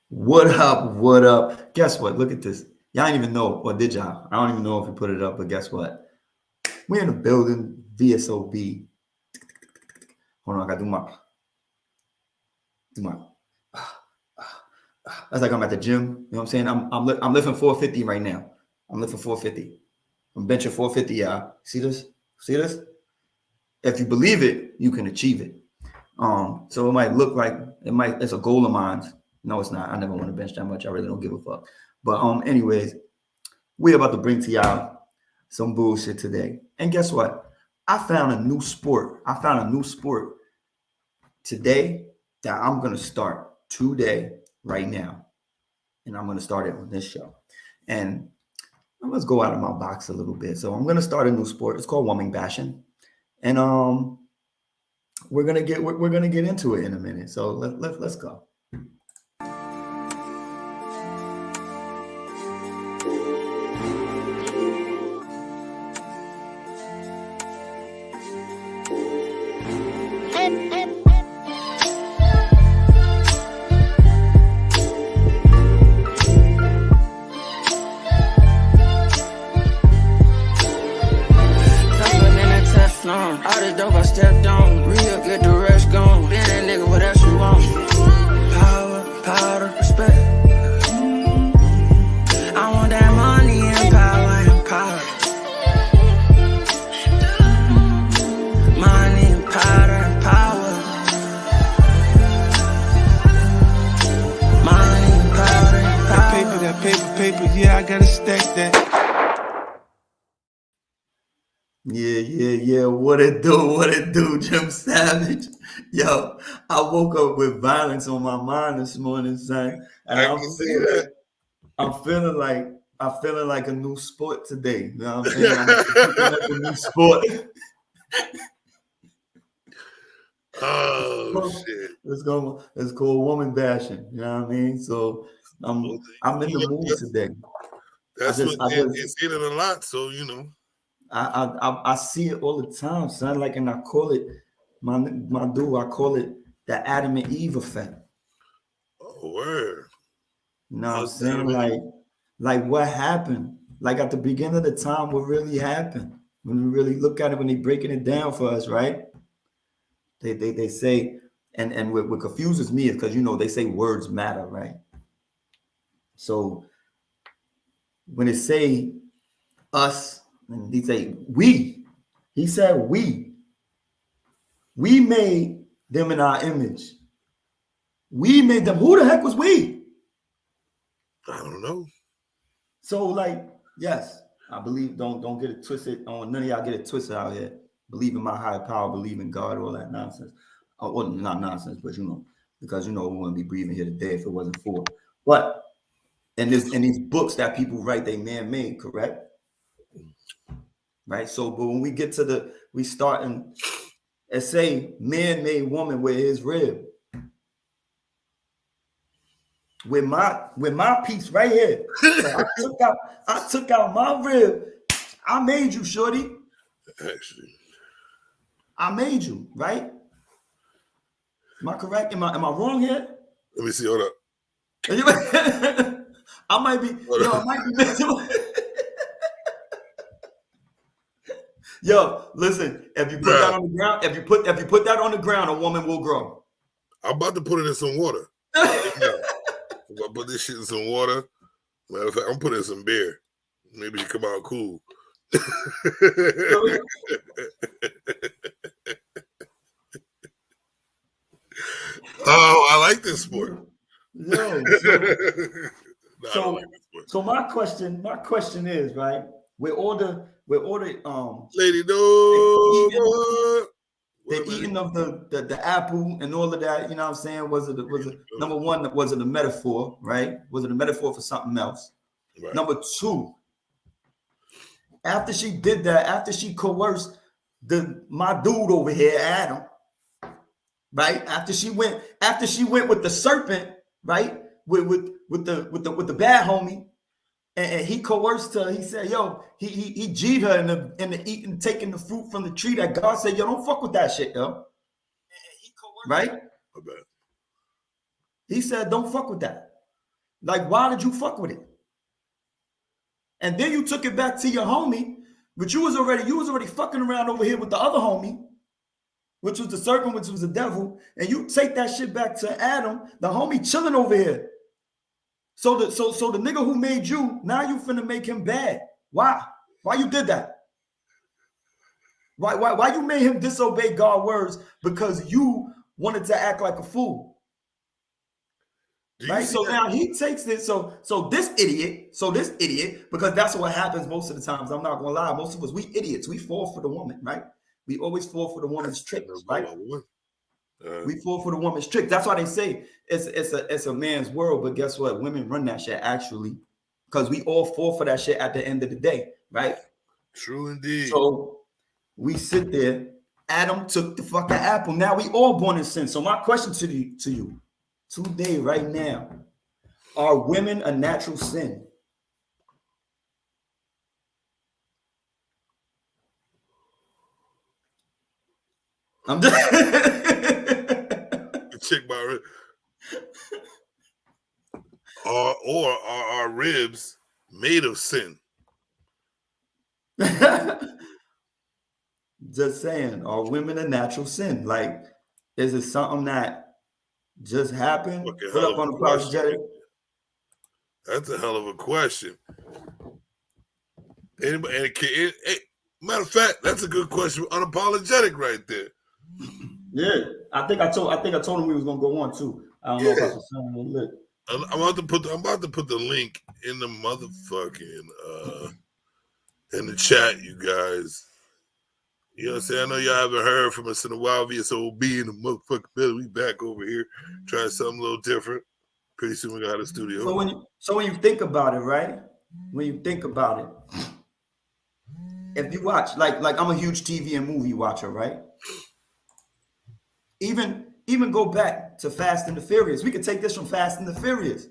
What up? What up? Guess what? Look at this. Y'all didn't even know, or did y'all? I don't even know if we put it up, but guess what? We're in the building, VSOB. Hold on, I gotta do my. That's like I'm at the gym. You know what I'm saying? I'm lifting 450 right now. I'm lifting 450. I'm benching 450, y'all. See this? See this? If you believe it, you can achieve it. So it might look like it's a goal of mine. No, it's not. I never want to bench that much. I really don't give a fuck. But anyways, we're about to bring to y'all some bullshit today. And guess what? I found a new sport. Today that I'm gonna start today, right now. And I'm gonna start it on this show. And let's go out of my box a little bit. So I'm gonna start a new sport. It's called woman bashing. And we're gonna get into it in a minute. So let's go. All the dope I stepped on, real get the rest gone. Been that nigga, what else you want? Power, powder, respect. I want that money and power and power. Money and powder and power. Money and powder and power. Got paper, yeah, I gotta stack that. Yeah. What it do, Jim Savage? Yo, I woke up with violence on my mind this morning, son. And I'm feeling like a new sport today. You know what I'm saying? I'm picking up a new sport. Shit. It's called woman bashing. You know what I mean? So I'm in the mood today. It's getting a lot, so you know. I see it all the time, son. Like, and I call it my dude. I call it the Adam and Eve effect. Oh, word. You know what I'm saying? Like what happened? Like at the beginning of the time, what really happened? When we really look at it, when they breaking it down for us, right? They say, and what confuses me is because they say words matter, right? So when they say us. And he say we. He said we. We made them in our image. We made them. Who the heck was we? I don't know. So yes, I believe. Don't get it twisted. None of y'all get it twisted out here. Believe in my higher power. Believe in God. All that nonsense. Well, not nonsense, but because we wouldn't be breathing here today if it wasn't for. But in these books that people write, they man-made, correct? Right. So, but when we get to we start and say man made woman with his rib. With my piece right here. So I took out my rib. I made you, shorty. Actually. I made you, right? Am I correct? Am I wrong here? Let me see. Hold up. I might be. I might be. Yo, listen. If you put that on the ground, if you put that on the ground, a woman will grow. I'm about to put it in some water. I'm about to put this shit in some water. Matter of fact, I'm putting in some beer. Maybe it come out cool. Oh, I like this sport. Yo, so my question is, right? With all the Lady Dog, the eating of the apple and all of that, you know what I'm saying? Was it number one, was it a metaphor, right? Was it a metaphor for something else? Right. Number two, after she did that, after she coerced my dude over here, Adam, right? After she went with the serpent, right? With the bad homie, and he coerced her. He said, "Yo," he G'd her in the eating, taking the fruit from the tree that God said, "Yo, don't fuck with that shit, yo." Right? Okay. He said, "Don't fuck with that." Like, why did you fuck with it? And then you took it back to your homie, but you was already fucking around over here with the other homie, which was the serpent, which was the devil, and you take that shit back to Adam, the homie chilling over here. So the nigga who made you, now you finna make him bad. Why? Why you did that? Why you made him disobey God's words? Because you wanted to act like a fool. Right? So now he takes this. So this idiot, because that's what happens most of the times. I'm not gonna lie, most of us, we idiots. We fall for the woman, right? We always fall for the woman's tricks, right? We fall for the woman's trick. That's why they say it's a man's world. But guess what? Women run that shit actually, because we all fall for that shit at the end of the day, right? True indeed. So we sit there. Adam took the fucking apple. Now we all born in sin. So my question to you today, right now, are women a natural sin? I'm just check my rib. Or are our ribs made of sin? Just saying, are women a natural sin? Like, is it something that just happened? Put up on Unapologetic. That's a hell of a question. Anybody? Matter of fact, that's a good question. Unapologetic, right there. Yeah, I think I told him we was gonna go on too. I don't know if I should sound a little lit. I'm about to put the link in the motherfucking in the chat, you guys. You know what I'm saying? I know y'all haven't heard from us in a while. VSOB in the motherfucking building. We back over here trying something a little different. Pretty soon we got a studio. So when you think about it, right? When you think about it, if you watch, like I'm a huge TV and movie watcher, right? Even go back to Fast and the Furious. We could take this from Fast and the Furious.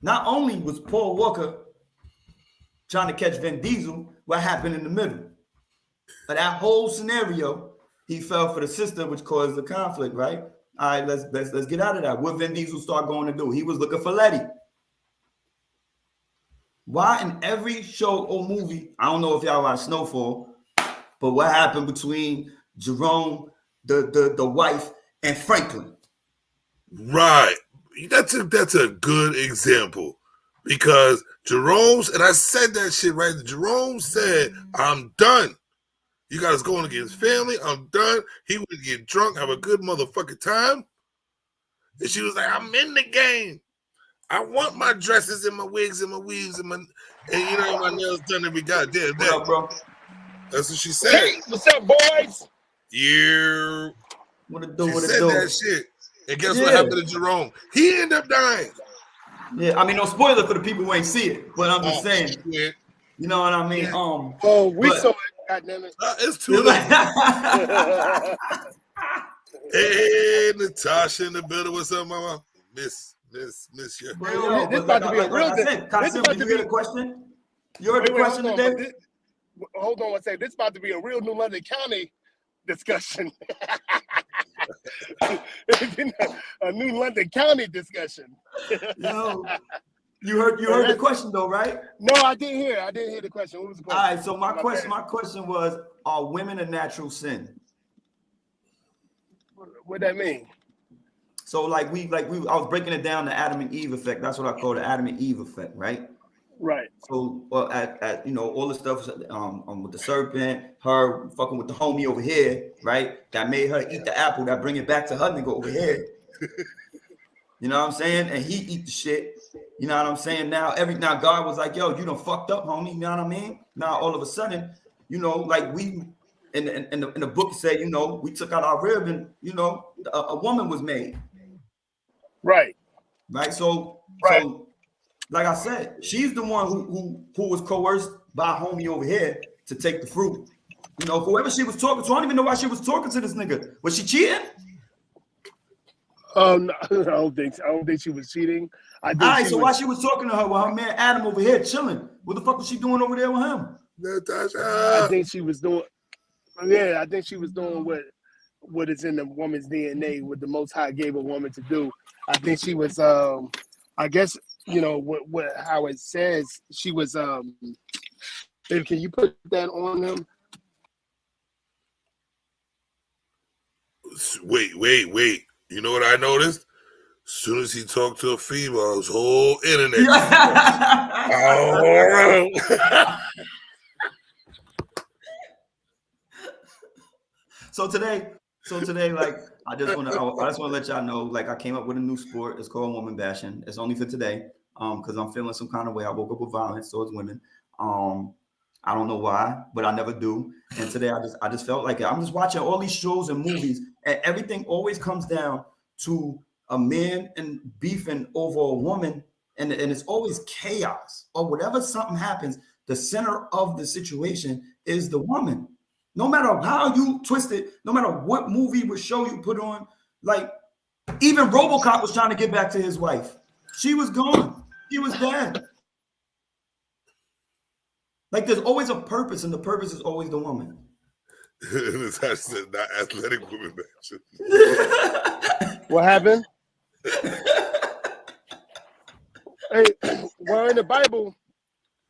Not only was Paul Walker trying to catch Vin Diesel, what happened in the middle? But that whole scenario, he fell for the sister, which caused the conflict, right? All right, let's get out of that. What Vin Diesel start going to do? He was looking for Letty. Why in every show or movie, I don't know if y'all watch Snowfall, but what happened between Jerome, the wife, and Franklin? Right. That's a good example. Because Jerome's, and I said that shit right. Jerome said, I'm done. You guys going against family. I'm done. He would get drunk, have a good motherfucking time. And she was like, I'm in the game. I want my dresses and my wigs and my weaves and you know my nails done every goddamn day. What up, bro? That's what she said. Hey, what's up, boys? Yeah. What it do? She What it said do? that shit. And guess what happened to Jerome? He ended up dying. Yeah, I mean, no spoiler for the people who ain't see it, but I'm just saying. Shit. You know what I mean? Oh, we saw it. Goddammit. It's too late. Hey, Natasha in the building. What's up, mama? Miss you. This about to be a real thing. Kasim, did you hear the question? You heard the question today? Hold on one second. This is about to be a real New London County discussion. A New London County discussion. Yo, you heard the question though, right? No, I didn't hear. I didn't hear the question. What was the question? All right, so my question was, are women a natural sin? What that mean? So I was breaking it down, the Adam and Eve effect. That's what I call the Adam and Eve effect, right? Right. So at all the stuff with the serpent, her fucking with the homie over here, right? That made her eat the apple, that bring it back to her nigga over here. You know what I'm saying? And he eat the shit. You know what I'm saying? Now God was like, yo, you done fucked up, homie. You know what I mean? Now all of a sudden, like we in the book said, we took out our rib and a woman was made. Right. Right. So like I said, she's the one who was coerced by homie over here to take the fruit. Whoever she was talking to, I don't even know why she was talking to this nigga. Was she cheating? No, I don't think she was cheating. All right, so why she was talking to her while her man Adam over here chilling? What the fuck was she doing over there with him? Natasha. I think she was doing. Yeah, I think she was doing what is in the woman's DNA, what the Most High gave a woman to do. I think she was. I guess how it says she was. Baby, can you put that on him? Wait. You know what I noticed? As soon as he talked to a female, his whole internet. So today, like I just want to let y'all know, like I came up with a new sport. It's called woman bashing. It's only for today, because I'm feeling some kind of way. I woke up with violence towards women. I don't know why, but I never do. And today I just felt like it. I'm just watching all these shows and movies, and everything always comes down to a man and beefing over a woman, and it's always chaos or whatever. Something happens, the center of the situation is the woman. No matter how you twist it, no matter what movie or show you put on, like even RoboCop was trying to get back to his wife. She was gone. He was dead. Like there's always a purpose, and the purpose is always the woman. It's actually not athletic women bashing. What happened? Hey, well, in the Bible,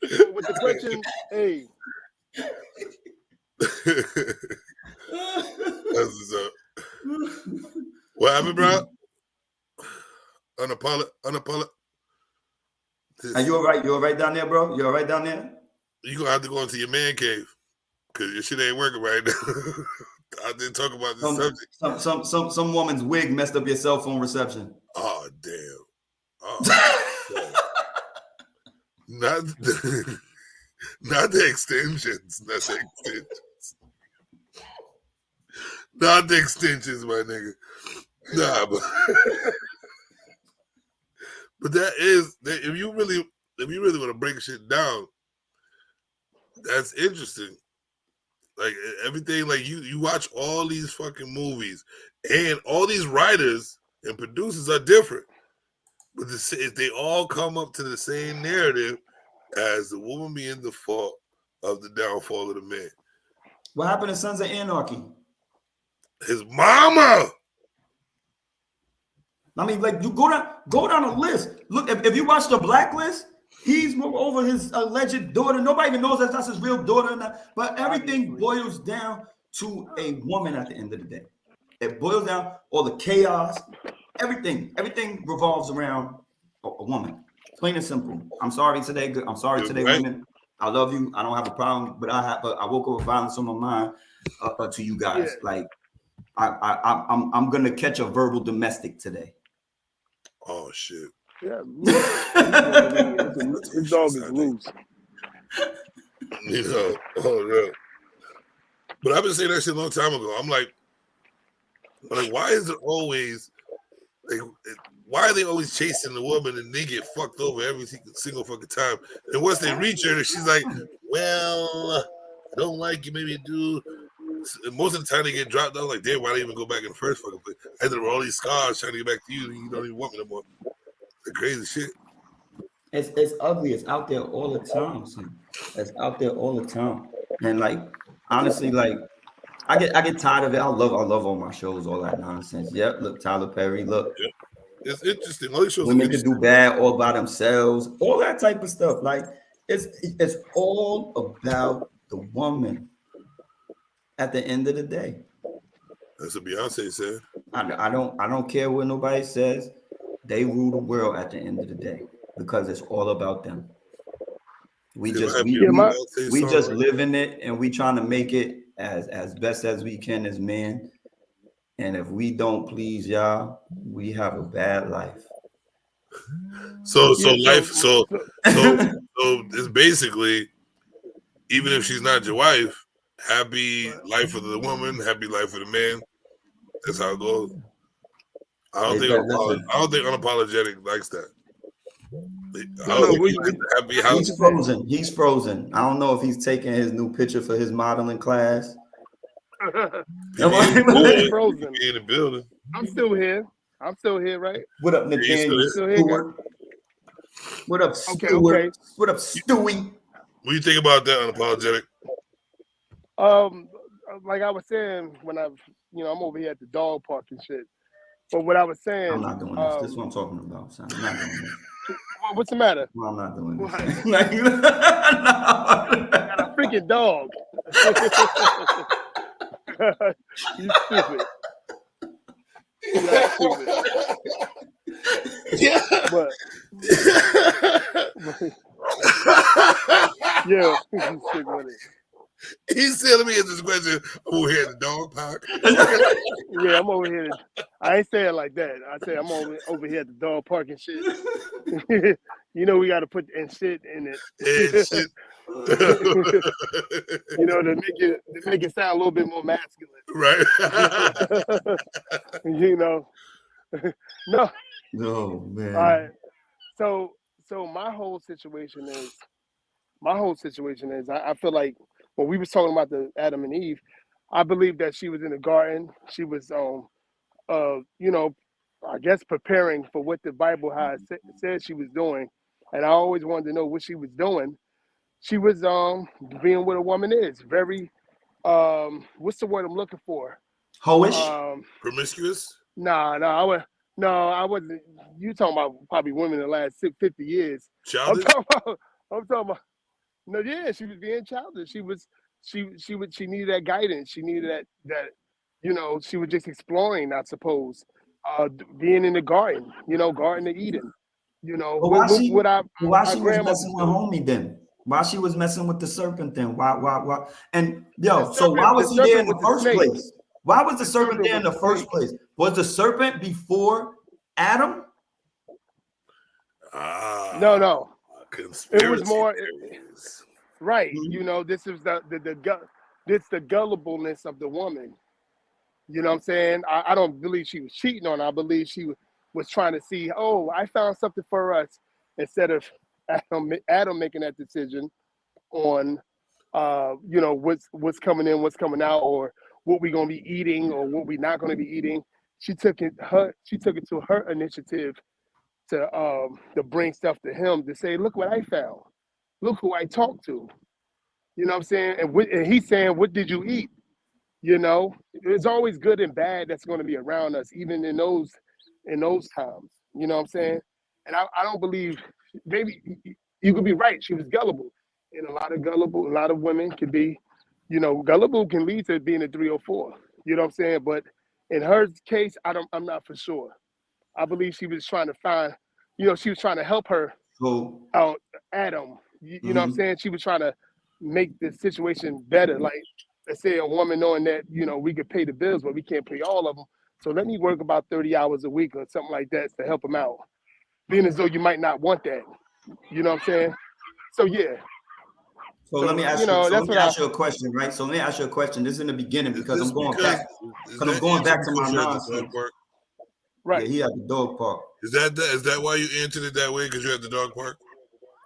with the question, hey. That's what's up. What happened, bro? Unapolog. Are you all right? You all right down there, bro? You all right down there? You're going to have to go into your man cave because your shit ain't working right now. I didn't talk about this subject. Some woman's wig messed up your cell phone reception. Oh, damn. Oh, not the extensions. Not the extensions. Not the extensions, my nigga. Nah, but that is, if you really want to break shit down, that's interesting. Like everything, like you watch all these fucking movies, and all these writers and producers are different, but they all come up to the same narrative as the woman being the fault of the downfall of the man. What happened to Sons of Anarchy? His mama. I mean, like you go down a list. Look, if you watch the Blacklist, he's over his alleged daughter. Nobody even knows that's his real daughter. But everything boils down to a woman at the end of the day. It boils down all the chaos. Everything revolves around a woman. Plain and simple. I'm sorry today. Right. Women. I love you. I don't have a problem, but I woke up with violence on my mind to you guys. Yeah. Like I'm gonna catch a verbal domestic today. Oh shit. Yeah. His dog is loose. You know, oh no. But I've been saying that shit a long time ago. I'm like, why is it always why are they always chasing the woman and they get fucked over every single fucking time? And once they reach her, she's like, well, I don't like you, maybe you do. And most of the time they get dropped out. Like, damn, why they even go back in the first fucking place? And there were all these scars trying to get back to you, and you don't even want me no more. The crazy shit. It's ugly. It's out there all the time. Son. It's out there all the time. And like, honestly, like, I get tired of it. I love all my shows, all that nonsense. Yep, look, Tyler Perry, look. Yep. It's interesting. All these shows women can do bad all by themselves, all that type of stuff. Like it's all about the woman at the end of the day. That's what Beyonce said. I don't care what nobody says. They rule the world at the end of the day because it's all about them. We just live in it, and we trying to make it as best as we can as men. And if we don't please y'all, we have a bad life. So it's basically, even if she's not your wife, happy life for the woman, happy life for the man. That's how it goes. I don't think Unapologetic likes that. He's frozen. I don't know if he's taking his new picture for his modeling class. He's frozen. In the building. I'm still here, right? What up, Nathaniel Stewart? What up, Stewart? Okay. What up, Stewie? What do you think about that, Unapologetic? Like I was saying, when I'm over here at the dog park and shit. But what I was saying, I'm not doing this. This is what I'm talking about. Son. I'm not doing this. What's the matter? Well, I'm not doing What? this. Like, no. Got a freaking dog. You stupid. You're stupid. Yeah. But yeah, you sick with it. He's telling me this question. I'm over here at the dog park. Yeah, I'm over here. I ain't say it like that. I say I'm over here at the dog park and shit. You know we got to put and shit in it. And shit. You know to make it sound a little bit more masculine. Right. You know. No. No, man. All right. So my whole situation is I feel like when we was talking about the Adam and Eve, I believe that she was in the garden. She was you know, I guess preparing for what the Bible has said she was doing. And I always wanted to know what she was doing. She was being what a woman is. Very what's the word I'm looking for? Hoish? Promiscuous? I wasn't. You talking about probably women in the last 50 years. Childish? I'm talking about. No, yeah, she was being childish. She needed that guidance. She needed that. You know, she was just exploring. I suppose, being in the garden. You know, Garden of Eden. You know, But why she our was grandma messing with homie then? Why she was messing with the serpent then? Why? And The so why serpent- was the he there in serpent the was the first snake. place? Why was the serpent serpent there in was the the first snake. place? Was the serpent before Adam? No. Conspiracy It was more theories. right. Mhm. You know, this is the gullibleness of the woman. You know what I'm saying? I don't believe she was cheating on her. I believe she was trying to see, oh, I found something for us, instead of Adam making that decision on, you know, what's coming in, what's coming out, or what we're gonna be eating or what we're not gonna be eating. She took it to her initiative to bring stuff to him to say, look what I found, look who I talked to. You know what I'm saying? And he's saying, what did you eat? You know, there's always good and bad that's going to be around us, even in those times. You know what I'm saying? And I don't believe, maybe you could be right. She was gullible, and a lot of women can be, you know, gullible can lead to being a 304. You know what I'm saying? But in her case, I'm not for sure. I believe she was trying to find, you know, she was trying to help her So out, Adam. You know what I'm saying? She was trying to make the situation better. Like, let's say a woman knowing that, you know, we could pay the bills, but we can't pay all of them. So let me work about 30 hours a week or something like that to help them out. Being as though you might not want that. You know what I'm saying? So yeah. So let me ask you know, that's what ask you a question, right? So let me ask you a question. This is in the beginning because I'm going back. Because I'm going back to my nonsense. right. Yeah, he had the dog park. Is that why you entered it that way? Because you're at the dog park?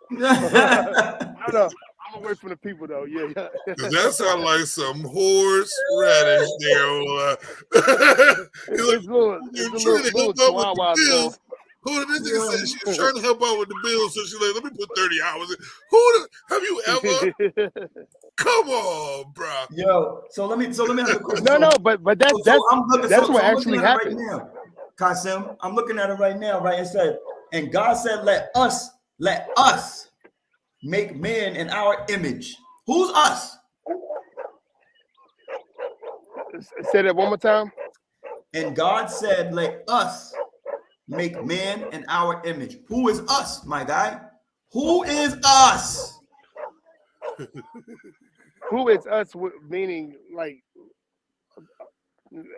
No, I'm gonna wait for the people though. Yeah. Because that sounds like some horseradish there. It's a little chihuahua going. Who this nigga said she was trying to help out with the bills, so she's like, let me put 30 hours in. Have you ever? Come on, bro. Yo, so let me ask you a question. No, but that's what actually happened. Right now, Kasim, I'm looking at it right now, right? It said, and God said, let us make man in our image. Who's us? Say that one more time. And God said, let us make man in our image. Who is us, my guy? Who is us? Who is us? Meaning, like,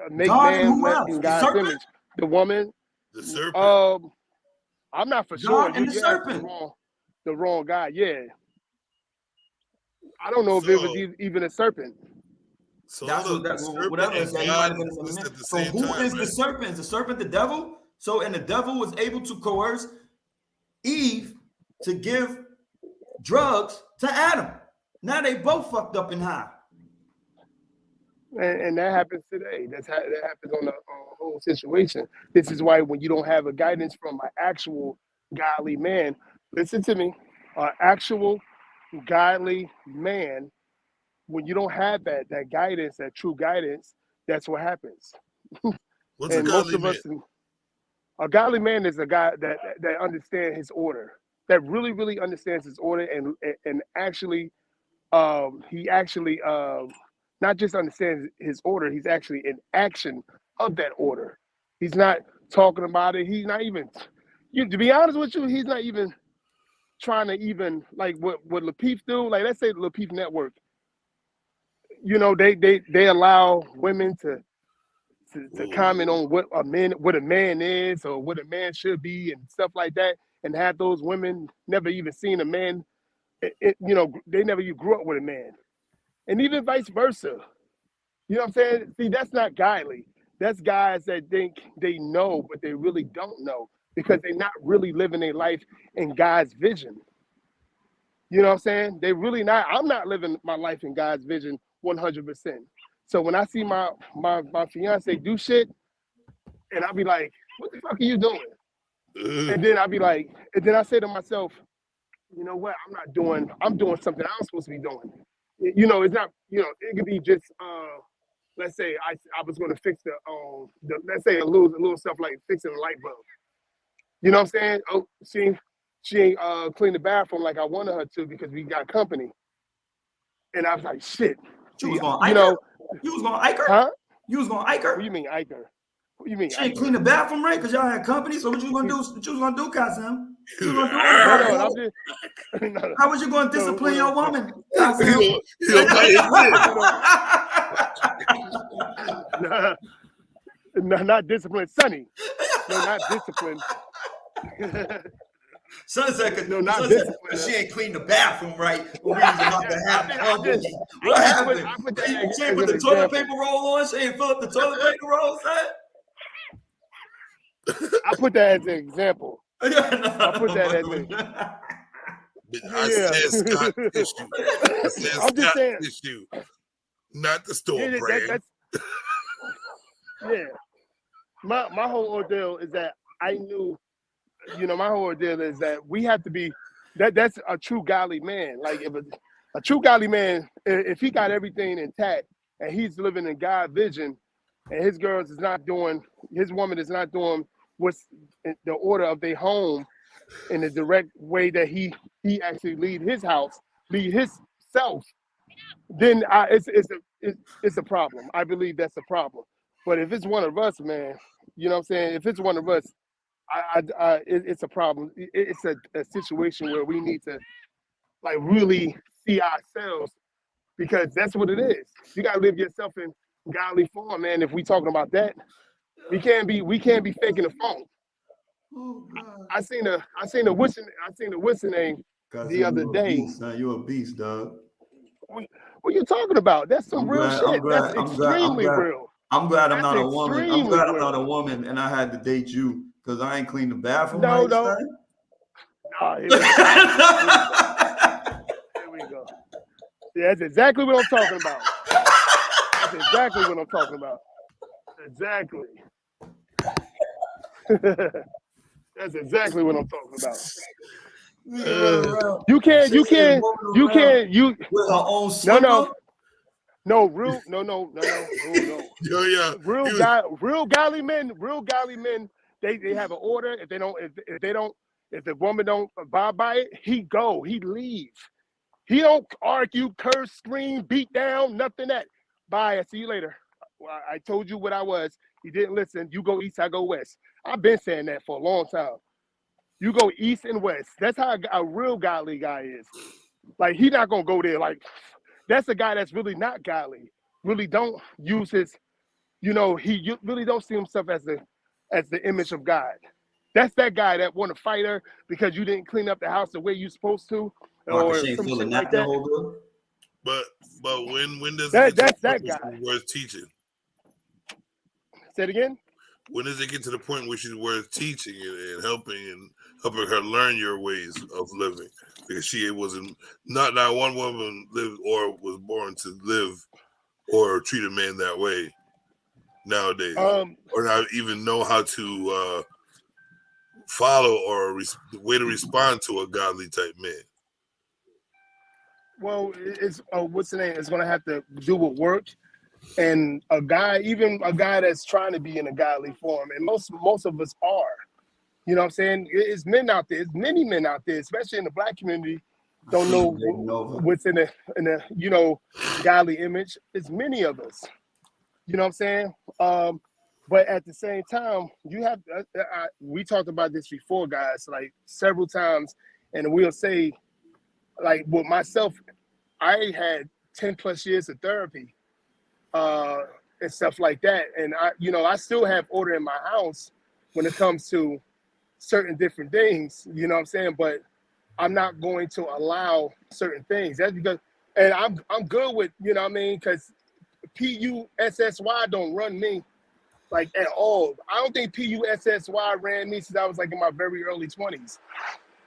make God, man who else? in The God's serpent? image. The woman. The serpent. I'm not for God sure. and the You serpent. the wrong guy. Yeah. I don't know if it was even a serpent. So That's look, what the serpent whatever it and said, he God might have been exist at the so same who time, is the right? serpent? Is the serpent the devil? So and the devil was able to coerce Eve to give drugs to Adam. Now they both fucked up and high. And that happens today. That happens on the whole situation. This is why when you don't have a guidance from an actual godly man, listen to me, an actual godly man, when you don't have that guidance, that true guidance, that's what happens. What's a And most godly of man? us, A godly man is a guy that understands his order, that really understands his order, and actually, he actually not just understands his order, he's actually in action of that order. He's not talking about it. He's not even, to be honest with you, he's not even trying to even like what Lapeef do. Like, let's say the Lapeef Network, you know, they allow women to comment on what a man is or what a man should be and stuff like that, and have those women never even seen a man. You know, they never even grew up with a man, and even vice versa. You know what I'm saying? See, that's not godly. That's guys that think they know, but they really don't know because they're not really living their life in God's vision. You know what I'm saying? They really not. I'm not living my life in God's vision 100%. So when I see my fiance do shit, and I'll be like, "What the fuck are you doing?" And then I'll be like, and then I say to myself, "You know what? I'm doing something I'm supposed to be doing." You know, it's not. You know, it could be just. Let's say I was going to fix the let's say a little stuff like fixing a light bulb. You know what I'm saying? Oh, she ain't cleaned the bathroom like I wanted her to because we got company. And I was like, shit. You was going to you know, you was going to Iker? Huh? You was going to Iker? What do you mean Iker? What do you mean? She ain't clean the bathroom right because y'all had company. So what you gonna do? What you was gonna do, Kasim? How was you gonna discipline your woman? Not discipline, Sonny. No, not discipline. Son said, no, not discipline. She ain't cleaned the bathroom right. What happened? She ain't put the toilet paper roll on. She ain't fill up the toilet paper roll, son. I put that as an example. I put that as an said Scott issue. I said I'm just saying. Issue, not the store brand. Yeah. My whole ordeal is that I knew, you know, my whole ordeal is that we have to be, that's a true godly man. Like if a true godly man, if he got everything intact and he's living in God's vision and his girls is not doing, his woman is not doing what's the order of their home in the direct way that he actually lead his house, lead his self, then it's a problem. I believe that's a problem. But if it's one of us, man, you know what I'm saying? If it's one of us, it's a problem. It's a situation where we need to like really see ourselves, because that's what it is. You gotta live yourself in godly form, man. If we talking about that, we can't be faking the phone. I seen a what's name the other day. You're a beast, dog. What you talking about? That's some real shit. That's extremely real. I'm glad I'm not a woman. I'm glad I'm not a woman and I had to date you because I ain't cleaned the bathroom. No. Here we go. Yeah, that's exactly what I'm talking about. That's exactly what I'm talking about. Exactly. That's exactly what I'm talking about. You can't. With her own slipper? No, real. Yeah. Real godly men. They have an order. If the woman don't abide by it, he leave. He don't argue, curse, scream, beat down, nothing that. Bye. I see you later. Well, I told you what I was. You didn't listen. You go east, I go west. I've been saying that for a long time. You go east and west. That's how a real godly guy is. Like, he not gonna go there. Like, that's a guy that's really not godly. Really don't use his, he really don't see himself as the image of God. That's that guy that want to fight her because you didn't clean up the house the way you supposed to, or some shit like that. But when does that's that guy worth teaching? Say it again. When does it get to the point where she's worth teaching and helping her learn your ways of living? Because she wasn't not one woman lived or was born to live or treat a man that way nowadays, or not even know how to follow or the way to respond to a godly type man. Well, it's what's the name? It's gonna have to do with work. And even a guy that's trying to be in a godly form, and most of us are. You know what I'm saying? It's men out there. It's many men out there, especially in the black community, don't know what's in a you know, godly image. It's many of us. You know what I'm saying? But at the same time, you have we talked about this before, guys, like several times, and we'll say, like with myself, I had 10 plus years of therapy and stuff like that, and I still have order in my house when it comes to certain different things. You know what I'm saying? But I'm not going to allow certain things. That's because, and I'm good with, you know what I mean? Because PUSSY don't run me like at all. I don't think PUSSY ran me since I was like in my very early 20s.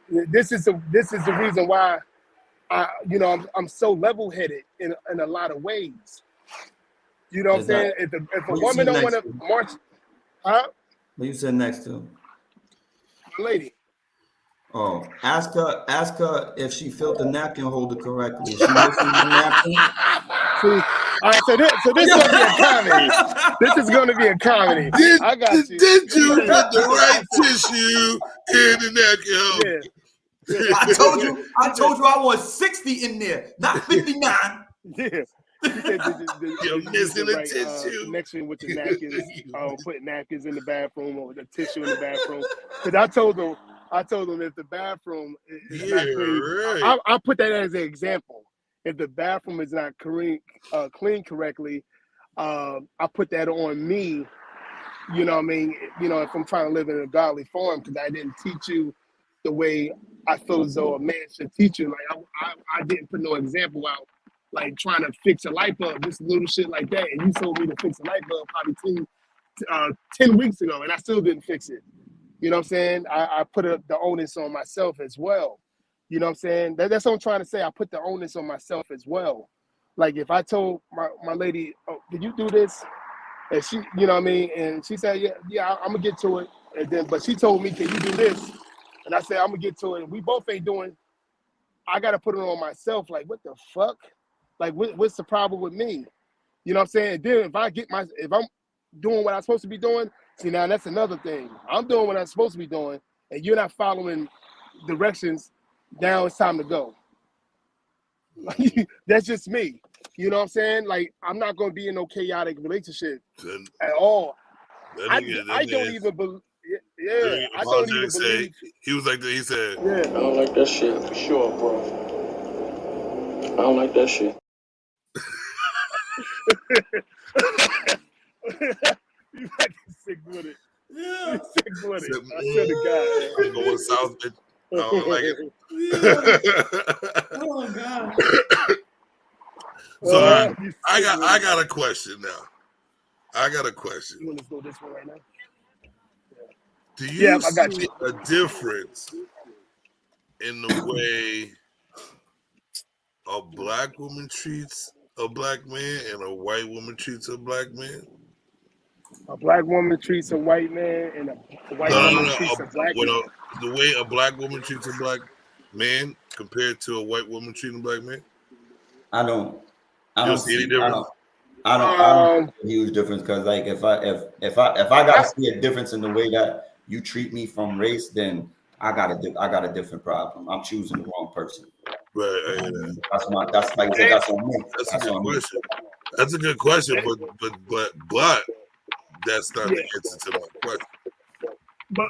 This is the reason why I'm so level-headed in a lot of ways. You know what I'm saying? If a woman don't want to march, huh? What you said next to? My lady. Oh, ask her if she filled the napkin holder correctly. Is she missing the napkin? See, all right, so this is gonna be a comedy. This is gonna be a comedy. I got you. Did you put the right tissue in the napkin holder? Yeah. I told you I want 60 in there, not 59. Yeah. You're missing a tissue. Connection with the napkins. Putting napkins in the bathroom or the tissue in the bathroom. Because I told them if the bathroom is not clean, right. I put that as an example. If the bathroom is not clean correctly, I put that on me. You know what I mean? You know, if I'm trying to live in a godly form, because I didn't teach you the way I feel as though a man should teach you. Like I didn't put no example out, like trying to fix a light bulb, just little shit like that. And you told me to fix a light bulb probably 10 weeks ago, and I still didn't fix it. You know what I'm saying? I put the onus on myself as well. You know what I'm saying? That's what I'm trying to say. I put the onus on myself as well. Like if I told my lady, oh, did you do this? And she, you know what I mean? And she said, yeah, I'm gonna get to it. And then, but she told me, can you do this? And I said, I'm gonna get to it. And we both ain't doing, I gotta put it on myself. Like, what the fuck? Like, what's the problem with me? You know what I'm saying? And then if I'm doing what I'm supposed to be doing, see, now that's another thing. I'm doing what I'm supposed to be doing, and you're not following directions. Now it's time to go. That's just me. You know what I'm saying? Like, I'm not going to be in no chaotic relationship at all. I don't even believe. Yeah, I don't even believe. He was like that. He said, yeah. I don't like that shit for sure, bro. I don't like that shit. You fucking sick with it. Yeah. You sick with it. I swear to God. I'm going south, bitch. I don't like it. Oh God. So I got a question now. I got a question. You want to go this way right now? Do you see a difference in the way a black woman treats a black man and a white woman treats a black man? A black woman treats a white man and a white woman treats a black man. The way a black woman treats a black man compared to a white woman treating a black man? I don't see any difference. I don't see a huge difference, because like if I gotta see a difference in the way that you treat me from race, then I got a different problem. I'm choosing the wrong person. Right. That's on me. That's a good question. That's a good question, but that's not the answer to my question. But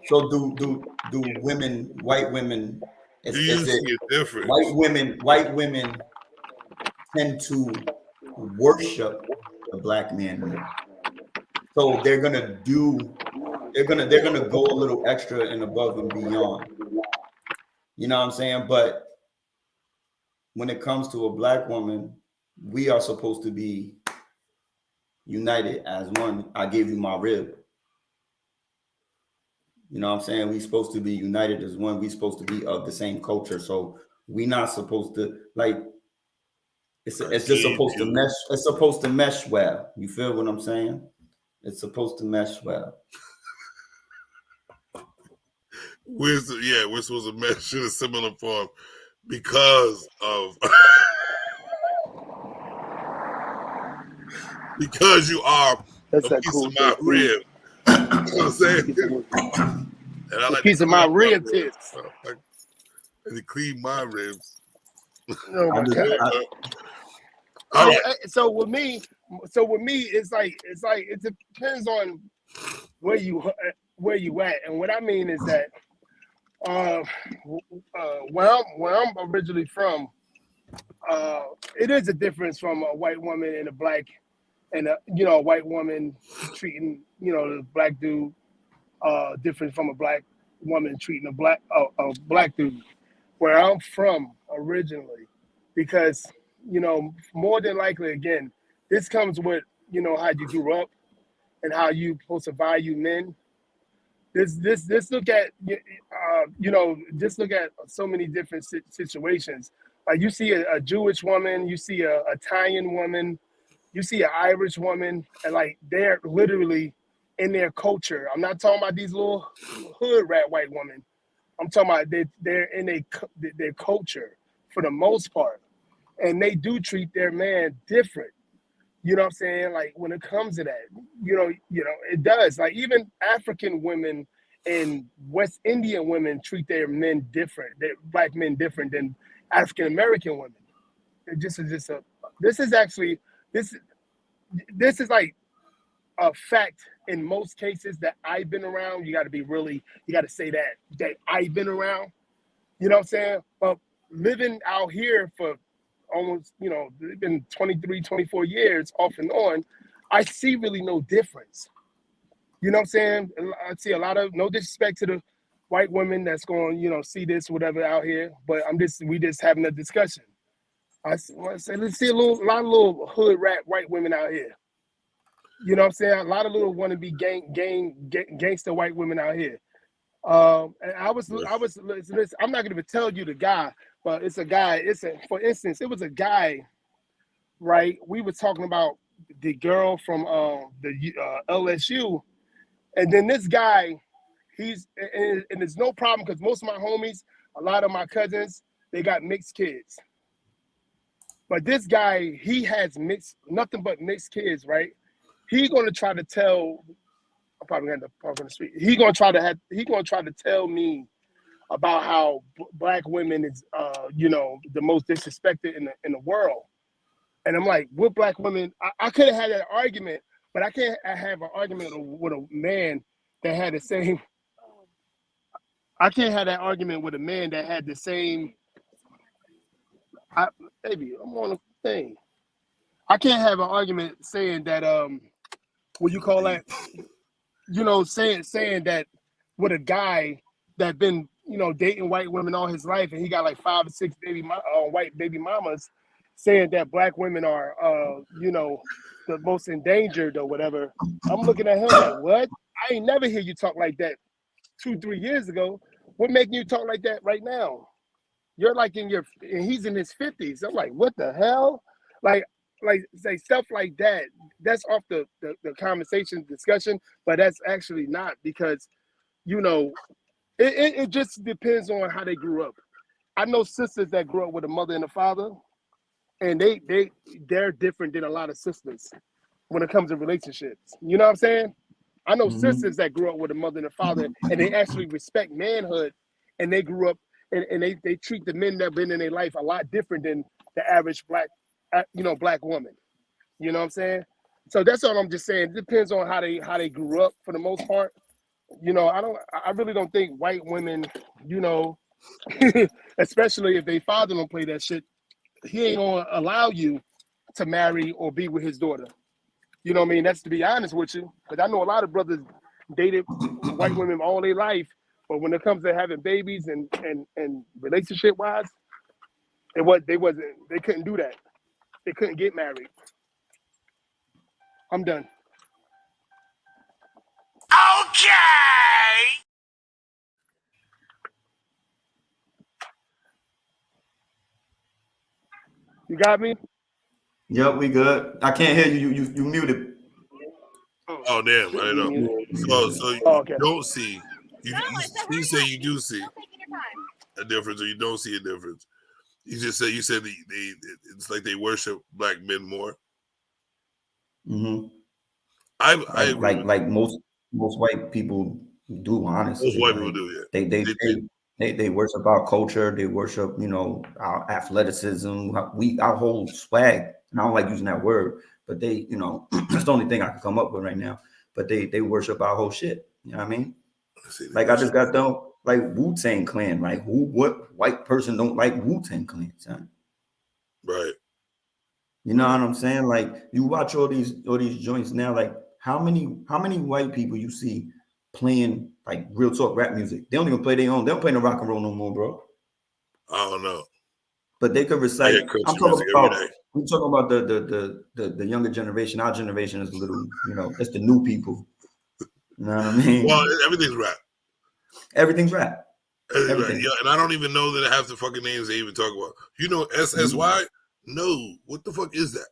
so do women, white women? Do you see a difference? White women tend to worship the black man more. So they're gonna go a little extra and above and beyond. You know what I'm saying? But when it comes to a black woman, we are supposed to be united as one. I gave you my rib. You know what I'm saying? We're supposed to be united as one. We're supposed to be of the same culture. So we're not supposed to, like, it's just supposed to mesh. It's supposed to mesh well. You feel what I'm saying? It's supposed to mesh well. We're supposed to mesh in a similar form because of because you are that's a piece of my rib. what I'm saying? And I A like piece to of my clean rib ribs. tips. I like to clean my ribs. Oh my God. All right. So with me, it's like it depends on where you at, and what I mean is that where I'm originally from, it is a difference from a white woman and a black, and a white woman treating the black dude different from a black woman treating a black dude. Where I'm from originally, because more than likely, again, this comes with how you grew up and how you supposed to value men. This look at just look at so many different situations. Like you see a Jewish woman, you see a Italian woman, you see an Irish woman, and like they're literally in their culture. I'm not talking about these little hood rat white women. I'm talking about they're in their culture for the most part, and they do treat their man different. You know what I'm saying? Like when it comes to that, it does. Like even African women and West Indian women treat their men different, their black men different than African American women. This is like a fact in most cases that I've been around. You got to say that I've been around. You know what I'm saying? But living out here for almost, it's been 23, 24 years off and on, I see really no difference. You know what I'm saying? I see a lot of, no disrespect to the white women that's going, see this, whatever out here, but we just having a discussion. I say, let's see a lot of little hood rat white women out here. You know what I'm saying? A lot of little wannabe gangster white women out here. And I was listen, I'm not gonna even tell you the guy, but it's a guy. For instance, it was a guy, right? We were talking about the girl from the LSU, and then this guy, and there's no problem because most of my homies, a lot of my cousins, they got mixed kids. But this guy, he has nothing but mixed kids, right? He's gonna try to tell. I'm probably gonna park on the street. He's gonna try to tell me about how black women is, the most disrespected in the world. And I'm like, what black women? I could have had that argument, but I can't have an argument with a man that had the same. I can't have that argument with a man that had the same. Baby, I'm on a thing. I can't have an argument saying that what you call that? Saying that with a guy that been dating white women all his life and he got like 5 or 6 white baby mamas, saying that black women are the most endangered or whatever. I'm looking at him like, what? I ain't never hear you talk like that 2-3 years ago. What making you talk like that right now? You're like and he's in his 50s. I'm like, what the hell? Like say stuff like that. That's off the conversation discussion, but that's actually not, because it just depends on how they grew up. I know sisters that grew up with a mother and a father, and they're different than a lot of sisters when it comes to relationships. You know what I'm saying? I know sisters that grew up with a mother and a father, and they actually respect manhood, and they grew up and they treat the men that have been in their life a lot different than the average black woman. You know what I'm saying? So that's all I'm just saying. It depends on how they grew up for the most part. I really don't think white women, especially if they father don't play that shit, he ain't gonna allow you to marry or be with his daughter. You know what I mean? That's to be honest with you. Because I know a lot of brothers dated white women all their life, but when it comes to having babies and relationship wise, they couldn't do that. They couldn't get married. I'm done. Okay. You got me? Yep, we good. I can't hear you. You muted. Oh damn! I don't know. So you okay. don't see. You say you do see a difference, or you don't see a difference. You said it's like they worship black men more. Mm-hmm. I agree. Like most most white people do, honestly. Most white people do, yeah. They worship our culture. They worship, our athleticism. Our whole swag. And I don't like using that word, but they, that's the only thing I can come up with right now. But they worship our whole shit. You know what I mean? Like I just got done, like Wu-Tang Clan. Like what white person don't like Wu-Tang Clan, son? Right. You know what I'm saying? Like you watch all these joints now. Like how many white people you see playing like real talk rap music? They don't even play their own. They don't play no rock and roll no more, bro. I don't know. But they could recite. I'm talking about. We're talking about the younger generation. Our generation is a little, it's the new people. You know what I mean? Well, everything's rap. Everything's rap. Everything. Yeah, and I don't even know that half the fucking names they even talk about. You know SSY? No. What the fuck is that?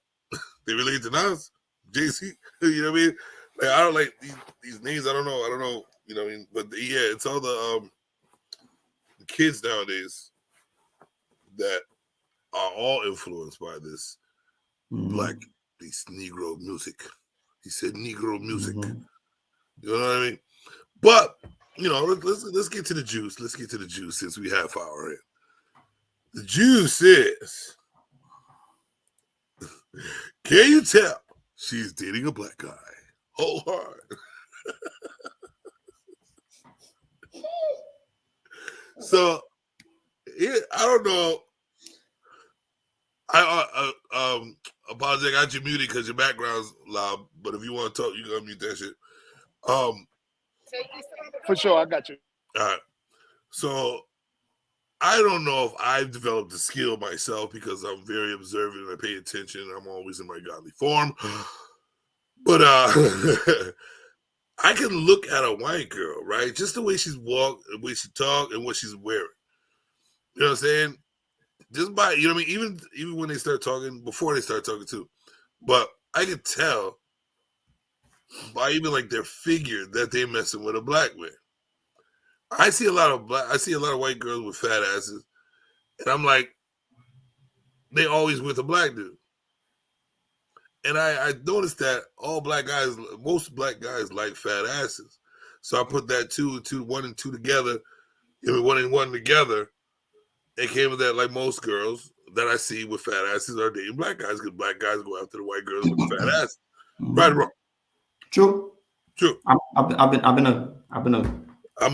They relate to Nas? JC? You know what I mean? Like, I don't like these names. I don't know. You know what I mean? But yeah, it's all the kids nowadays that are all influenced by this this Negro music. He said Negro music. You know what I mean? But let's get to the juice. Let's get to the juice since we have hour in. The juice is, can you tell she's dating a black guy? Whole hard. So I don't know. I apologize. I got you muted because your background's loud. But if you want to talk, you can unmute that shit. For sure, I got you. All right. So I don't know if I've developed the skill myself because I'm very observant and I pay attention. I'm always in my godly form. But I can look at a white girl, right? Just the way she's walked, the way she talk, and what she's wearing. You know what I'm saying? Just by, you know what I mean? Even when they start talking, before they start talking too. But I can tell by even like their figure that they're messing with a black man. I see a lot of white girls with fat asses, and I'm like, they always with a black dude. And I noticed that most black guys like fat asses. So I put that one and two together, one and one together. It came with that, like most girls that I see with fat asses are dating black guys because black guys go after the white girls with fat asses. Right or wrong? True. I'm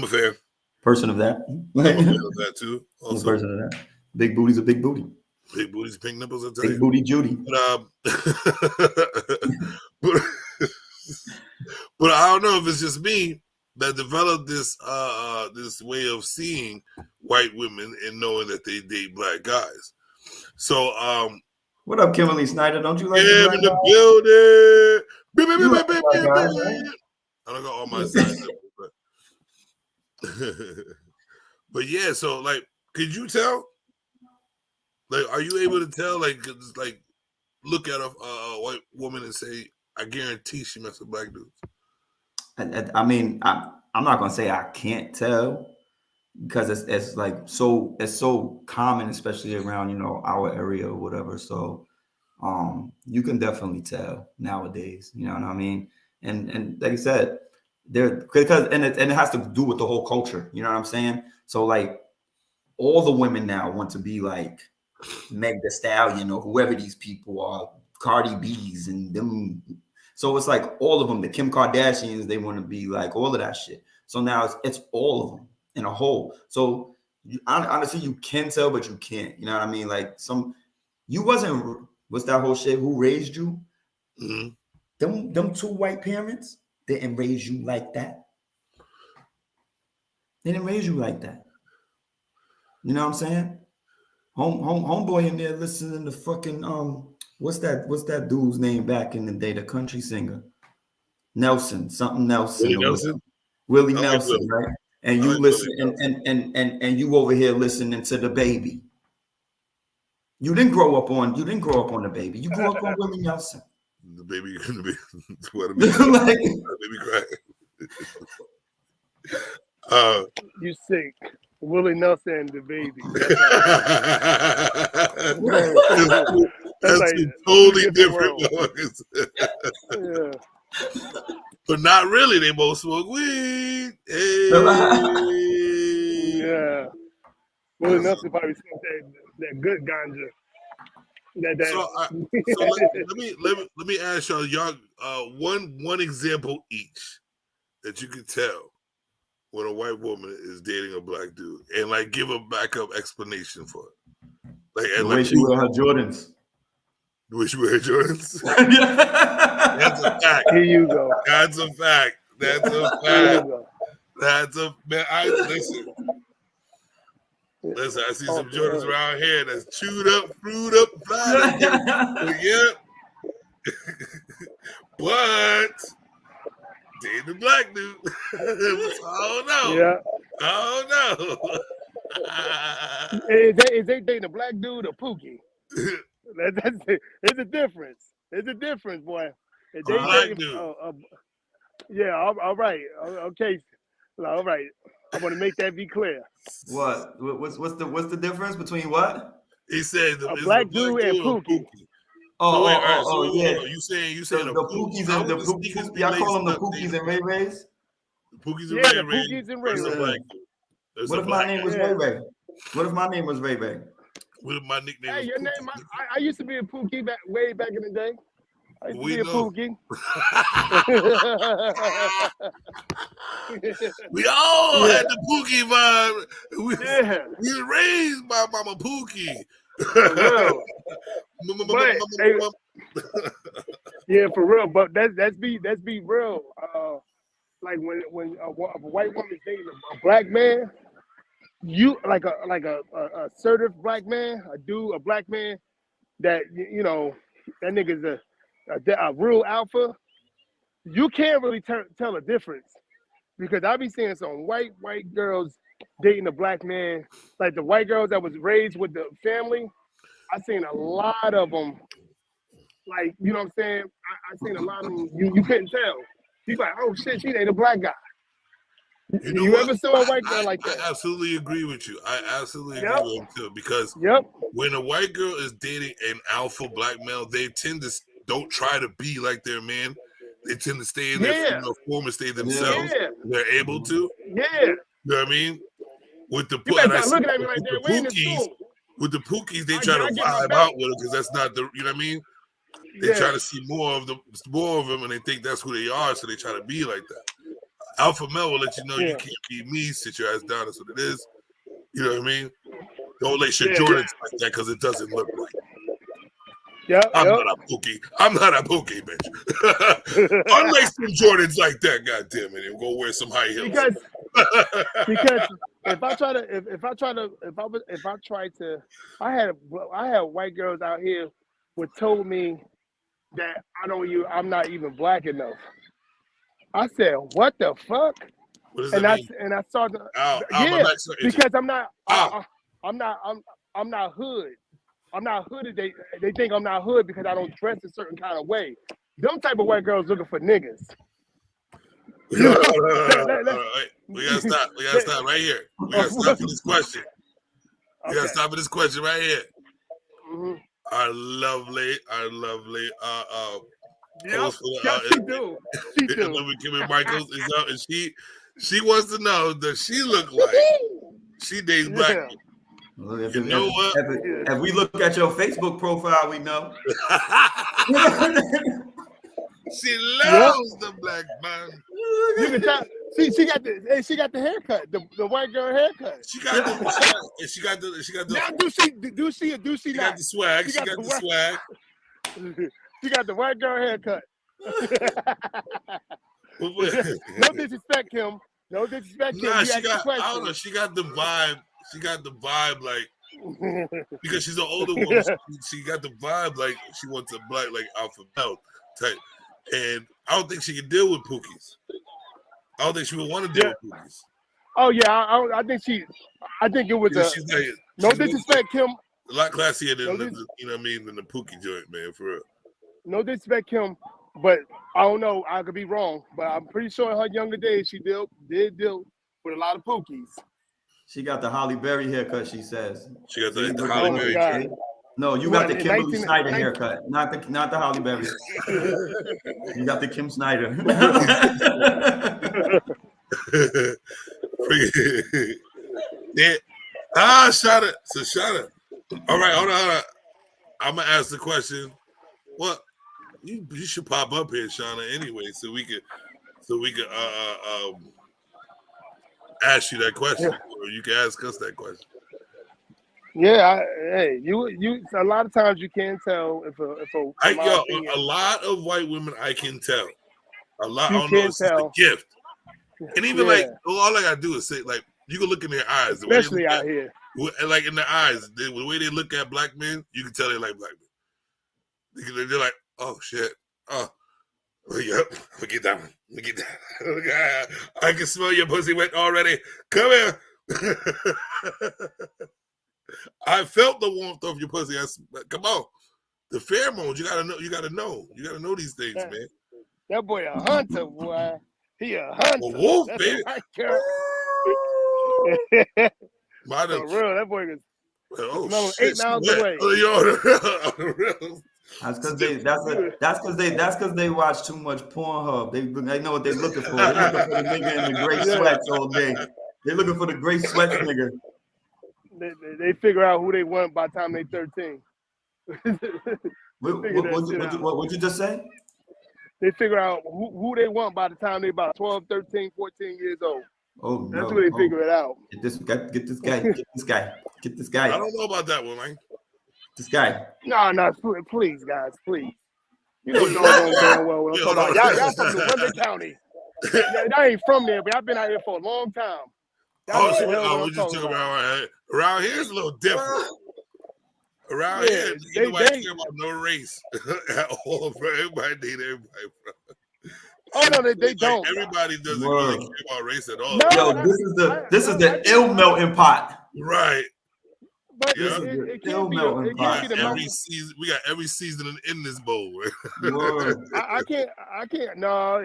a fan. Person of that. I'm a fan of that too. Also. I'm a person of that. Big booty's a big booty. Big booties, pink nipples, I tell big you. Booty Judy. But I don't know if it's just me that developed this this way of seeing white women and knowing that they date black guys. So what up, Kimberly Snyder? Don't you like in the building? I don't got all my sides, but yeah. So like, could you tell? Like, are you able to tell? Like, look at a white woman and say, "I guarantee she messed with black dudes." I mean, I'm not gonna say I can't tell because it's like so common, especially around our area or whatever. So you can definitely tell nowadays. You know what I mean? And like I said, because it has to do with the whole culture. You know what I'm saying? So like all the women now want to be like Meg Thee Stallion or whoever these people are, Cardi B's and them. So it's like all of them, the Kim Kardashians, they want to be like all of that shit. So now it's all of them in a whole. So honestly, you can tell, but you can't. You know what I mean? Like what's that whole shit? Who raised you? Mm-hmm. Them two white parents didn't raise you like that. They didn't raise you like that. You know what I'm saying? Homeboy in there listening to fucking what's that dude's name back in the day? The country singer, Nelson, something Nelson. Willie Nelson, right? And you listen, and you over here listening to the baby. You didn't grow up on the baby. You grew up on Willie Nelson. The baby gonna be what baby crying. You sick. Willie Nelson and the baby. That's like, totally different. Yeah. but not really. They both smoke weed. Hey. Yeah. Well, enough to probably smoke that good ganja. So let me ask y'all one example each that you can tell when a white woman is dating a black dude, and like give a backup explanation for it. Like the way she wear her Jordans. The way she wear her Jordans. That's a fact. Here you go. That's a fact. That's a fact. That's a man. Listen, I see some Jordans around here that's chewed up, fruit up, fried. Yep. But dating the black dude. I don't know. Yeah. I don't know. Is they dating a black dude or Pookie? That's it. It's a difference. It's a difference, boy. If they black dating, dude. Yeah. All right. Okay. All right. I want to make that be clear. What? What's the difference between what? He said A black dude and Pookie. Yeah. You saying the Pookies and the Pookies? Y'all call them the Pookies and Ray Rays? The Pookies and Yeah, Ray the Ray. Pookies and Ray Ray. What if my name was Ray Ray? What if my name was Ray Ray? What if my nickname Hey, was your name? I used to be a Pookie way back in the day. I used to be a Pookie. We all had the Pookie vibe. We were raised by Mama Pookie. Yeah, for real. But let's be real. Like when a white woman is dating a black man, you like a assertive black man, a black man that you know that nigga's a real alpha. You can't really tell a difference because I be seeing some white girls dating a black man, like the white girls that was raised with the family. I seen a lot of them, like, you know what I'm saying? I seen a lot of them, you couldn't tell. People like, oh shit, she ain't a black guy. You ever saw a white girl like that? I absolutely agree with you. I absolutely agree with him too. Because when a white girl is dating an alpha black male, they tend to don't try to be like their man. They tend to stay in their form and stay themselves. Yeah. They're able to. Yeah. You know what I mean? With the looking at me like that. With the Pookies, they try to vibe out with them because that's not the, you know what I mean? They try to see more of them, and they think that's who they are, so they try to be like that. Alpha male will let you know you can't be me. Sit your ass down. That's what it is. You know what I mean? Don't lace your Jordans like that because it doesn't look right. I'm not a Pookie. I'm not a Pookie, bitch. Unlace some Jordans like that, goddamn it, and go wear some high heels. Because I had white girls out here who told me that I'm not even black enough. I said, what the fuck? What does that mean? I saw the because I'm not hood. I'm not hooded. They think I'm not hood because I don't dress a certain kind of way. Them type of white girls looking for niggas. We gotta stop. We gotta stop right here. We gotta stop for this question. We gotta stop for this question right here. Mm-hmm. Our lovely she do. Kimmy Michaels is out, and she wants to know, does she look like she dates black people? Well, if we look at your Facebook profile, we know. She loves the black man. You can tell. She got the haircut, the white girl haircut. She got the Now do she not? She got the swag. She got the swag. She got the white girl haircut. No disrespect, Kim. No disrespect, Kim. Nah, I don't know. She got the vibe. She got the vibe like because she's an older woman. She got the vibe like she wants a black like alpha male type, and I don't think she can deal with Pookies. I don't think she would want to deal with Pookies. Oh yeah, I think it was no disrespect, Kim. A lot classier than you know what I mean than the Pookie joint, man, for real. No disrespect, Kim, but I don't know. I could be wrong, but I'm pretty sure in her younger days she did deal with a lot of Pookies. She got the Holly Berry haircut, she says. She got the Holly Berry. No, you What, got the in Kimberly 19 Snyder haircut, not the Halle Berry. You got the Kim Snyder. Yeah. Shada. So Shada. All right, hold on. I'm gonna ask the question. What you should pop up here, Shauna, anyway, so we could ask you that question, or you can ask us that question. Yeah, hey, you. A lot of times you can't tell if A lot of white women I can tell. A lot. You I don't know. can It's just a tell. gift. And even Yeah. like all I gotta do is say, like, you can look in their eyes, Especially out here. like in their eyes, the way they look at black men, you can tell they like black men. They're like, oh shit, oh yep, let me get that one. Let me get that. I can smell your pussy wet already. Come here. I felt the warmth of your pussy. Come on, the pheromones. You gotta know. You gotta know these things, man. That boy a hunter, boy. He a hunter. A wolf, That's baby. For real, that boy is oh, 8 miles away. That's because they watch too much Pornhub. They know what they're looking for. They're looking for the nigga in the gray sweats all day. They're looking for the gray sweats nigga. They figure out who they want by the time they 13. What you just say? They figure out who they want by the time they about 12, 13, 14 years old. Oh, that's where they figure it out. Get this guy. I don't know about that one, man. This guy. No, please, guys, please. You know damn well what I'm talking about. Y'all from New Webber County. I ain't from there, but I've been out here for a long time. What you talking about? Around here is a little different. Around here, nobody care about no race at all, bro. Everybody need everybody, bro. Oh no, they don't. Everybody doesn't really care about race at all. No, yo, this is the ill melting pot. Right. But it can't be every season. We got every season in this bowl. I can't. No,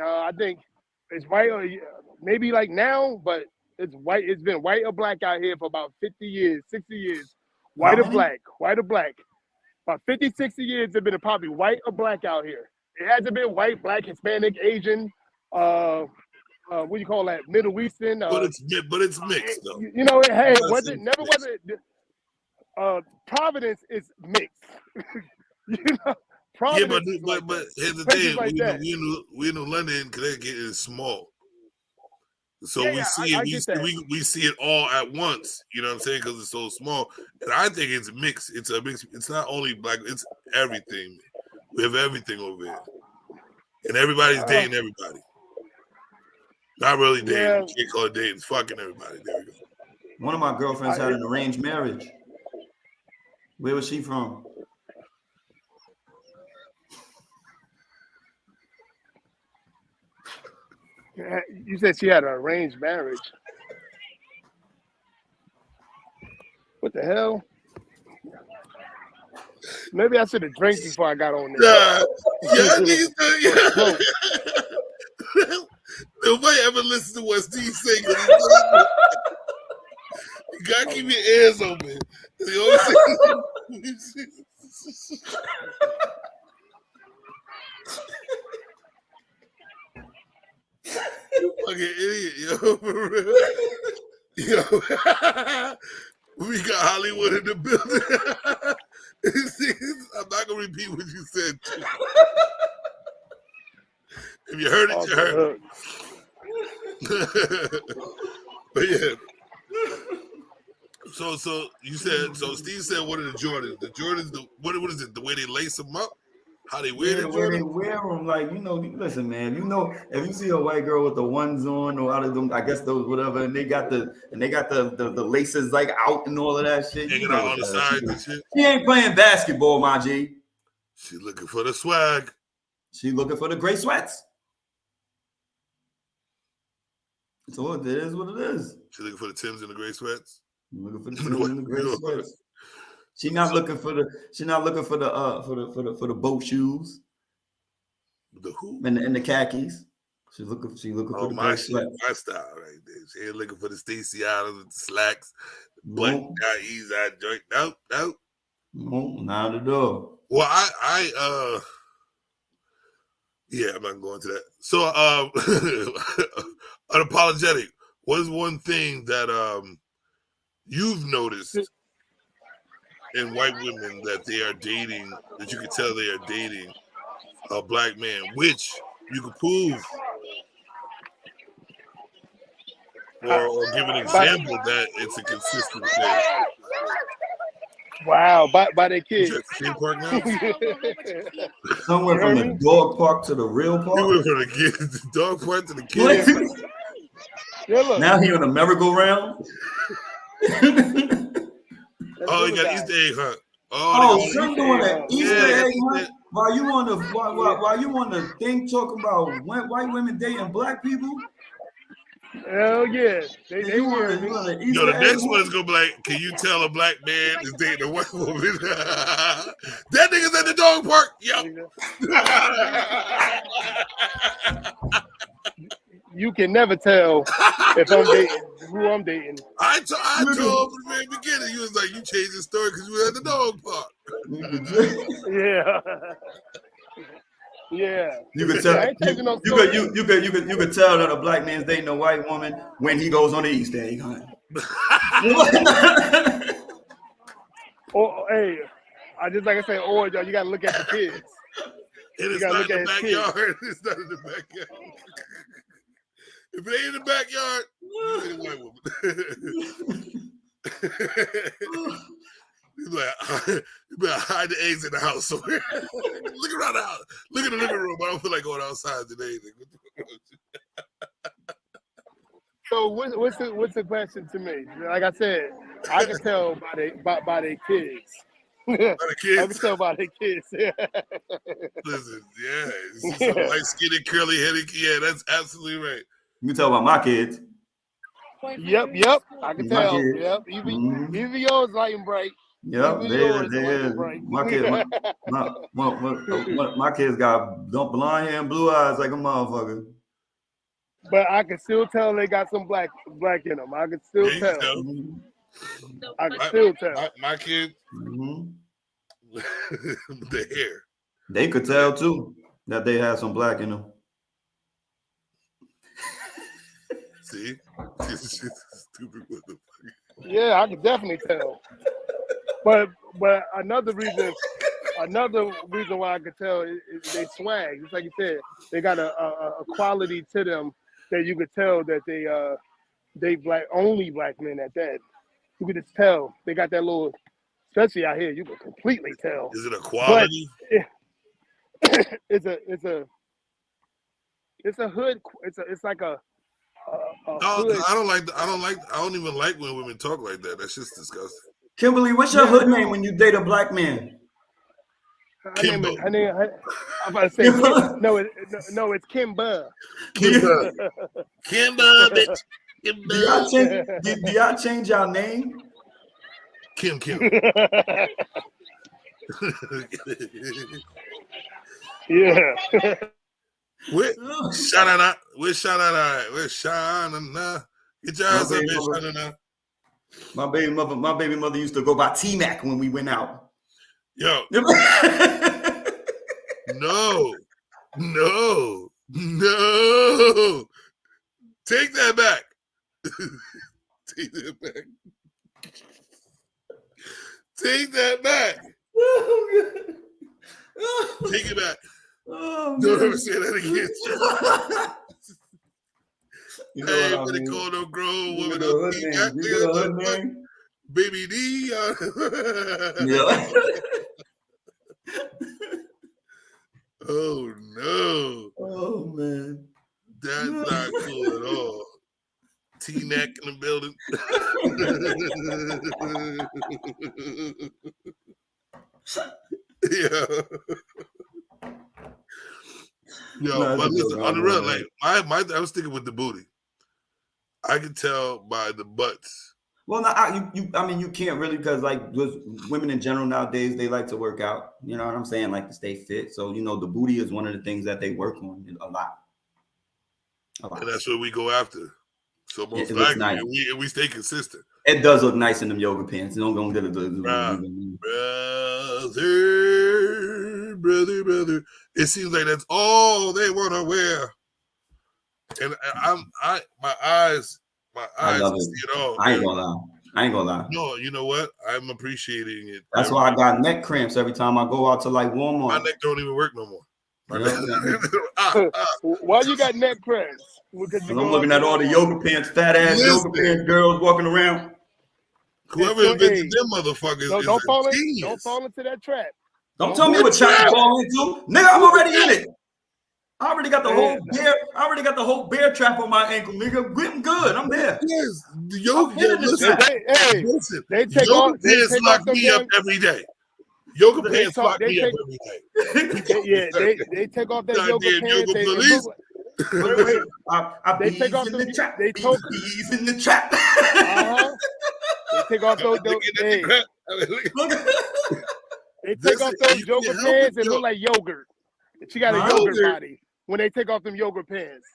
I think it's white. Maybe like now, but it's white. It's been white or black out here for about 50 years, 60 years. White or black. About 50, 60 years, it's been probably white or black out here. It hasn't been white, black, Hispanic, Asian, what do you call that? Middle Eastern. But it's mixed though. You know, hey, Providence is mixed. You know, Providence. Yeah, but here's the thing: we in London, Connecticut is small, so we see it all at once. You know what I'm saying? Because it's so small, and I think it's mixed. It's a mix. It's not only black; it's everything. We have everything over here, and everybody's dating everybody. Not really dating. Yeah. You can't call it dating. It's fucking everybody. There we go. One of my girlfriends had an arranged marriage. Where was she from? You said she had an arranged marriage. What the hell? Maybe I should have drank before I got on this. Nobody ever listens to what Steve saying. You gotta keep your ears open. You fucking idiot, yo, for real. Yo, we got Hollywood in the building. I'm not gonna repeat what you said. If you heard it, you heard it. But yeah. So you said, Steve said, what are the Jordans? The Jordans, what is it? The way they lace them up? How they wear them? The way they wear them, like, you know, listen, man, you know, if you see a white girl with the ones on or out of them, I guess those whatever, and they got the laces like out and all of that shit. Hanging out on the sides and shit. She ain't playing basketball, my G. She looking for the swag. She looking for the gray sweats. So it is what it is. She looking for the Timbs and the gray sweats. Looking for the Timbs and the gray sweats. She not looking for the boat shoes. The who? And the khakis. She looking for the my shit, my style right there. She ain't looking for the Stacey Adams with the slacks, button down, ease out joint. Nope. No, not at all. Well, yeah, I'm not going to that. So, unapologetic. What is one thing that you've noticed in white women that they are dating, that you can tell they are dating a black man, which you could prove or give an example that it's a consistent thing? Wow, by their kids. You at the theme park now? Somewhere from the dog park to the real You park. went from the kids, the dog park to the kids. Yeah, look. Now he on a merry-go-round. Oh, you got Easter egg hunt. Oh, son doing an Easter Yeah, egg hunt while you on the thing talking about white women dating black people. Hell yeah. They You hear on me. the Yo, Easter the next egg one is gonna be like, can you tell a black man is dating a white woman? That nigga's at the dog park. Yo. You can never tell if I'm dating who I'm dating. I told him from the very beginning, you was like, you changed the story because you were at the dog park. Yeah. Yeah. You could tell. I ain't taking no You could tell that a black man's dating a white woman when he goes on the Easter egg hunt. Or hey, I just like I said, or you gotta look at the kids. And it's gotta not look in the at his kids. backyard. It's not in the backyard. If it ain't in the backyard, you ain't a white woman. You better hide the eggs in the house somewhere. Look around the house. Look at the living room. I don't feel like going outside today. So what's the question to me? Like I said, I can tell by their kids. By the I kids. can tell by their kids. Listen, yeah. Some light-skinned, curly-headed. Yeah, that's absolutely right. You can tell about my kids. Yep. I can My tell. kids. Yep. Even yours light and bright. Yep, Even they yours is. light and bright. My kids, my kids got blonde hair and blue eyes like a motherfucker. But I can still tell they got some black in them. I can still Yeah, tell. Mhm. I can still tell. My kids, Mhm. the hair. They could tell too that they had some black in them. See? This shit's stupid motherfucker. Yeah, I can definitely tell. But another reason why I could tell is they swag. Just like you said, they got a quality to them that you could tell that they only black men at that. You could just tell they got that little, especially out here, you could completely tell. Is it a quality? It's a hood. It's like a No, hood. I don't even like when women talk like that. That's just disgusting. Kimberly, what's your hood name when you date a black man? Kimbo. I'm about to say no, it's Kimba. Kimbo. Kimbo, bitch. Do Kimbo. y'all change y'all name? Kim. Yeah. With Shanana. With Shanana. With Shanana. Get your ass up here, Shanana. My baby mother used to go by T-Mac when we went out. Yo. No. Take that back. Take that back. Take that back. Take it back. Oh, Don't man. ever say that again. You know Hey, what I but mean? call no grown woman. You know her name. Baby D. Yeah. Oh no. Oh man. That's not cool at all. T-neck in the building. Yeah. Yo, No, but it's a listen, good on the one, real, man. like I was sticking with the booty. I can tell by the butts. Well, no, I mean, you can't really, because like with women in general nowadays, they like to work out. You know what I'm saying? Like to stay fit. So the booty is one of the things that they work on a lot. And that's what we go after. So most It looks likely, nice. and we stay consistent. It does look nice in them yoga pants. Don't go get it. Brother. It seems like that's all they want to wear. And my eyes I love see it. it all. I ain't gonna lie. No, you know what? I'm appreciating it. That's why I got neck cramps every time I go out to like Walmart. My neck don't even work no more. Why you got neck cramps? I'm looking at all the yoga pants, fat ass yoga pants girls walking around. Whoever invented them motherfuckers don't fall into that trap. Don't tell me what trap you fall into. Nigga, I'm already in it. I already got the whole bear trap on my ankle, nigga. I'm good. I'm there. Yes, the yoga listen. They take yoga pants lock me up every day. Yoga pants lock me up every day. They take off that yoga pants. They take off the trap. They took he's in the trap. They take off those. They take off those yoga pants and look like yogurt. She got a yogurt body when they take off them yoga pants.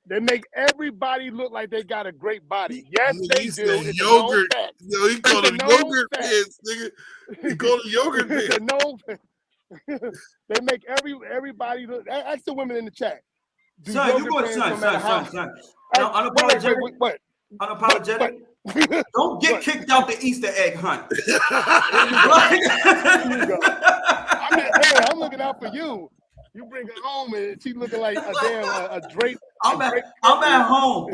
They make everybody look like they got a great body. Yes, they do. It's yogurt. Yo, he called them yogurt pants, nigga. He called them yogurt pants. They make everybody look. Ask the women in the chat. Son, you going son. Unapologetic. What? Unapologetic. Don't get kicked out the Easter egg hunt. I'm looking out for you. You bring her home and she's looking like a damn a drape. I'm at home.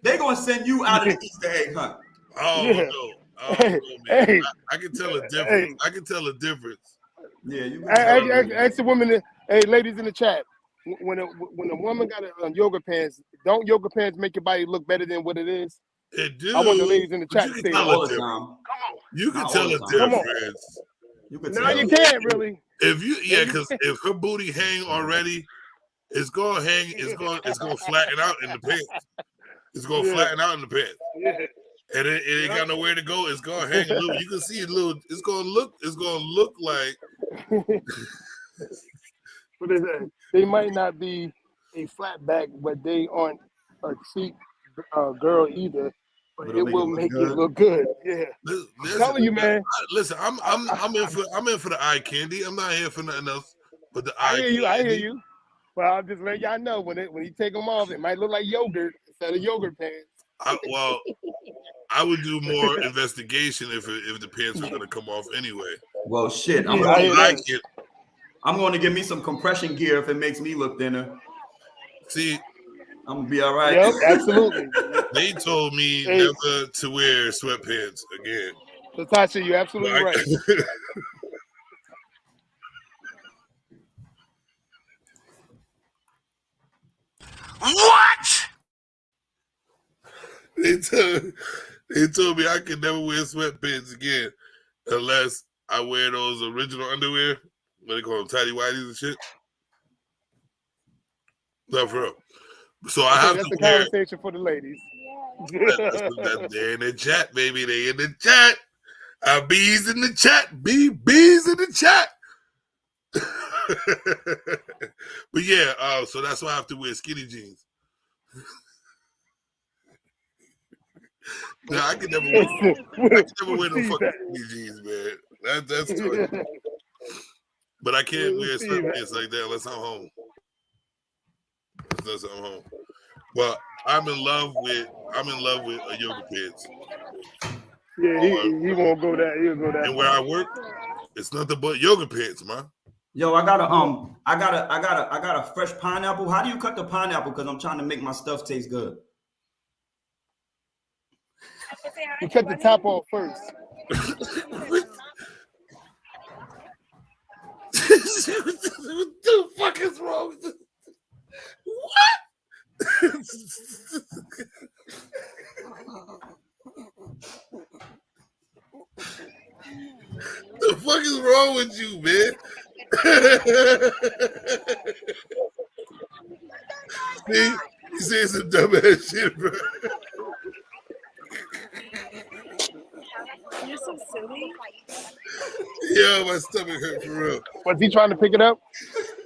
They're gonna send you out of the Easter egg hunt. Oh no. Oh, man. I can tell a difference. I can tell a difference. Yeah, you ask the women. Hey, ladies in the chat. When a woman got a yoga pants, don't yoga pants make your body look better than what it is? It do. I want the ladies in the chat to say all the time. Come on. You can tell a difference. No, you can't really. Because if her booty hang already, it's gonna hang. It's gonna flatten out in the pants. It's gonna flatten out in the pants. Yeah. And it ain't got nowhere to go. It's gonna hang a little. You can see a little. It's gonna look like. What is that? They might not be a flat back, but they aren't a cheap girl either. But it will make it look good. Yeah, I'm telling you, man. Listen, I'm in for the eye candy. I'm not here for nothing else but the eye candy. I hear you. Well, I'm just letting y'all know when you take them off, it might look like yogurt instead of yogurt pants. I would do more investigation if the pants were going to come off anyway. Well, shit. I'm going to give me some compression gear if it makes me look thinner. See, I'm gonna be all right. Yep, absolutely. They told me never to wear sweatpants again. Natasha, you're absolutely right. What? They told me I could never wear sweatpants again unless I wear those original underwear. What they call them, tidy whities and shit. Not for real. So I have that's to the wear. Conversation for the ladies. They're in the chat, baby. They in the chat. Bees in the chat. Bees in the chat. But yeah, so that's why I have to wear skinny jeans. Now I can never wear no fucking skinny jeans, man. That's true. But I can't wear sweatpants like that unless I'm home. Well, I'm in love with a yoga pants. Yeah, he won't go that. He'll go that. And where I work, it's nothing but yoga pants, man. Yo, I got a fresh pineapple. How do you cut the pineapple? Because I'm trying to make my stuff taste good. You cut the top off first. What the fuck is wrong with this? What? The fuck is wrong with you, man? See, you saying some dumbass shit, bro. You're so silly. Yo, my stomach hurt for real. Was he trying to pick it up?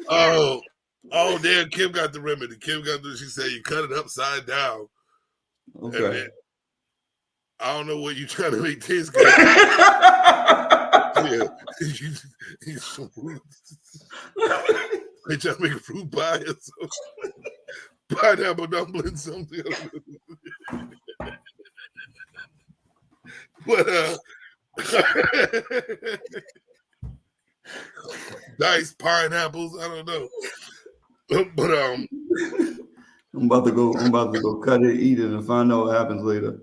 Oh, damn, Kim got the remedy. She said you cut it upside down. Okay. I don't know what you're trying to make taste good. Yeah. They trying to make a fruit pie or something. Pineapple dumplings, something. But diced pineapples, I don't know. But I'm about to go cut it, eat it, and find out what happens later.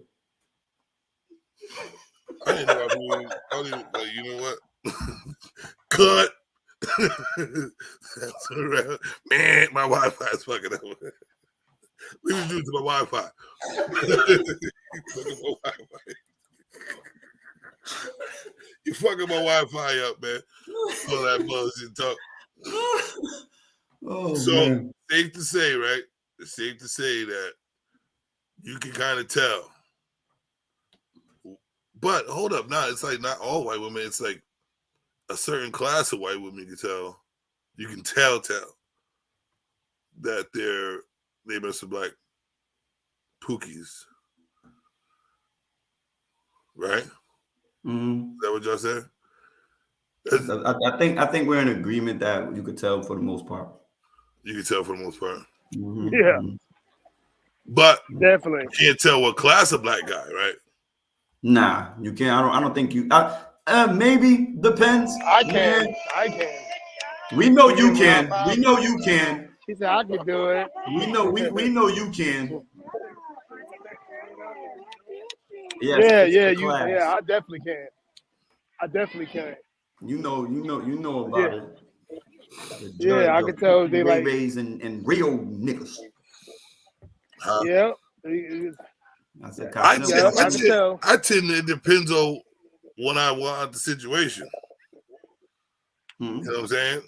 I didn't know you know what? Cut. That's around. Man, my Wi-Fi is fucking up. Leave it to my Wi-Fi. You fucking my Wi-Fi up, man. All that bullshit talk. Oh, So man. safe to say, right? It's safe to say that you can kind of tell. But hold up, it's like not all white women. It's like a certain class of white women you can tell. You can tell that they must have black pookies. Right? Mm-hmm. Is that what y'all said? I think we're in agreement that you could tell for the most part. You can tell for the most part. Mm-hmm. Yeah. But Definitely. you can't tell what class of black guy, right? Nah, you can't. I don't think you. Maybe depends. I can. Man, I can. we know you can. We know you can. She said I can do it. We know you can. Yes, Yeah. it's the class. I definitely can. I definitely can. You know about Yeah. it. Yeah, I can tell they like. Rays and real niggas. Yeah. I said, I Cosmo, Yeah, I can tell. tend to, it depends on what I want the situation. Mhm. You know what I'm saying?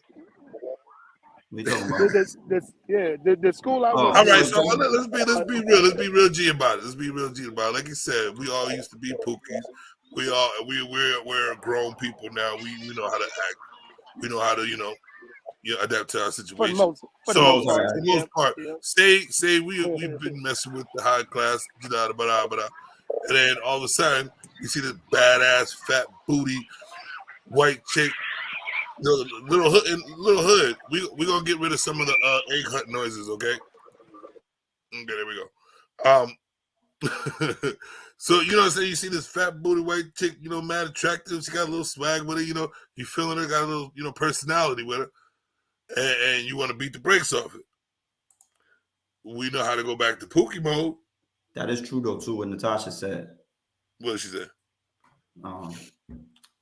We talking about? The school I went All to. right, so let's be real. Let's be real G about it. Like you said, we all used to be pookies. We're grown people now. We know how to act. We know how to adapt to our For the situation. most For the most part, yeah. say we've been messing with the high class, and then all of a sudden you see this badass fat booty white chick, little hood. We gonna get rid of some of the egg hunt noises, okay? Okay, there we go. So you know what I'm saying? You see this fat booty white chick, mad attractive. She got a little swag with her, you feeling her, got a little, personality with her. And you want to beat the brakes off it. We know how to go back to Pookie mode. That is true though too. What Natasha said. What did she say?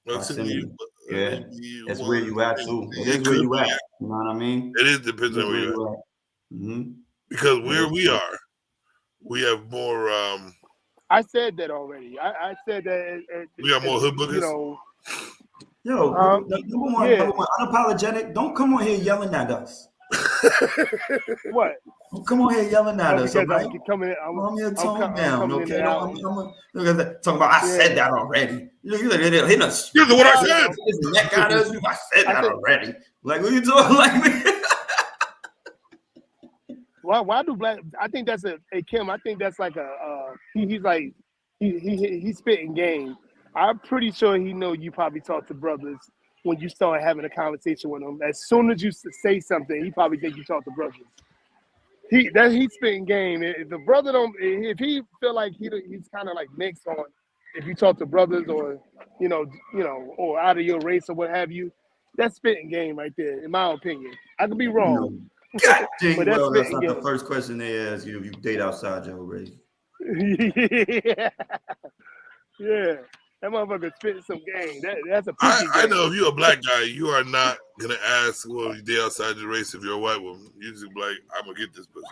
Proximity. Yeah, that's where you at too. It is where you at. You know what I mean? It is depends on where you at. Mm-hmm. Because where we are, we have more. I said that already. I said that. We got more hood boogers. Yo, number one, unapologetic. Don't come on here yelling at us. What? Don't come on here yelling at us, all right? I'm here tone down, okay? Talking about, I Yeah. said that already. You hit us. Here's what I said. His neck got us. I said that already. Like, what you doing? Like, why do black? I think that's Kim. I think that's like he's like he's spitting game. I'm pretty sure he know you probably talk to brothers when you start having a conversation with him. As soon as you say something, he probably think you talk to brothers. He's spitting game. If the brother if he feel like he's kind of like mixed on, if you talk to brothers or or out of your race or what have you, that's spitting game right there, in my opinion. I could be wrong. God dang But that's well, that's spitting not the game. first question they ask you if you date outside your race. Yeah. That motherfucker spitting some game. That's a I know if you're a black guy, you are not gonna ask, well, you date outside your race if you're a white woman. You just be like, I'm gonna get this pussy.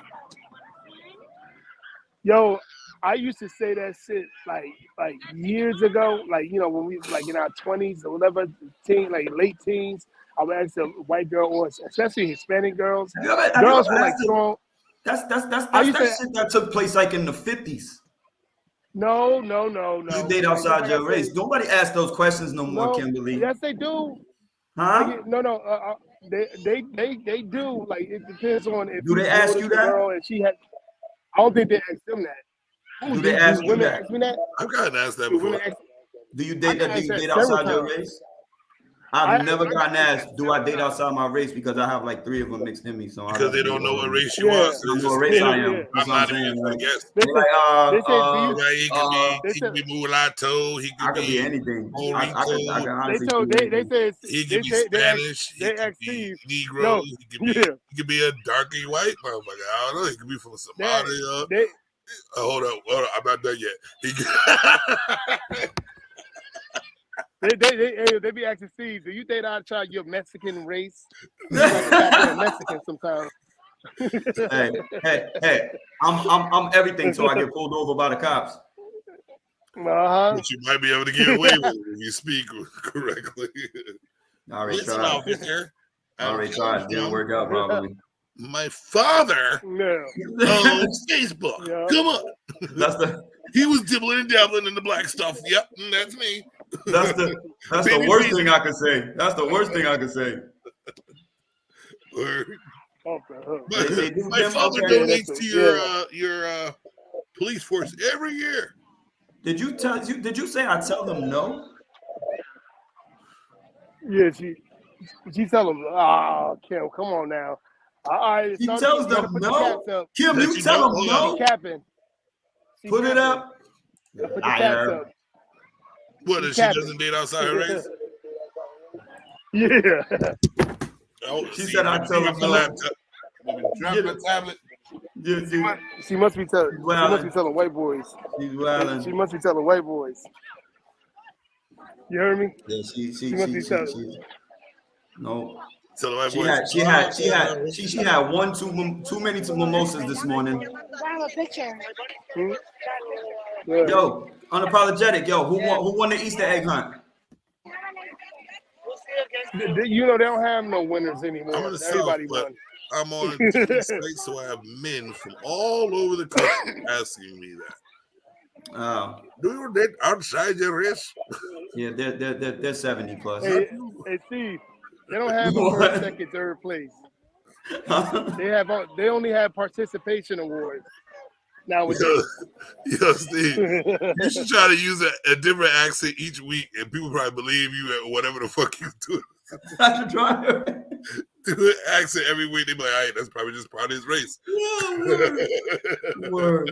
Yo, I used to say that shit like years ago, when we like in our 20s or whatever, late teens. I would ask a white girl or especially Hispanic girls. Girls were like strong. That's shit that took place like in the 50s. No. You date outside your race. Nobody asks those questions no more, Kimberly. Yes, they do. Huh? They do. Like, it depends on if Do they ask you that? girl and she had. I don't think they ask them that. Do they ask you women that? ask me that? I've gotten asked that Do before. women ask? Do you I date got that? Do you asked date that several outside your times. race? I've I- never gotten asked, do I date outside my race? Because I have like 3 of them mixed in me. So I Because gotta they be don't know what all- race you Yeah. are. I So don't they know just, what race I Yeah. am. Yeah. That's I'm what I'm not even saying. gonna Like, guess. They they're like, they said, do you? Right, he could They said be mulatto, he I could could be anything. I Morito, can they honestly told do they anything. said he they could be said Spanish, he they could asked be Steve. Negro, No. Mm. he could be a darky white motherfucker. I don't know. He could be from They Somalia. they Hold up, I'm not done yet. He could, they be asking Steve, do you date outside your Mexican race? You like to tap in a Mexican sometimes. hey, I'm everything till I get pulled over by the cops. but you might be able to get away with it if you speak correctly. I already Listen, tried. officer. I already tried. Didn't work out probably. My father No. owns Facebook. Yeah. Come on. That's the He was dibbling and dabbling in the black stuff. Yep, that's me. that's the Baby worst Jesus. thing I could say. That's the worst thing I could say. Word. Off the hook. They do My them? father Okay. donates to your police force every year. Did you say I tell them no? Yeah, she tell him, Kim, come on now. All right, She son, tells you gotta them put the no. caps up. Kim, That you you tell don't? them Hold no. She capping. She Put it capping. up. Put the caps Liar. up. What, if she capping. doesn't date outside her race? Yeah. Oh, She said I tell drop her my no. laptop. Drop Yeah. my tablet. She must be telling. She Well, must be telling white boys. She's She wilding. must be telling white boys. You heard me? Yeah, She must be telling. she no. Tell the white She boys. had one too many mimosas this morning. I have a picture. Yeah. Yo, unapologetic. Yo, who won the Easter egg hunt? You know they don't have no winners anymore. I'm in the South, Everybody but won. I'm on TV sites, so I have men from all over the country asking me that. Do you date outside your race? Yeah, they're 70 plus. Hey, Steve, they don't have a What? first, second, third place. They only have participation awards nowadays. Yo, Steve, you should try to use a different accent each week, and people probably believe you at whatever the fuck you do. I should try it. Do an accent every week. They be like, all right, that's probably just part of his race. Word.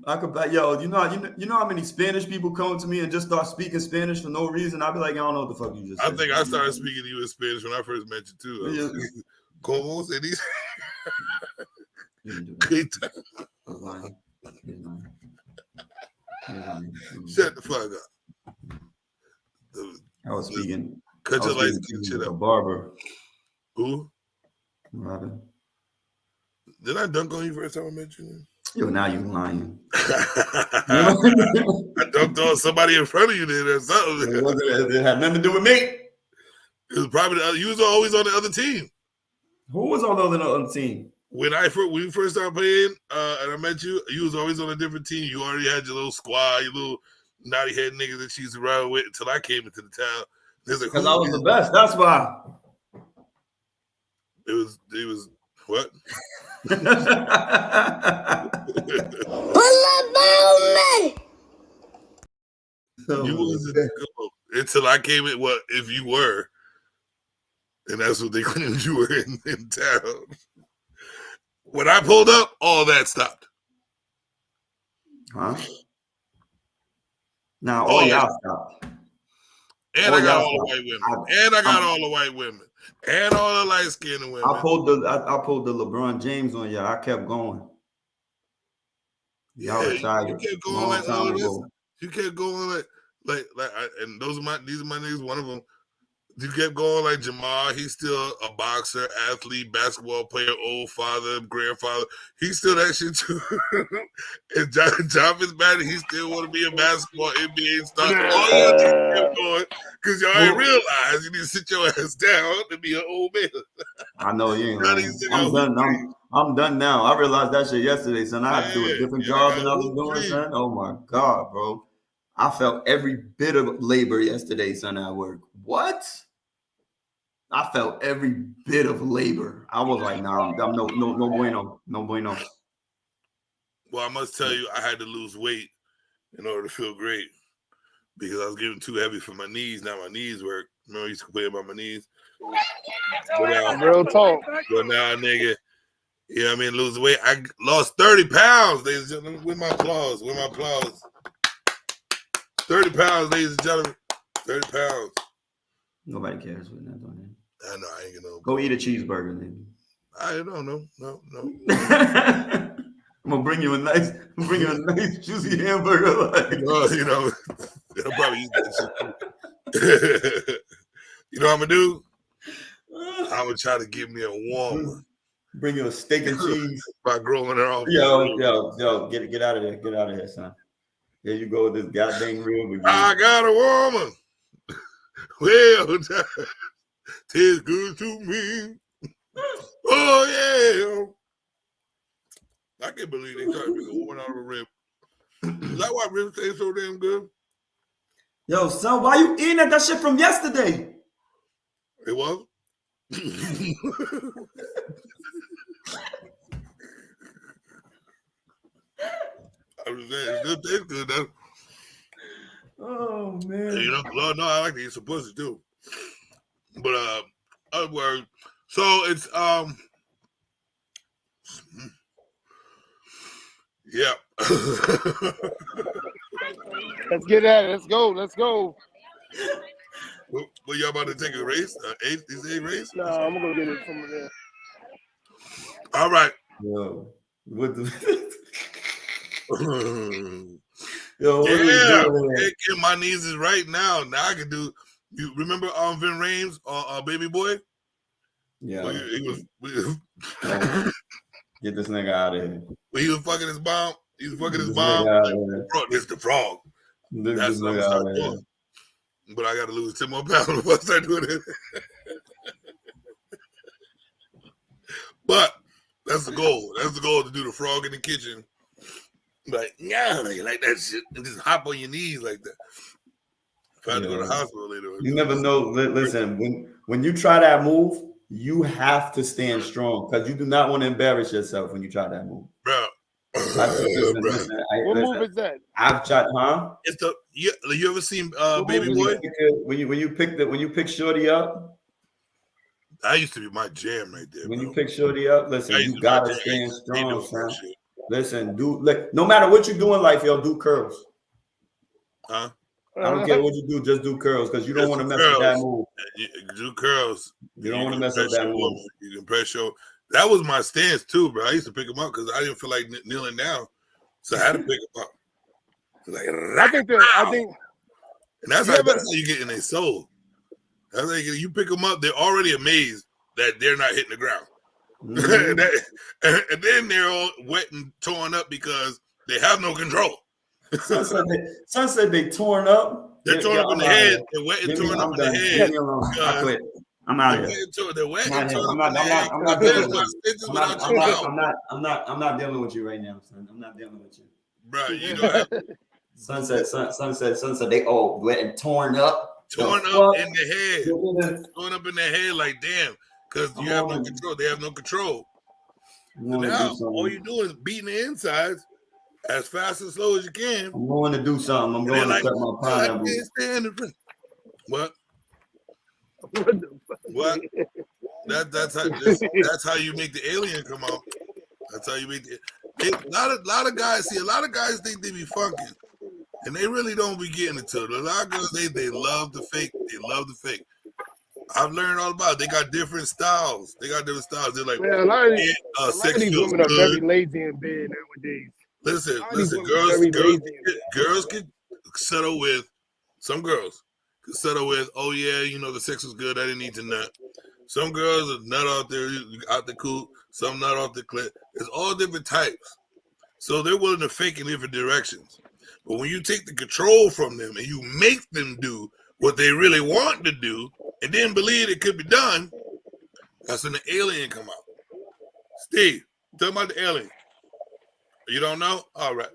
I could bet, yo, you know how many Spanish people come to me and just start speaking Spanish for no reason? I'd be like, I don't know what the fuck you just I said. think I started speaking to you in Spanish when I first met you too. I was like, ¿Cómo se dice? You're lying. Shut the fuck up. I was speaking. Cut I your was light speaking skin to shit a up. barber. Who? Robin. Did I dunk on you first time I met you? Yo, now you lying. I dunked on somebody in front of you then or something. It had nothing to do with me. It was probably the other, you was always on the other team. Who was on the other team? When we first started playing, and I met you, you was always on a different team. You already had your little squad, your little naughty head niggas that you used to ride with until I came into the town. Because I was the best. That's why. It was what? Pull up on me. You wasn't good until I came in. What if you were? And that's what they claimed you were in town. When I pulled up, all that stopped. Huh? Now, all y'all stopped. And Oh, I got y'all all the stopped. white women. And I got all the white women. And all the light-skinned women. I pulled the LeBron James on y'all. I kept going. Y'all Yeah, retired you kept going long like time all ago. this. You kept going and these are my niggas. One of them. You kept going like Jamal. He's still a boxer, athlete, basketball player, old father, grandfather. He's still that shit too. And John Fitzpatrick, he still want to be a basketball NBA star. All y'all niggas kept going because y'all ain't realize you need to sit your ass down to be an old man. I know you ain't Now lying. these I'm niggas done. I'm done now. I realized that shit yesterday, son. I had to do a Yeah, different yeah, job I than I was hoop doing, three. son. Oh my God, bro. I felt every bit of labor yesterday, son, at work. What? I felt every bit of labor. I was like, nah, I'm no bueno. No bueno. Well, I must tell you, I had to lose weight in order to feel great because I was getting too heavy for my knees. Now my knees work. Remember, I used to complain about my knees. Real talk. But now, nigga, you know what I mean? Lose weight. I lost 30 pounds, ladies and gentlemen. With my applause. 30 pounds, ladies and gentlemen. 30 pounds. Nobody cares what that doing. I know. I ain't gonna Go eat a cheeseburger, nigga. I don't know. No. I'm gonna bring you a nice juicy hamburger. Like. Well, you know, they'll probably eat that shit too. You know what I'm gonna do? I'm gonna try to give me a warmer. Bring you a steak and cheese by growing it off. Yo, get out of there. Get out of here, son. There you go with this goddamn rib. I got a woman. Well, tastes good to me. Oh yeah. I can't believe they tried to make a woman out of a rib. Is that why ribs taste so damn good? Yo, son, why you eating that shit from yesterday? It was? I was saying, it still tastes good though. Oh man. You know, Lord, no, I like to eat some pussy too. But other words, so it's yeah. Let's get at it. Let's go. Well, y'all about to take a race? Is it a race? No, I'm gonna get it from there. All right. Yo, what the Yo, what yeah, my knees is right now. Now I can do. You remember Vin Rames, Baby Boy? Yeah. Well, he was get this nigga out of here. When he was fucking his mom. He was fucking his mom. Like, bro, this the frog. That's what I'm starting doing. But I got to lose 10 more pounds before I start doing it. But that's the goal. That's the goal, to do the frog in the kitchen. Like, yeah, you like that shit, and just hop on your knees like that. If I had to go to the hospital later. You never know. Listen, when you try that move, you have to stand strong because you do not want to embarrass yourself when you try that move. Bro. What move is that? I've tried, huh? It's the you ever seen Baby Boy? When you pick Shorty up. That used to be my jam right there. When bro. you pick Shorty up, listen, you gotta stand strong, son. Listen, no matter what you do in life, yo, do curls. Huh? I don't care what you do, just do curls because you don't want to mess up that move. Do curls. You don't want to mess up that move. You can press your. That was my stance too, bro. I used to pick them up because I didn't feel like kneeling down, so I had to pick them up. Like, I think, and that's how you get in their soul. That's how you pick them up. They're already amazed that they're not hitting the ground, and then they're all wet and torn up because they have no control. Son said they torn up. They're torn up in the head. They're wet and torn up in the head. I quit. I'm out of here. They're wet and torn I'm up in the head. I'm not dealing with you right now, son. I'm not dealing with you. Bro, you know Son said they all wet and torn up. Torn up in the head. Torn up in the head like damn. Because you have no control. They have no control. Now all you do is beating the insides as fast and slow as you can. I'm going to do something. I'm going to cut my pineapple. I can't stand it. What? What? That's how you make the alien come out. That's how you make the. A lot of guys think they be fucking, and they really don't be getting it to it. A lot of girls they love the fake. They love the fake. I've learned all about it. They got different styles. They're like, a lot of these women are very lazy in bed nowadays. Listen, girls can settle with, some girls can settle with, oh yeah, you know, the sex was good, I didn't need to nut. Some girls are nut out there, out the coop, some nut off the clit. It's all different types. So they're willing to fake in different directions. But when you take the control from them and you make them do what they really want to do and then believe it could be done, that's when the alien come out. Steve, tell me about the alien. You don't know? All right.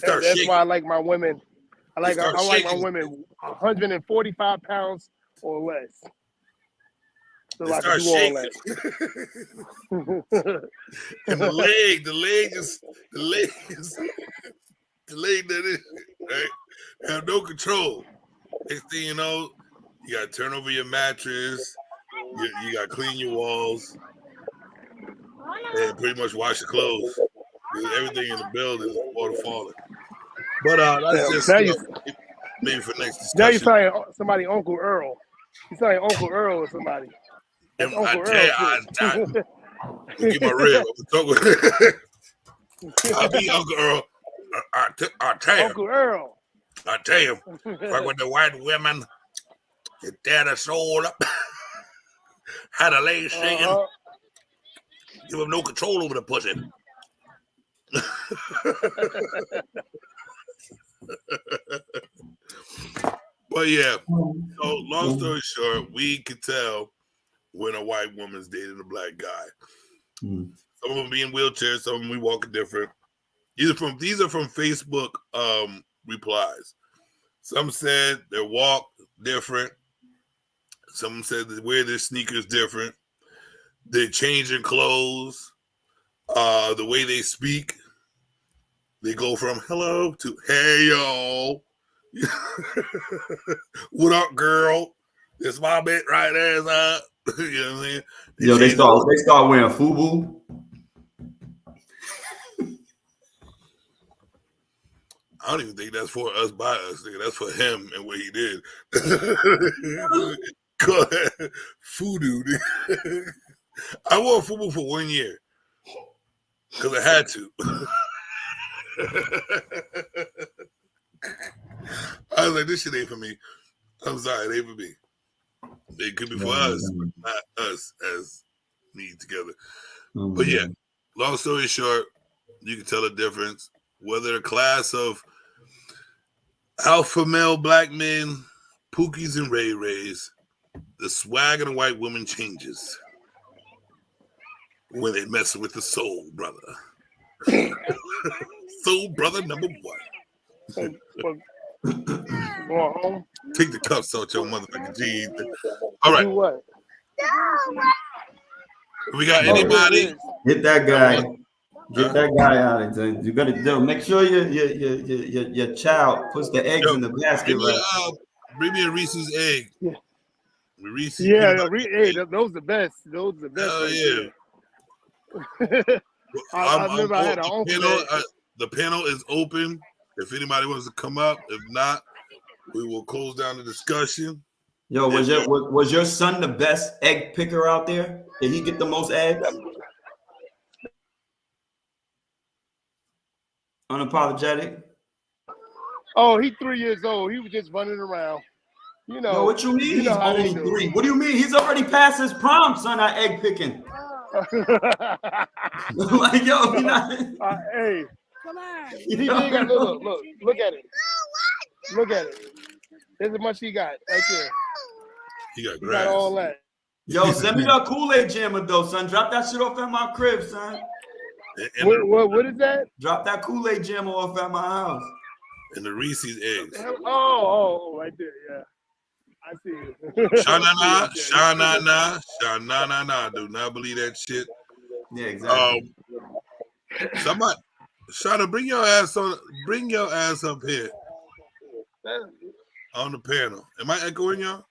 That's why I like my women. I like my women 145 pounds or less. So It I can starts do all shaking. that. And the leg that is, right? Have no control. Next thing you know, you got to turn over your mattress. You got to clean your walls. And pretty much wash your clothes. Because everything in the building is water falling. But that's just maybe for next discussion. Now you're saying somebody Uncle Earl. You're saying Uncle Earl or somebody. That's Uncle Earl. Get my rib. I'll be Uncle Earl. I tell you. Uncle Earl. I tell you. Like with the white women, they tear the soul up. Had a leg shaking. You have no control over the pussy. But yeah, so long story short, we could tell when a white woman's dating a black guy. Some of them be in wheelchairs, some of them we walking different. These are from Facebook replies. Some said their walk different. Some said they wear their sneakers different. They're changing clothes. The way they speak, they go from hello to hey yo. What up, girl? It's my bit right there, son. You know what I'm saying? They start wearing FUBU. I don't even think that's for us by us. That's for him and what he did. Go ahead. Fudu. I wore FUBU for 1 year because I had to. I was like, this shit ain't for me. I'm sorry, it ain't for me. It could be for us, but not us as me together. But yeah, long story short, you can tell the difference. Whether a class of alpha male black men, Pookies and Ray Rays, the swag of the white woman changes when they mess with the soul brother. Soul brother number one. Take the cuffs out your motherfucking jeans. All right. Do what? We got anybody? Get that guy. Get that guy out of there. You better do. Make sure your child puts the eggs in the basket. Bring me a Reese's egg. Yeah. Reese's. Yeah, those are the best. Those are the best. Oh yeah. I remember I had an uncle. The panel is open. If anybody wants to come up, if not, we will close down the discussion. Yo, was your son the best egg picker out there? Did he get the most eggs? Unapologetic. Oh, he's 3 years old. He was just running around. You know. No, what you mean? He's only 3. What do you mean? He's already past his prime, son. At egg picking. Like yo, he not. Hey. Come on. Look at it. Look at it. There's how much he got right there. He got grass. He got all that. Yo, send me that Kool-Aid jammer though, son. Drop that shit off at my crib, son. What is that? Drop that Kool-Aid jammer off at my house. And the Reese's eggs. Oh, right there, yeah. I see you. Sha-na-na. Do not believe that shit. Yeah, exactly. Somebody, Shauna, bring your ass up here on the panel. Am I echoing y'all?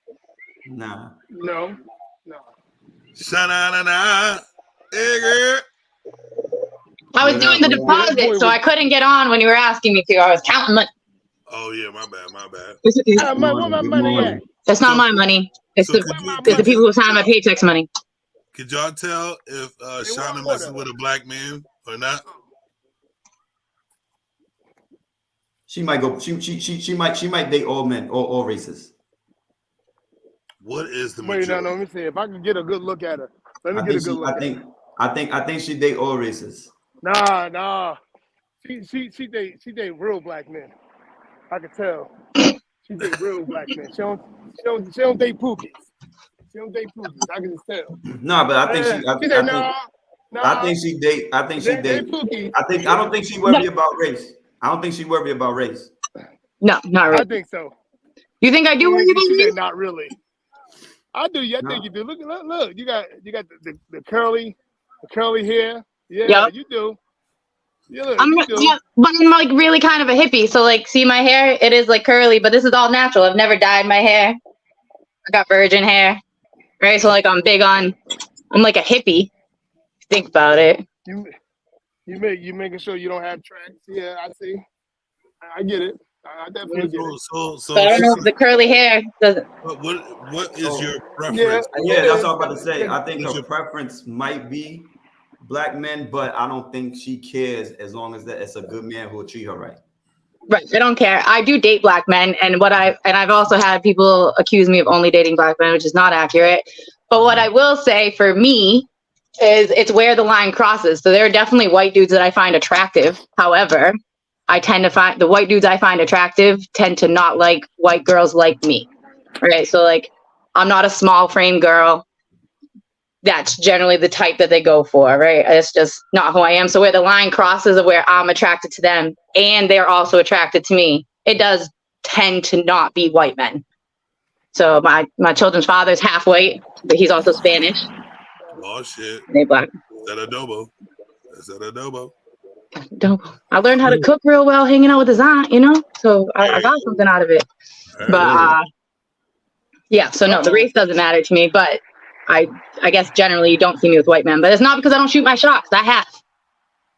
Nah. No. Sha-na-na-na. Hey, girl. I was doing the deposit, so I couldn't get on when you were asking me to. I was counting money. Oh yeah, my bad. Where my money at? That's not my money. It's the people who sign my paychecks money. Could y'all tell if Shauna messes with a black man or not? She might go. She might date all men, all races. What is the majority? Wait, no, let me see if I can get a good look at her. Let me get a good look. I think she date all races. Nah. She date real black men. I can tell. She date real black men. She don't date pookies. She don't date pookies. I can just tell. No, but I think she. I think she date. I don't think she worry about race. I don't think she worry about race. No, not really. I think so. You think I do worry about race? Not really. I do. I No. think you do. Look. You got the curly hair. Yeah, Yep. you do. Yeah, look, I'm you do. yeah, but I'm like really kind of a hippie. So like, see my hair? It is like curly, but this is all natural. I've never dyed my hair. I got virgin hair, right? So like, I'm like a hippie. Think about it. You making sure you don't have tracks. Yeah, I see. I get it. I definitely get it. So I don't know if the curly hair doesn't. What is your preference? Yeah, that's what I'm about to say. I think her preference might be black men, but I don't think she cares as long as that it's a good man who will treat her right. Right, I don't care. I do date black men, and I've also had people accuse me of only dating black men, which is not accurate. But what I will say for me is it's where the line crosses. So there are definitely white dudes that I find attractive. However, I tend to find the white dudes I find attractive tend to not like white girls like me. Right. So like, I'm not a small frame girl. That's generally the type that they go for. Right. It's just not who I am. So where the line crosses of where I'm attracted to them and they're also attracted to me, it does tend to not be white men. So my children's father is half white, but he's also Spanish. Oh shit. They black. Is that adobo? I learned how to cook real well hanging out with his aunt, so I got something out of it. But yeah, so no, the race doesn't matter to me, but I guess generally you don't see me with white men, but it's not because I don't shoot my shots. I have.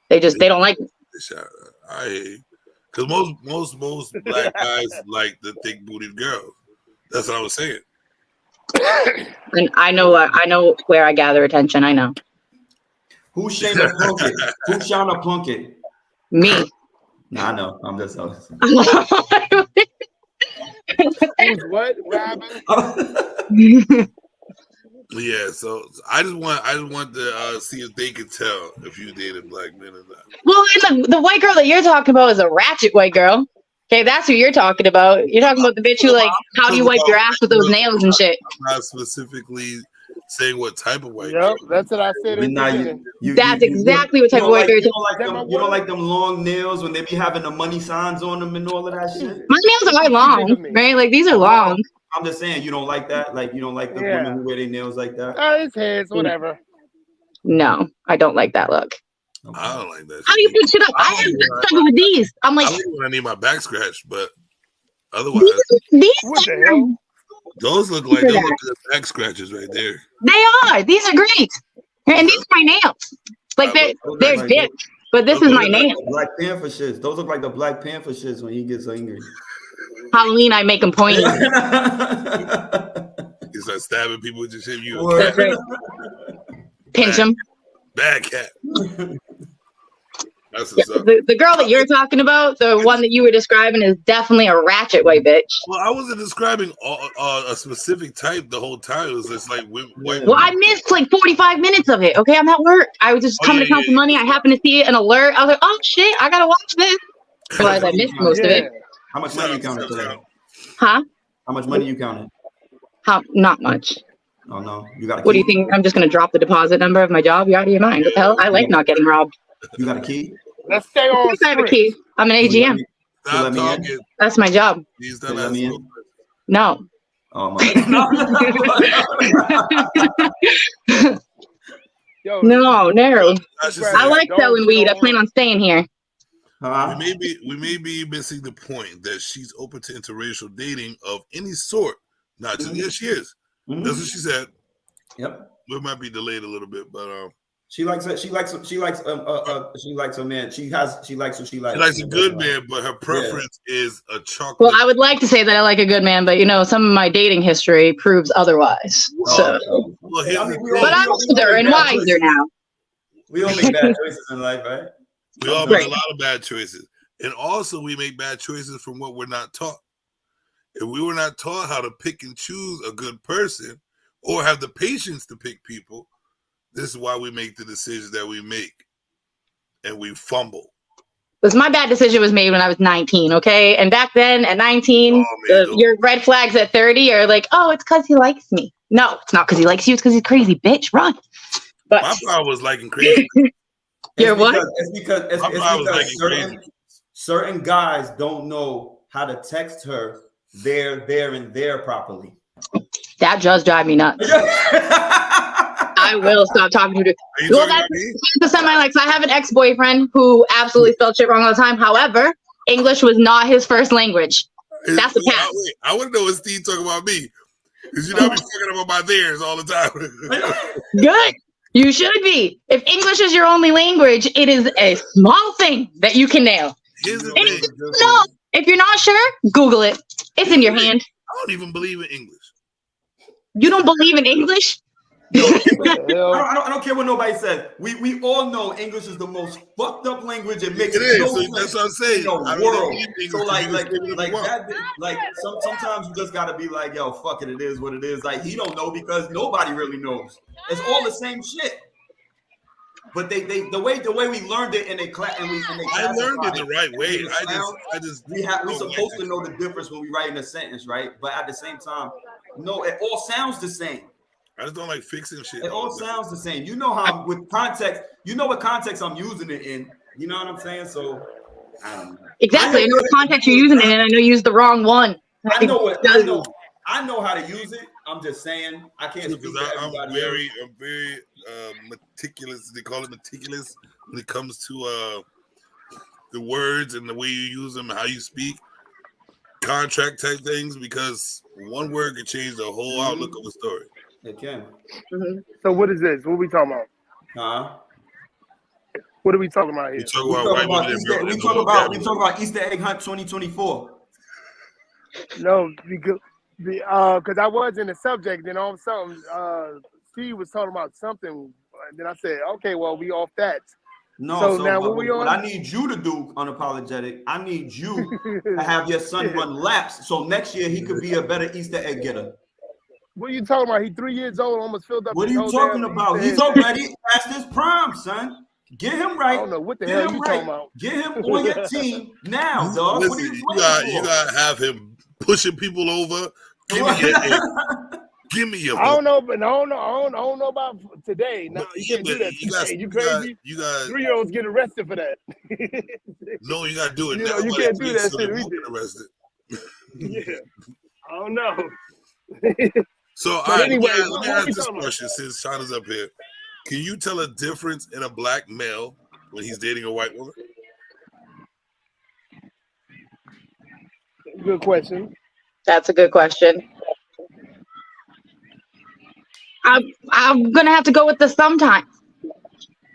They don't like me. Because most black guys like the thick booted girls. That's what I was saying. And I know where I gather attention. I know. Who's Shayna Plunkett? Who's Shauna Plunkett? Me. Nah, I know. I'm just Who's what? What happened? Yeah, so I just want to see if they could tell if you dated black men or not. Well, and the white girl that you're talking about is a ratchet white girl. Okay, that's who you're talking about. You're talking about the bitch who like, how do you wipe your ass with those nails and shit? I'm not specifically saying what type of white Yep, girl. That's what I said. That's exactly what type of white girl. You don't like them long nails when they be having the money signs on them and all of that shit. My nails are long, right? Like these are long. I'm just saying you don't like that. Like you don't like the women who wear their nails like that. His hands, whatever. No, I don't like that look. I don't like that. How do you put shit up? I struggle with these. I'm like, I like when I need my back scratched, but otherwise, these what the hell? Those look like good back scratches right there. They are. These are great, and these are my nails. Like they're dick, but this is my nail. Black Panther shits. Those look like the Black Panther shits when he gets angry. Halloween, I make them pointy. You start stabbing people with your shit. That's right. Pinch them. Bad cat. That's the girl that you're talking about, the one that you were describing, is definitely a ratchet white bitch. Well, I wasn't describing a specific type the whole time. It was just like white. Well, I missed like 45 minutes of it. Okay, I'm at work. I was just coming to count the money. I happened to see an alert. I was like, oh shit, I gotta watch this. Otherwise, I missed most of it. How much money you counted today? Huh? How much money you counted? Not much. Oh no, you got. What do you think? I'm just gonna drop the deposit number of my job? You're out of your mind. What the hell? I like not getting robbed. You got a key? Let's stay on. I have a key. I'm an AGM. Stop talking. That's my job. Let me in? No. Oh my. No. I like selling weed. I plan on staying here. We may be missing the point that she's open to interracial dating of any sort. Not just yes, she is. That's what she said. Yep. It might be delayed a little bit, but she likes a man. She likes what she likes. She likes a good man, but her preference is a chocolate. Well, I would like to say that I like a good man, but some of my dating history proves otherwise. But I'm older and wiser now. We all make bad choices in life, right? We all make a lot of bad choices. And also we make bad choices from what we're not taught. If we were not taught how to pick and choose a good person or have the patience to pick people, this is why we make the decisions that we make. And we fumble. Because my bad decision was made when I was 19, okay? And back then at 19, your red flags at 30 are like, oh, it's because he likes me. No, it's not because he likes you. It's because he's crazy, bitch. Run. But my father was liking crazy. It's because certain guys don't know how to text her there, and there properly. That does drive me nuts. I will stop talking to you. Are you Well, talking about me? that's the semi-like. So I have an ex-boyfriend who absolutely spelled shit wrong all the time. However, English was not his first language. That's the cat. I want to know what Steve talking about me. Because you know I be fucking about my theirs all the time. Good. You should be. If English is your only language, it is a small thing that you can nail. Here's the And thing. no, if you're not sure, Google it. It's in your hand. I don't even believe in English. You don't believe in English? I don't care what nobody says. We all know English is the most fucked up language. It makes It is. no So sense that's what I'm saying. in the I really world. believe in English So because you can say whatever you want. that, sometimes you just gotta be like, yo, fuck it. It is what it is. Like he don't know because nobody really knows. It's all the same shit. But the way we learned it in a class and I learned it the right way. I just we supposed to know the difference when we write in a sentence, right? But at the same time, no, it all sounds the same. I just don't like fixing shit. It all sounds the same. You know how with context, you know what context I'm using it in. You know what I'm saying? So I don't know. Exactly. I know what context you're using it in, and I know you used the wrong one. I know how to use it. I'm just saying I can't speak Because to I'm everybody. very meticulous. They call it meticulous when it comes to the words and the way you use them and how you speak. Contract type things, because one word can change the whole outlook of a story. It can. So what is this? What are we talking about? Huh? What are we talking about here? We talk about white women and We talk about Easter Egg Hunt 2024. No, because I was in the subject, then all of a sudden Steve was talking about something, and then I said, okay, well, we off that. No, So now what we on? What I need you to do, unapologetic, I need you to have your son run laps so next year he could be a better Easter egg getter. What are you talking about? He's 3 years old, almost filled up. What are his you whole talking damn about? Easter He's egg. already past his prime, son. Get him right. I don't know what the Get hell him you right. talking about. Get him on your team now, dog. Listen, What are you you waiting for? gotta have him pushing people over. Give me your I don't know, but I don't know about today. No, you can't do that. You crazy? You got 3-year-olds get arrested for that. no. You gotta do it You now. know, you while can't they do bleed that so shit they we won't did. get arrested. Yeah, I don't know. So, all But right, anyway, let me what ask we this talking about? question since Shauna's up here. Can you tell a difference in a black male when he's dating a white woman? Good question. That's a good question. I'm gonna have to go with the sometimes,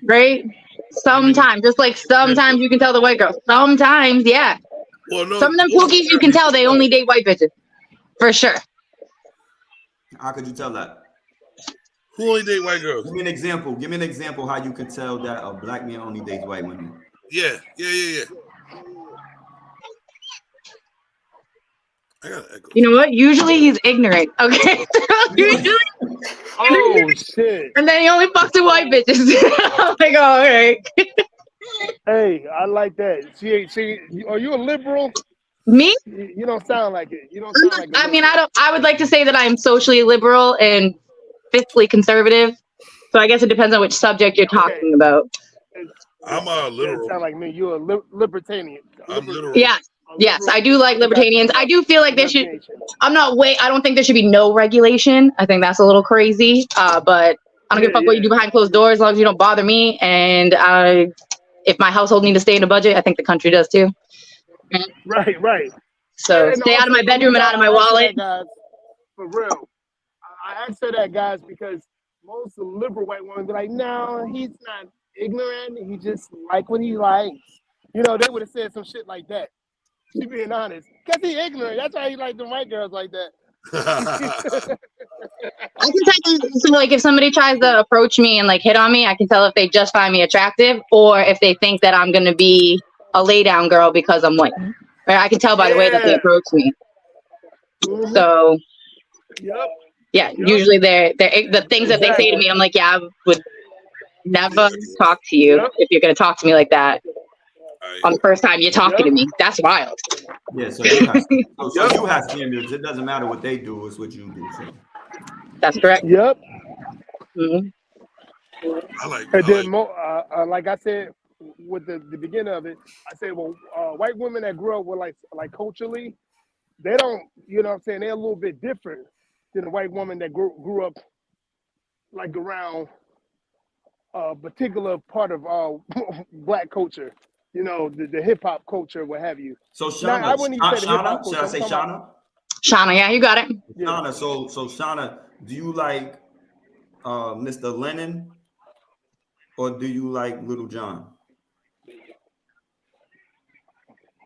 right? Sometimes, just like sometimes you can tell the white girl. Sometimes, yeah. Well, no, Some of them pookies you can tell they only date white bitches, for sure. How could you tell that? Who only date white girls? Give me an example. Give me an example how you could tell that a black man only dates white women. Yeah. I got echo. You know what? Usually he's ignorant. Okay. Usually, Oh shit! and then he only fucks with white bitches. I'm like, oh, all right. Hey, I like that. Are you a liberal? Me? You don't sound like it. You don't sound like. I mean, I would like to say that I'm socially liberal and fiscally conservative. So I guess it depends on which subject you're talking about. I'm a literal. Sound like me. You're a libertarian. I'm literal. Yes, I do like libertarians. I do feel like there should. I don't think there should be no regulation. I think that's a little crazy. But I don't give a fuck what you do behind closed doors, as long as you don't bother me. And if my household need to stay in a budget, I think the country does too. Right. So And stay out of my also, bedroom and out of my wallet. Guys, for real. I asked that, guys, because most of the liberal white women be like, no, he's not ignorant. He just like what he likes. You know, they would have said some shit like that. She being honest. Because he's ignorant. That's why he like the white girls like that. I can tell you, so like if somebody tries to approach me and like hit on me, I can tell if they just find me attractive or if they think that I'm gonna be a lay down girl because I'm white. Right? I can tell by the way that they approach me. So usually they're the things that they say to me, I'm like, yeah, I would never talk to you if you're gonna talk to me like that. On the first time you're talking to me, that's wild. Yeah, so you have standards. It doesn't matter what they do; it's what you do. So. That's correct. Yep. Mm-hmm. And then, like I said, with the beginning of it, I said, well, white women that grew up with like culturally, they don't, you know what I'm saying? They're a little bit different. than a white woman that grew up like around a particular part of black culture. You know, the hip hop culture, what have you. So Now, I Shauna, wouldn't even say the hip hop Shauna, culture. should I I'm say talking about- Shauna? Shauna, yeah, you got it. Yeah. Shauna, so Shauna, do you like Mr. Lennon or do you like Little John?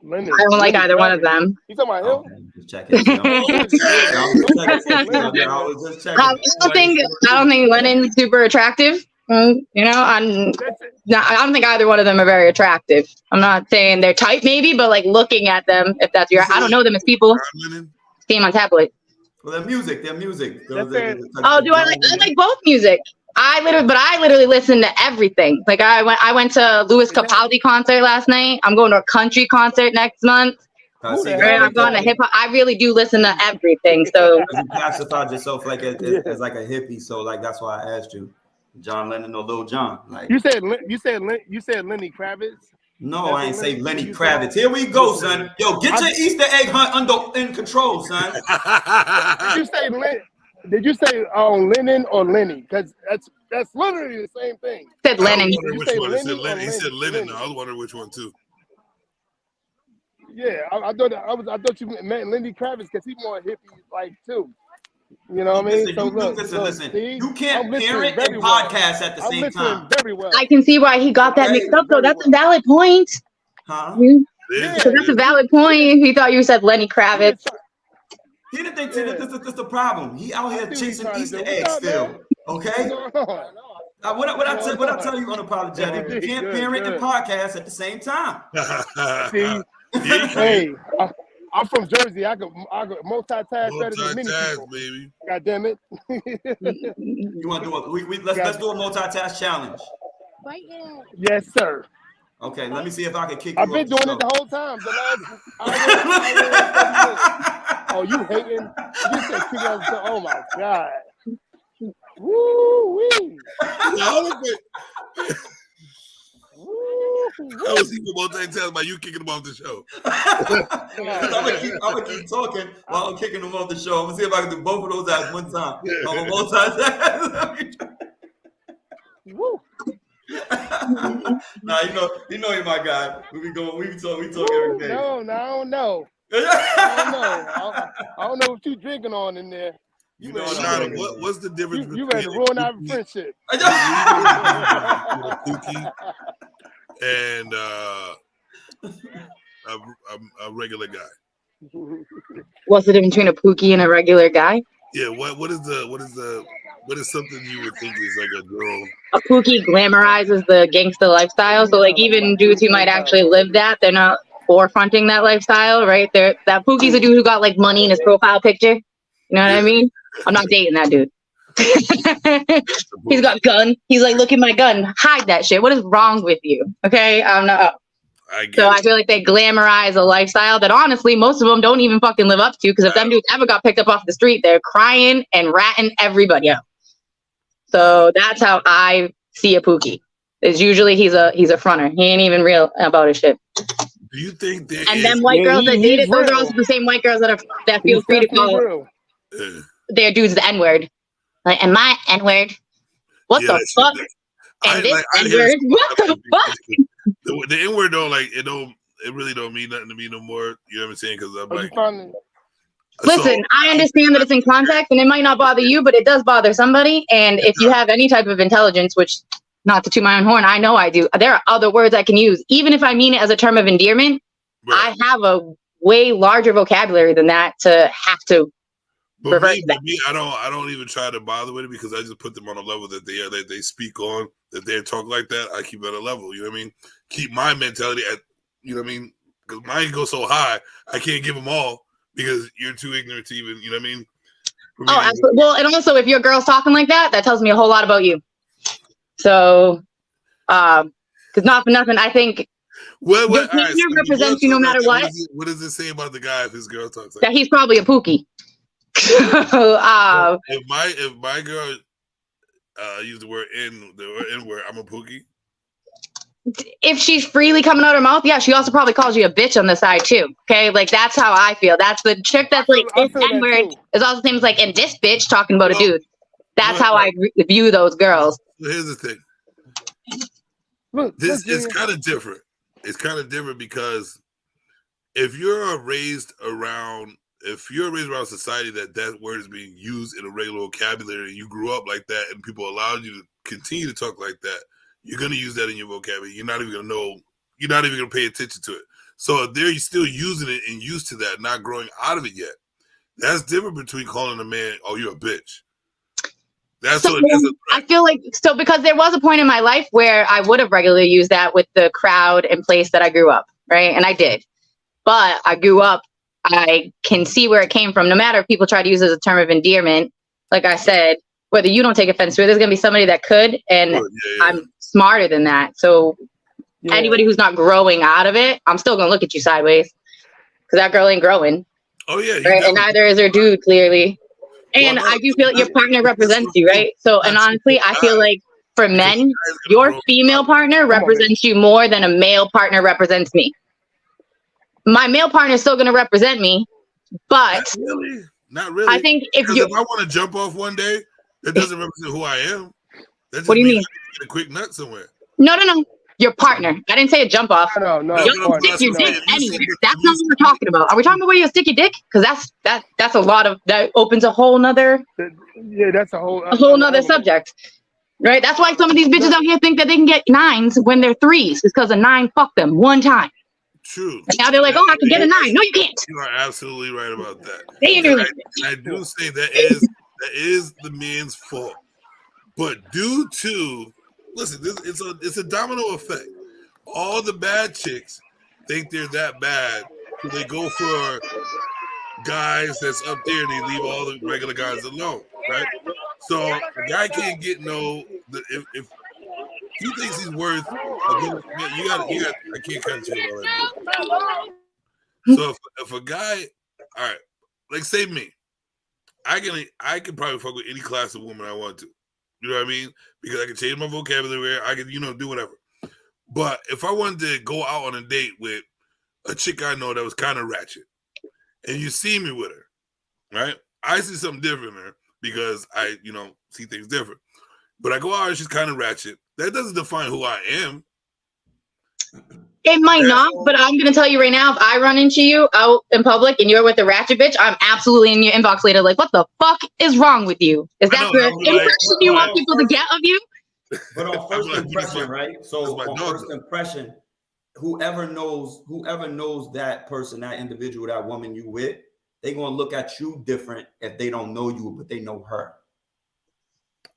Lennon, I don't like Lenny either one of Kravitz. them. You talking about him? Okay, just checking. I was just checking. I don't think Lennon's super attractive. You know, I don't think either one of them are very attractive. I'm not saying they're type, maybe, but like looking at them, if that's your, I don't know them as people. See them on tablet. Well, their music. That's it. Oh, do I like both music? I literally listen to everything. Like I went to Louis Capaldi concert last night. I'm going to a country concert next month. Who the Right, hell I'm going to hip hop. I really do listen to everything. So You classified yourself like as like a hippie, so like that's why I asked you, John Lennon or Lil Jon. Like you said Lenny Kravitz. no, I ain't say Lenny you Kravitz. said? Here we go, son. Yo, get your Easter egg hunt in control, son. Did you say Lennon or Lenny? Because that's literally the same thing. said Lennon. You say Lenny or He said Lennon. Lenny? I was wondering which one too. Yeah, I thought you meant Lenny Kravitz because he's more hippie like too. You know what I mean? Listen. see, You can't I'm listening parent very and well. podcast at the I'm same listening time. very well. I can see why he got that mixed up, though. That's a valid point. Huh? Yeah. So that's a valid point. He thought you said Lenny Kravitz. He didn't think this is the problem. He out here I see what he's chasing trying to Easter do. eggs What's up, still. man? Okay? What's going on? What I tell you unapologetic, you can't Good, parent and good. podcast at the same time. See, hey, I'm from Jersey. I could multitask better than many Multitask, people. baby. God damn it. You want to do a let's do a multitask challenge. Yes, sir. Okay, let me see if I can kick you I've been doing it the whole time. The last hour, you hating? You said kick out the oh my God. Woo wee. I was even multitasking by you kicking him off the show. I'm gonna keep talking while I'm kicking them off the show. I'm gonna see if I can do both of those at one time. I'm a multitask. Woo. Nah, you know you're my guy. We talk every day. No, I don't know. I don't know what you drinking on in there. You know Shauna, what's the difference You between ready to ruin our friendship? a Pookie and a regular guy? What's the difference between a Pookie and a regular guy? Yeah, what is something you would think is like a girl? A Pookie glamorizes the gangsta lifestyle. So like even dudes who might actually live that, they're not forefronting that lifestyle, right? That Pookie's a dude who got like money in his profile picture. You know what I mean? I'm not dating that dude. He's got a gun. He's like, look at my gun. Hide that shit. What is wrong with you? Okay, I'm not. I feel like they glamorize a lifestyle that honestly most of them don't even fucking live up to. Because if them dudes ever got picked up off the street, they're crying and ratting everybody out. So that's how I see a Pookie. Is usually he's a fronter. He ain't even real about his shit. Do you think and then white girls that date it, those are also the same white girls that feel free to call their dudes the N-word. Like, am I N-word? What the fuck? And this N-word? What the fuck? The N-word it really don't mean nothing to me no more. You know what I'm saying? Because I'm like, listen, I understand that it's in context and it might not bother you, but it does bother somebody. And if you have any type of intelligence, which not to toot my own horn, I know I do. There are other words I can use, even if I mean it as a term of endearment. Right. I have a way larger vocabulary than that to have to. But me, I don't even try to bother with it because I just put them on a level that they speak on, that they talk like that. I keep it at a level, you know what I mean? Keep my mentality at, you know what I mean? Because mine goes so high, I can't give them all because you're too ignorant to even, you know what I mean? Oh, absolutely. Well, and also if your girl's talking like that, that tells me a whole lot about you. So, because not for nothing, I think your behavior represents you no matter what. What does it say about the guy if his girl talks like that? He's probably a Pookie. If my girl use the word N-word, I'm a Pookie. if she's freely coming out her mouth, yeah, she also probably calls you a bitch on the side too. Okay, like that's how I feel. That's the chick that's like I this feel that N-word too. is also the same as like, and this bitch talking about a Well, dude. That's well, how I view those girls. Here's the thing. Look, This is Junior. kind of different. It's kind of different because if you're raised around a society that word is being used in a regular vocabulary, and you grew up like that, and people allowed you to continue to talk like that, you're gonna use that in your vocabulary. You're not even gonna know. You're not even gonna pay attention to it. So if they're still using it and used to that, not growing out of it yet, that's different between calling a man, "Oh, you're a bitch." That's So, what it is. I feel like so because there was a point in my life where I would have regularly used that with the crowd and place that I grew up, right? And I did. But I grew up, I can see where it came from. No matter if people try to use it as a term of endearment, like I said, whether you don't take offense to it, there's gonna be somebody that could, and Yeah. I'm smarter than that. So Yeah. anybody who's not growing out of it, I'm still gonna look at you sideways. Because that girl ain't growing. Oh yeah, you Right? And definitely- neither is her dude, clearly. And Well, no, I do feel like your partner represents you, right? So, and That's honestly, I feel right. like for Because men, you guys gotta your grow- female partner on, represents you more than a male partner represents me. My male partner is still going to represent me, but Not really. I think if Because you, if I want to jump off one day, that doesn't represent who I am. That just What do you means mean? I need to get a quick nut somewhere. no, your partner. I didn't say a jump off. No, That's You what I'm don't stick your saying. dick You anywhere. said that- That's not what we're talking about. Are we talking about where you stick your dick? Because that's a lot of that opens a whole nother Yeah, that's a whole nother subject. Right? That's why some of these bitches out here think that they can get 9s when they're 3s. It's because a 9 fucked them one time. True. And now they're like, oh, I can get a 9. No, you can't. You are absolutely right about that. They ain't And really. I do say that is the man's fault, but due to listen, it's a domino effect. All the bad chicks think they're that bad, so they go for guys that's up there and they leave all the regular guys alone, right? So a guy can't get if he thinks he's worth you got I can't cut you all that. So if a guy, all right, like say me, I can probably fuck with any class of woman I want to. You know what I mean? Because I can change my vocabulary, I can, do whatever. But if I wanted to go out on a date with a chick I know that was kind of ratchet, and you see me with her, right? I see something different in her because I, see things different. But I go out and she's kind of ratchet. That doesn't define who I am. It might not, but I'm going to tell you right now, if I run into you out in public and you're with a ratchet bitch, I'm absolutely in your inbox later like, what the fuck is wrong with you? Is that the impression you want people to get of you? But on first impression, right? So my on dog. first impression, whoever knows that person, that individual, that woman you with, they're gonna look at you different if they don't know you, but they know her.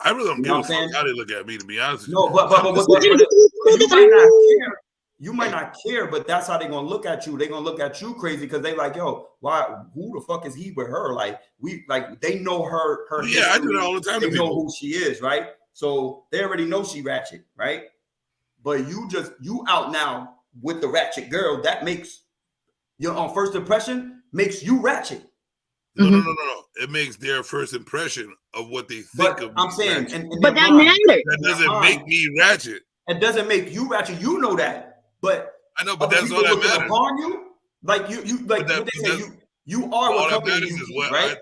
I really don't You give know a what I'm saying? fuck how they look at me, to be honest with you. No, but you might not care. You might not care, but that's how they're gonna look at you. They're gonna look at you crazy because they like, yo, why? Who the fuck is he with her? Like they know her. Yeah, I do history. that all the time to They know people. who she is, right? So they already know she ratchet, right? But you out now with the ratchet girl. That makes your on first impression makes you ratchet. No. It makes their first impression of what they think But of me. I'm saying, ratchet. But that matters. That doesn't make me ratchet. It doesn't make you ratchet. You know that, but I know, but other that's people all that looking matters. upon you, like you like But that- what they say, that's- you are All what that company matters you is keep, what right?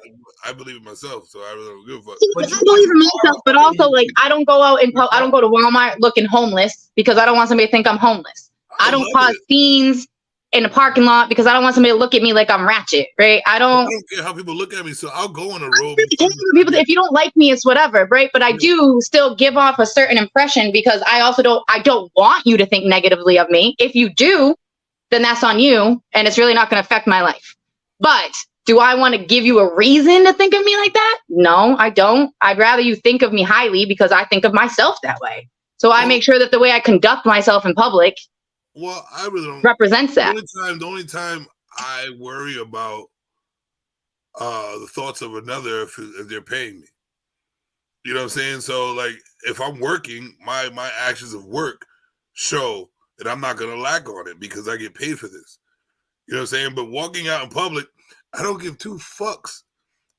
I believe in myself, so I really don't give a fuck. But I you- believe in you are myself, what but company also you like keep. I don't go out and I don't go to Walmart looking homeless because I don't want somebody to think I'm homeless. I don't love cause it. scenes in the parking lot because I don't want somebody to look at me like I'm ratchet, right? I I don't don't care how people look at me, so I'll go on a road. people if you don't like me, it's whatever, right? But I do still give off a certain impression because I also don't want you to think negatively of me. If you do, then that's on you, and it's really not going to affect my life. But do I want to give you a reason to think of me like that? No, I don't. I'd rather you think of me highly because I think of myself that way. So I make sure that the way I conduct myself in public Well, I really don't. represents that. The only time I worry about the thoughts of another if they're paying me. You know what I'm saying? So like if I'm working, my actions of work show that I'm not gonna lack on it because I get paid for this. You know what I'm saying? But walking out in public, I don't give two fucks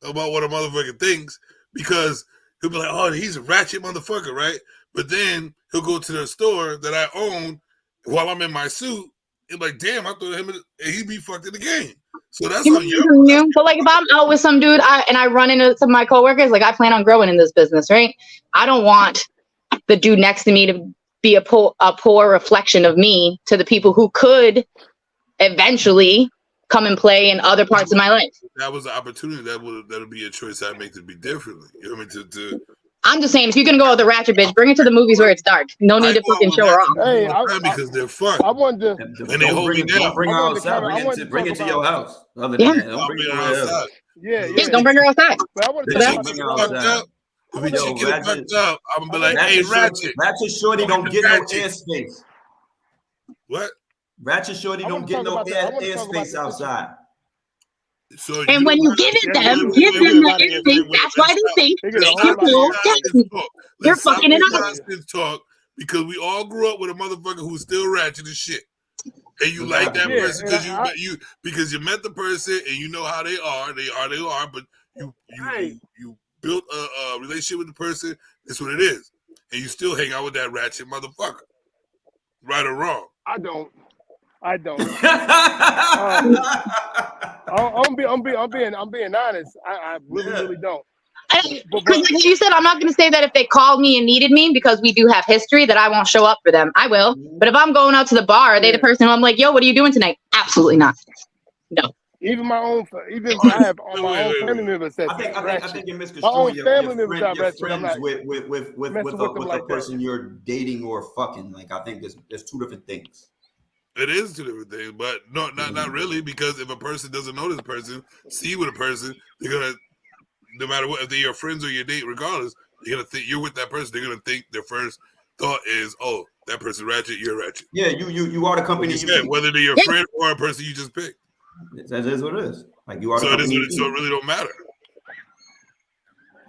about what a motherfucker thinks because he'll be like, oh, he's a ratchet motherfucker, right? But then he'll go to the store that I own while I'm in my suit, it's like, damn, I thought him and he'd be fucked in the game. So that's You on you. know, but like if I'm out with some dude and I run into some of my coworkers, like I plan on growing in this business, right? I don't want the dude next to me to be a poor reflection of me to the people who could eventually come and play in other parts of my life. That was an opportunity that would be a choice I'd make to be differently. You know what I mean? I'm just saying, if you're gonna go with the ratchet bitch, bring it to the movies where it's dark. No need to fucking show her off. Hey, because they're fun. I wanted to. And they hold me down. Don't bring her I wanted to outside. cover- Bring it to your house. Other Yeah. than that, don't bring her outside. Yeah, Yeah, don't bring her outside. But I want to If talk she about get Bring her fucked outside. up, if we Yo, chick get Ratchet. fucked up, I'm gonna be like, hey, Ratchet. Ratchet Shorty don't get no Ratchet. airspace. What? Ratchet Shorty I don't wanna get talk no about that. I wanna talk about airspace the outside. So And when you give it them, give them the instinct. That's why they think They get a that whole you're lot of cool. instinct. You're fucking it up. Nonsense talk because we all grew up with a motherfucker who's still ratchet as shit. And you like that Yeah, person because and you met the person and you know how they are, but you built a relationship with the person. That's what it is, and you still hang out with that ratchet motherfucker, right or wrong. I don't. I'm being honest. I really don't. Because like you said, I'm not going to say that if they called me and needed me, because we do have history, that I won't show up for them. I will. But if I'm going out to the bar, are they the person who I'm like, yo, what are you doing tonight? Absolutely not. No. Even I have all my own family members that I think you're my own misconstruing family members your are ratchet. I'm friends not with messing with them a like that. person you're dating or fucking. Like, I think there's two different things. It is two different things, but not really, because if a person doesn't know this person, see you with a person, they're gonna, no matter what, if they're your friends or your date, regardless, they're gonna think you're with that person. They're gonna think their first thought is, oh, that person ratchet, you're ratchet. Yeah, you are the company you keep. Whether they're your friend or a person you just picked. That is what it is. Like, you are the So it company you is. So it keep. really don't matter.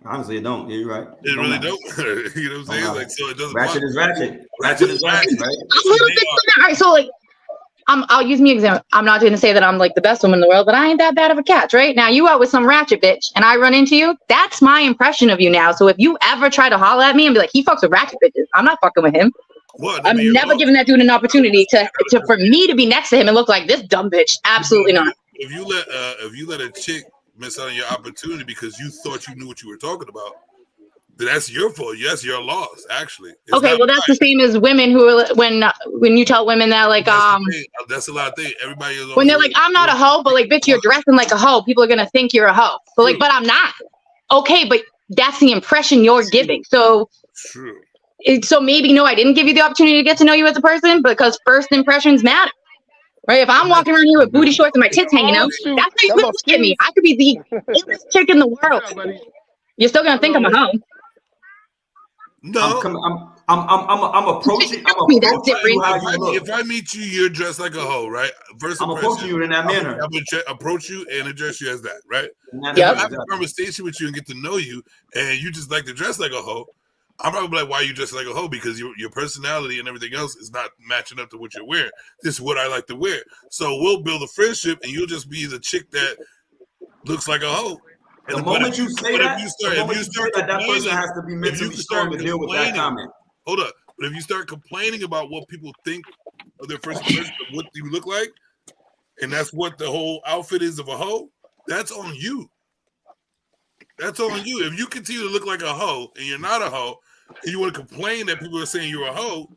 Honestly, it don't. Yeah, you're right. It really matter. don't matter. You know what I'm saying? matter. Like, so it doesn't Ratchet matter. is ratchet. Ratchet is ratchet, right? I'm a little bit all right, so like I'll use me example. I'm not going to say that I'm like the best woman in the world, but I ain't that bad of a catch, right? Now you out with some ratchet bitch and I run into you. That's my impression of you now. So if you ever try to holler at me and be like, he fucks with ratchet bitches, I'm not fucking with him. What? I'm never giving that dude an opportunity to for me to be next to him and look like this dumb bitch. Absolutely not. If you let a chick miss out on your opportunity because you thought you knew what you were talking about, then that's your fault. Yes, your loss. Actually. It's Okay, not well that's mine. the same as women who are when you tell women that like That's a lot of things. Everybody is when they're like, I'm not a hoe, but like bitch, you're dressing like a hoe. People are gonna think you're a hoe. But like, but I'm not. Okay, but that's the impression you're giving. So true. So maybe no, I didn't give you the opportunity to get to know you as a person because first impressions matter. Right? If I'm walking around here with booty shorts and my tits hanging out, that's how you would look at me. I could be the illest chick in the world. You're still gonna think I'm a hoe. No, I'm approaching. That's different. If I meet you, you're dressed like a hoe, right? First I'm approaching you in that manner. I'm gonna approach you and address you as that, right? Yep. If I have a conversation with you and get to know you, and you just like to dress like a hoe, I'm probably like, why are you dressing like a hoe? Because your personality and everything else is not matching up to what you're wearing. This is what I like to wear. So we'll build a friendship, and you'll just be the chick that looks like a hoe. The moment you say that, that person has to be mentally strong to deal with that comment. Hold up. But if you start complaining about what people think of their first impression of what you look like, and that's what the whole outfit is of a hoe, that's on you. That's on you. If you continue to look like a hoe and you're not a hoe, and you want to complain that people are saying you're a hoe,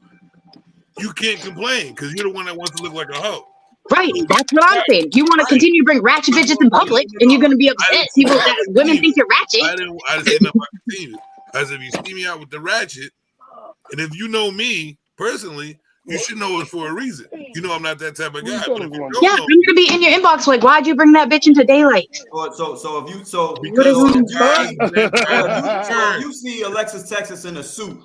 you can't complain because you're the one that wants to look like a hoe. Right, that's what I'm saying. You want to continue to bring ratchet bitches in public, and you're going to be upset. Women think you're ratchet. I didn't say nothing about continue. As if you see me out with the ratchet, and if you know me personally, you should know it for a reason. You know I'm not that type of guy. But if you don't Yeah, I'm gonna be in your inbox like, why'd you bring that bitch into daylight? So if you see Alexis Texas in a suit,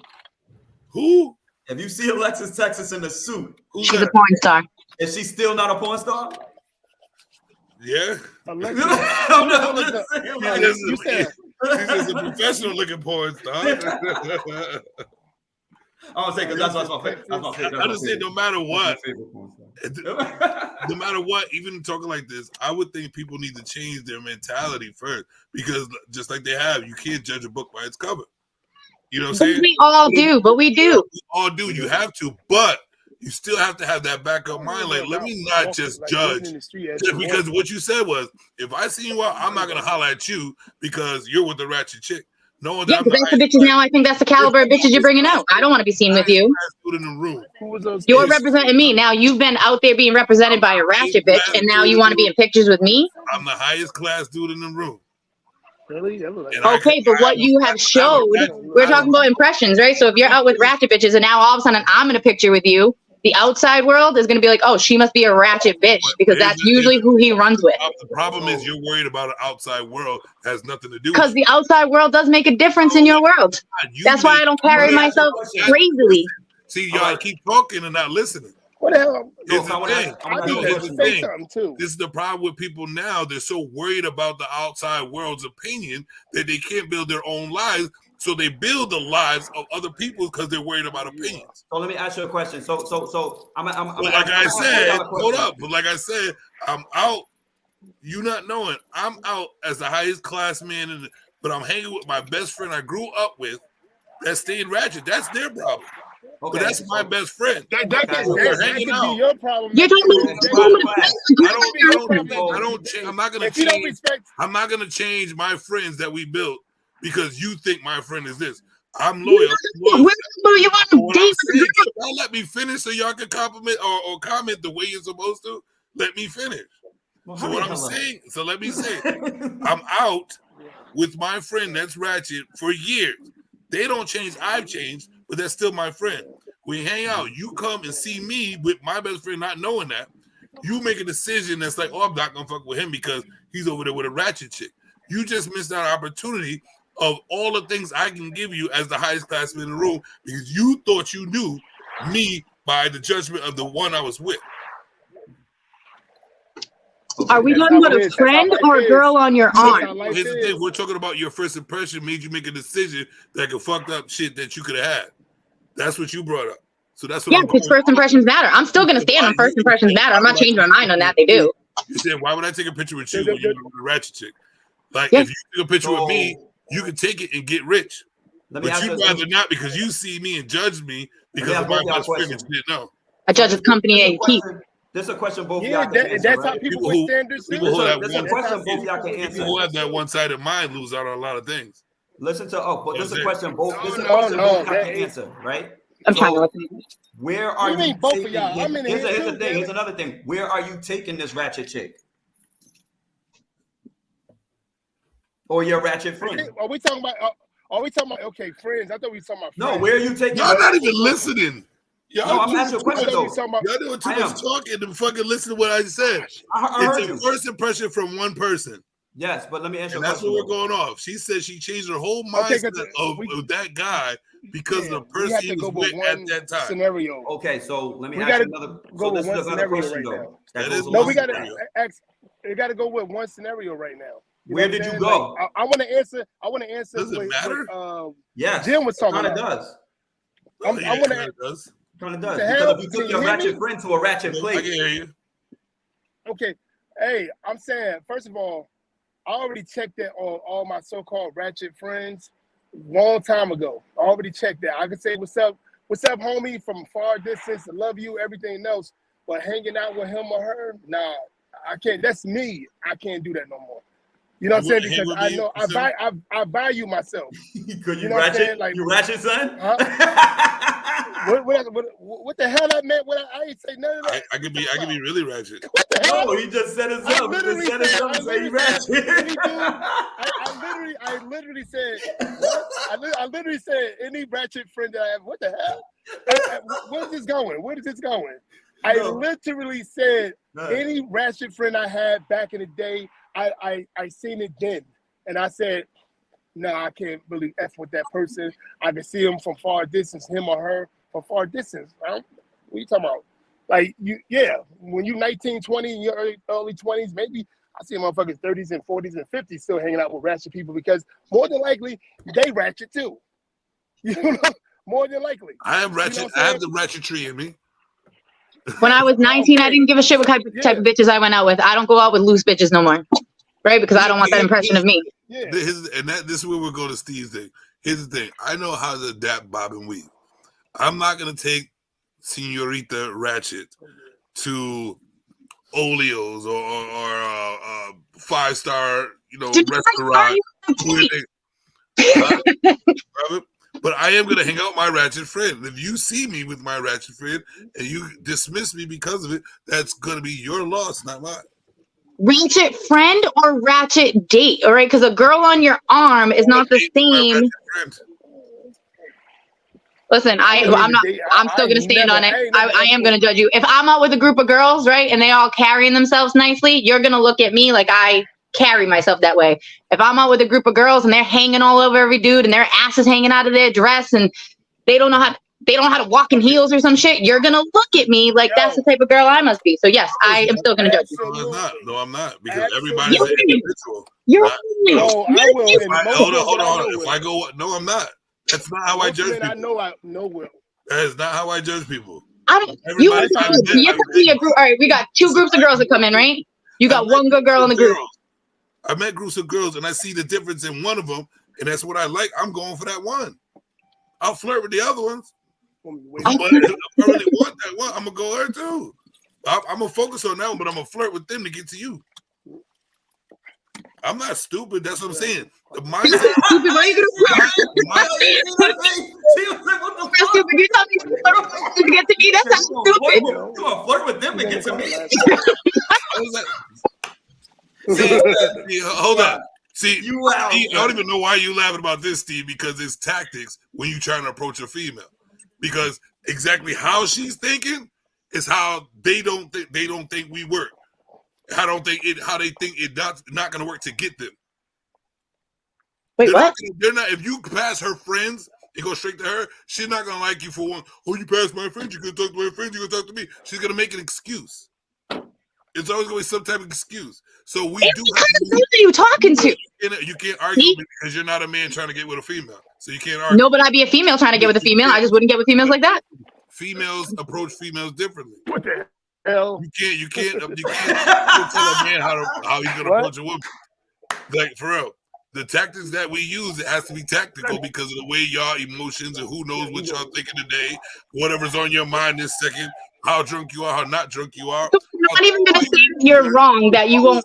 who? If you see Alexis Texas in a suit, she's a porn star. Is she still not a porn star? Yeah. I'm just saying, like, she's just a professional looking porn star. I don't say because that's my favorite. I just say no matter what, no matter what, even talking like this, I would think people need to change their mentality first because just like they have, you can't judge a book by its cover. You know what I'm saying? We all do, but we do. We all do. You have to, but you still have to have that backup mind. Like, let me not just judge just because what you said was, if I see you out, I'm not gonna holler at you because you're with the ratchet chick. No, yeah, because that's the bitches now. I think that's the caliber of bitches you're bringing out. I don't want to be seen with you. In the room. You're representing me now. You've been out there being represented by a ratchet bitch, and now you want to be in pictures with me. I'm the highest class dude in the room. Really? Okay, but what you have showed, we're talking about impressions, right? So if you're out with ratchet bitches, and now all of a sudden I'm in a picture with you, the outside world is going to be like, oh, she must be a ratchet bitch, because that's usually who he runs with. The problem is you're worried about an outside world that has nothing to do with because the outside world does make a difference in your world. That's why I don't carry myself crazily. See, y'all keep talking and not listening. What the hell? Here's the thing. Something too. This is the problem with people now. They're so worried about the outside world's opinion that they can't build their own lives. So they build the lives of other people because they're worried about opinions. So let me ask you a question. So I'm like I said, hold up. But like I said, I'm out. You not knowing, I'm out as the highest class man, but I'm hanging with my best friend I grew up with. That's staying ratchet. That's their problem. Okay, but that's my best friend. That could be your problem. You're talking I don't change. I'm not gonna change. I'm not gonna change my friends that we built because you think my friend is this. I'm loyal. You want to date? Don't let me finish so y'all can compliment or comment the way you're supposed to. Let me finish. Well, so what I'm saying, so let me say, I'm out with my friend that's ratchet for years. They don't change, I've changed, but that's still my friend. We hang out. You come and see me with my best friend not knowing that. You make a decision that's like, oh, I'm not going to fuck with him because he's over there with a ratchet chick. You just missed that opportunity of all the things I can give you as the highest classman in the room because you thought you knew me by the judgment of the one I was with. Are we talking about a friend or a girl on your arm? Here's the thing. We're talking about your first impression made you make a decision that could fuck up shit that you could have had. That's what you brought up. So that's what because first impressions matter. I'm still going to stand on first impressions matter. I'm not changing my mind on that. They do. You said, why would I take a picture with you when you're with a ratchet chick? Like, if you take a picture with me, you can take it and get rich. But you'd rather not because you see me and judge me because of my best friend and shit. No. I judge the company and keep. This is a question both y'all can answer. That's how people with standards. People who have that one-sided mind lose out on a lot of things. Listen to but this is a question both. This is a question both y'all can answer, right? I'm trying to listen. Where are you both of y'all? Here's the thing. Here's another thing. Where are you taking this ratchet chick? Or your ratchet friend? Are we talking about? Okay, friends? I thought we were talking about. No, where are you taking? Y'all not even listening. No, I'm asking a question though. Y'all doing too much talking to fucking listen to what I said. It's a first impression from one person. Yes, but let me answer. That's what we're going off. She said she changed her whole mindset of that guy because of the person he was with at that time. Scenario. Okay, so let me ask another. So this is another question though. No, we gotta ask. We gotta go with one scenario right now. Where did you go? Like, I want to answer. Does it matter? Yes. Jim was talking about. It does. I want to. Kind of does. Because if you took your ratchet friend to a ratchet place. I can hear you. Okay. Hey, I'm saying, first of all, I already checked that on all my so-called ratchet friends long time ago. I already checked that. I can say, what's up, homie, from far distance, I love you, everything else. But hanging out with him or her, nah, I can't. That's me. I can't do that no more. You know what I'm saying? Because I know I value myself. Could you know ratchet? Like, you ratchet, son? What the hell I meant? I ain't say none of that. I could be really ratchet. What the hell? Oh, he just said himself. I literally said any ratchet friend that I have. What the hell? Where's this going? Where is this going? I literally said any ratchet friend I had back in the day. I seen it then, and I said, no, I can't really F with that person. I can see him from far distance, him or her from far distance. Right? What are you talking about? Like, when you're 19, 20, in your early 20s, maybe I see motherfuckers 30s and 40s and 50s still hanging out with ratchet people because more than likely, they ratchet too. You know, more than likely. I am ratchet. You know I have the ratchetry in me. When I was 19, I didn't give a shit what type of bitches I went out with. I don't go out with loose bitches no more. Right? Because I don't want that impression of me. This is where we're going to Steve's thing. Here's the thing. I know how to adapt, bob, and weave. I'm not going to take Senorita Ratchet to Oleo's or 5-star, restaurant. But I am gonna hang out with my ratchet friend. If you see me with my ratchet friend and you dismiss me because of it, that's gonna be your loss, not mine. Ratchet friend or ratchet date, all right? Because a girl on your arm is not the same. Listen, I'm still gonna stand on it. I am gonna judge you. If I'm out with a group of girls, right, and they all carrying themselves nicely, you're gonna look at me like I carry myself that way. If I'm out with a group of girls and they're hanging all over every dude and their ass is hanging out of their dress and they don't know how to walk in heels or some shit, you're gonna look at me like that's the type of girl I must be. So yes, I am still gonna judge you. No, I'm not. Because everybody's an individual. You're No, I will. Hold on. If I go, no, I'm not. That's not how I judge people. I know Will. That is not how I judge people. You're a group. All right, we got 2 groups of girls that come in, right? You got one good girl in the group. I met groups of girls and I see the difference in one of them, and that's what I like. I'm going for that one. I'll flirt with the other ones. But if I really want that one, I'm gonna go there too. I'm gonna focus on that one, but I'm gonna flirt with them to get to you. I'm not stupid. That's what I'm saying. The mindset. Stupid. Why are you gonna stupid? You tell me to get to me. That's not stupid. Come on, flirt with them and get to me. See, hold on. See, I don't even know why you laughing about this, Steve, because it's tactics when you're trying to approach a female. Because exactly how she's thinking is how they don't think we work. How they think it's not going to work to get them. Wait, what? They're not. If you pass her friends and go straight to her, she's not going to like you for one. Oh, you passed my friends. You're going to talk to my friends. You're going to talk to me. She's going to make an excuse. It's always going to be some type of excuse. So we do. Who are you talking to? You can't argue because you're not a man trying to get with a female. So you can't argue. No, but I'd be a female trying to get with a female. I just wouldn't get with females like that. Females approach females differently. What the hell? You can't tell a man how he's gonna approach a woman. Like for real. The tactics that we use, it has to be tactical because of the way y'all emotions and who knows what y'all thinking today, whatever's on your mind this second, how drunk you are, how not drunk you are. I'm not even gonna say you're wrong that you won't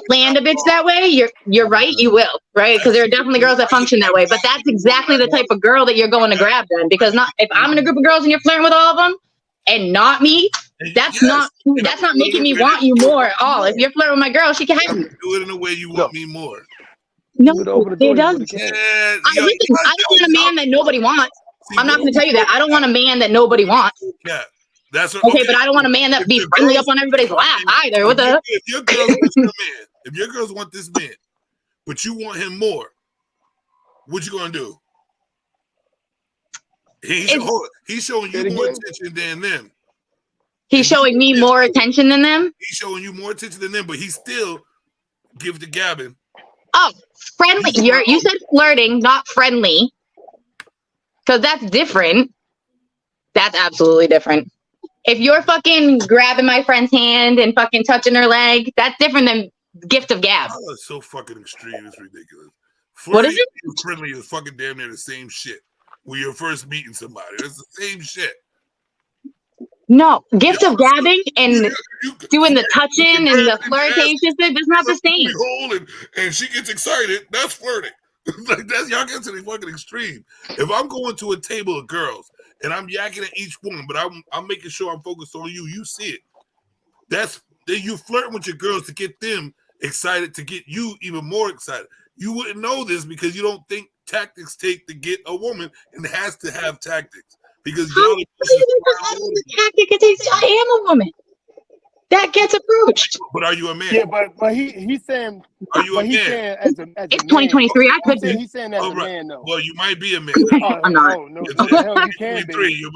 land a bitch that way. You're right, you will, right? Because there are definitely girls that function that way. But that's exactly the type of girl that you're going to grab then. Because if I'm in a group of girls and you're flirting with all of them and not me, that's not making me want you more at all. If you're flirting with my girl, she can have you. Do it in a way you want me more. No, it doesn't. I don't want a man that nobody wants. I'm not going to tell you that. I don't want a man that nobody wants. Yeah. That's what, okay, but I don't want a man that be friendly up on everybody's lap either. What the hell? If your girls want this man, but you want him more, what you gonna do? He's showing you more attention than them. He's showing me more attention than them. He's showing you more attention than them, but he still gives the gabbing. Oh, friendly. You said flirting, not friendly, because that's different. That's absolutely different. If you're fucking grabbing my friend's hand and fucking touching her leg, that's different than gift of gab. Oh, it's so fucking extreme. It's ridiculous. What is it? Friendly is fucking damn near the same shit. When you're first meeting somebody, it's the same shit. No, gift of gabbing and doing the touching and the flirtation shit, that's not the same. And she gets excited, that's flirting. Like y'all get to the fucking extreme. If I'm going to a table of girls and I'm yakking at each one, but I'm making sure I'm focused on you, you see it. Then you flirting with your girls to get them excited, to get you even more excited. You wouldn't know this because you don't think tactics take to get a woman, and it has to have tactics. Because tactic it takes. I am a woman. That gets approached. But are you a man? Yeah, but he's saying. Are you a man? Saying as it's 2023. I could be. He's saying as a man, though. Well, you might be a man. I'm not. No, you can be. You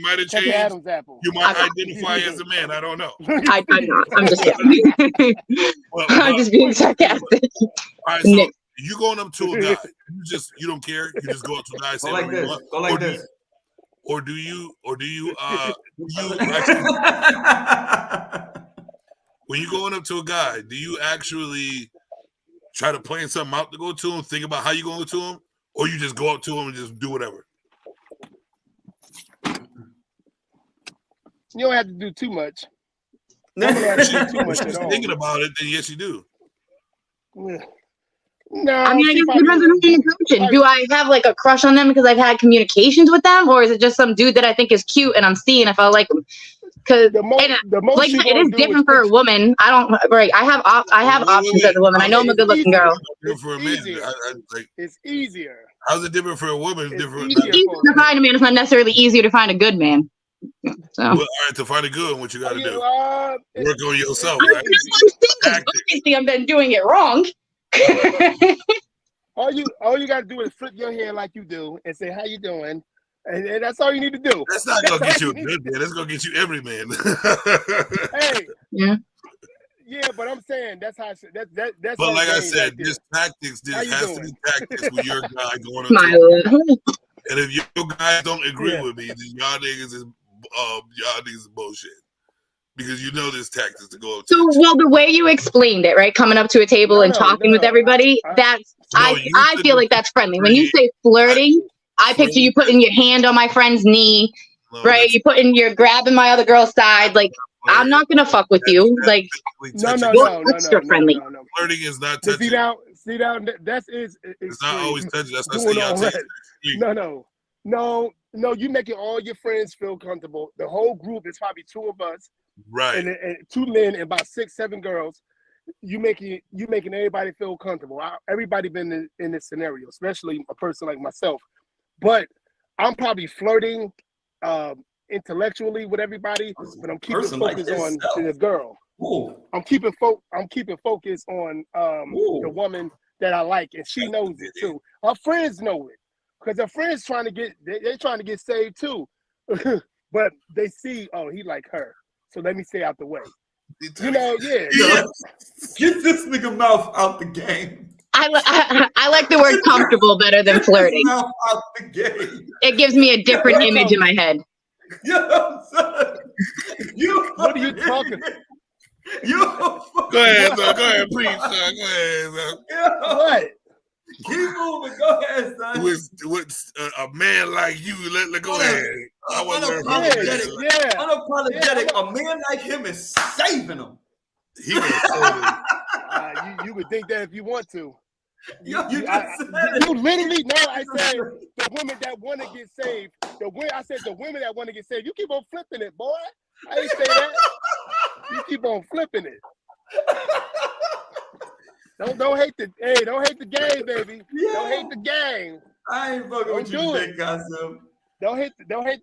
might have changed. Adam's apple. You might identify as a man. I don't know. I'm not. I'm just kidding. I'm just being sarcastic. All right, so you going up to a guy? You don't care. You just go up to a guy and say like this. Go like this. Or do you actually, when you're going up to a guy, do you actually try to plan something out to go to him, think about how you're going to him, or you just go up to him and just do whatever? You don't have to do too much. You don't have to do too much If at she's all. thinking about it, then yes, you do. No, I mean, I she guess it probably depends on who you're wouldn't. approaching. Do I have like a crush on them because I've had communications with them, or is it just some dude that I think is cute and I'm seeing if I like him? Because The most like she it gonna is do different for a woman. I don't right. I have options as a woman. I know I'm a good looking girl. It's For a man, easier. like, It's easier. how's it different for a woman? It's Different. easier. It's easier to find a man. It's not necessarily easier to find a good man. So Well, all right, to find a good one, what you got to do? Work on yourself, I mean, right? that's what I'm saying. Obviously, I've been doing it wrong. All you gotta do is flip your hand like you do and say, "How you doing?" And that's all you need to do. That's not gonna get you a good man. That's gonna get you every man. Hey, Yeah, but I'm saying that's how. That's But her like I game said, right there. this tactics, How this you has to doing? be tactics with your guy going my on. love. And if your guys don't agree Yeah. with me, then y'all niggas is bullshit. Because you know this tactics to go up to. So, well, the way you explained it, right, coming up to a table and talking with everybody, that's I feel like that's friendly. When you say flirting, I picture you putting your hand on my friend's knee, right? You you're grabbing my other girl's side. Like, I'm not gonna fuck with you. Like, No. friendly. Flirting is not See touching. down. That's is. It's not always touching. That's not doing saying all y'all that. No. You making all your friends feel comfortable. The whole group is probably two of us, right? And two men and about 6-7 girls. You making everybody feel comfortable. Everybody been in this scenario, especially a person like myself. But I'm probably flirting intellectually with everybody, but I'm keeping focus on the girl. Ooh. I'm keeping focus on the woman that I like, and she knows it too. Her friends know it because her friends they're trying to get saved too, but they see, oh, he like her, so let me stay out the way. You know, yeah. Get this nigga mouth out the game. I like the word comfortable better than flirting. Mouth out the game. It gives me a different image in my head. Yo, son. What are you talking? Go ahead, son. Go ahead, preach, son. Go ahead, son. What? Keep moving. Go ahead, son. With a man like you, let go ahead. Unapologetic. A man like him is saving him. He gonna save him. You would think that if you want to. You literally no. I said the women that want to get saved. I said the women that want to get saved. You keep on flipping it, boy. I didn't say that. You keep on flipping it. Don't hate the game, baby. Yeah. Don't hate the game. I ain't fucking with you today, Gossip. Don't hate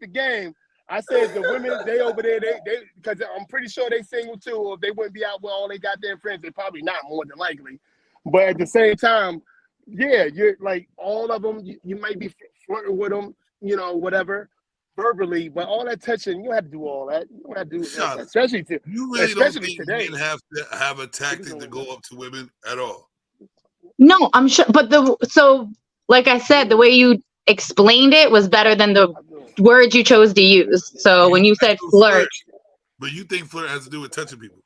the game. I said the women, they over there, they because I'm pretty sure they single too, or they wouldn't be out with all they goddamn friends. They probably not, more than likely. But at the same time, yeah, you're like all of them. You might be flirting with them, you know, whatever, verbally. But all that touching, you don't have to do all that. You don't have to do that, especially to you really don't think today. men have to have a tactic to go up to women at all. No, I'm sure, but like I said, the way you explained it was better than the words you chose to use. So when you said flirt, but you think flirt has to do with touching people?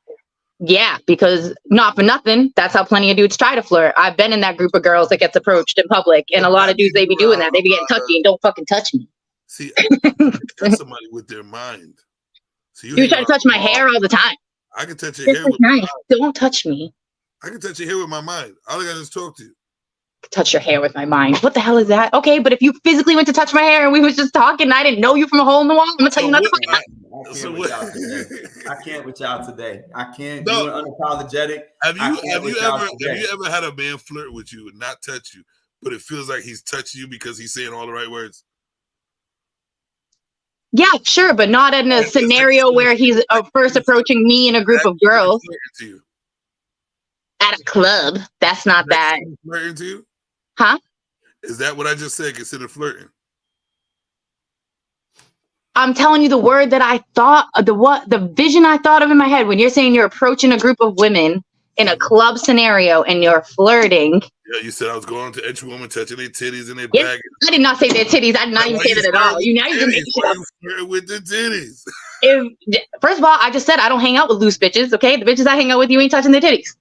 Yeah, because not for nothing, that's how plenty of dudes try to flirt. I've been in that group of girls that gets approached in public, and a lot of dudes, they be doing that. They be getting touchy and don't fucking touch me. See, touch somebody with their mind. So you try to touch my hair all the time. I can touch your hair with my mind. Don't touch me. I can touch your hair with my mind. All I gotta do is talk to you. Touch your hair with my mind. What the hell is that? Okay, but if you physically went to touch my hair and we was just talking and I didn't know you from a hole in the wall, I'm gonna tell you not to fucking I can't with y'all today. I can't do it unapologetic. Have you ever had a man flirt with you and not touch you, but it feels like he's touching you because he's saying all the right words? Yeah, sure, but not in a scenario where he's first approaching me and a group of girls at a club. That's not that. Flirting to you? Huh? Is that what I just said? Consider flirting? I'm telling you the word that I thought, the vision I thought of in my head when you're saying you're approaching a group of women in a club scenario and you're flirting. Yeah, you said I was going to each woman touching their titties and their Yes, bag. I did not say their titties. I did not even say that at all. You now you can make shit up. Flirting with the titties. First of all, I just said I don't hang out with loose bitches. Okay, the bitches I hang out with, you ain't touching their titties.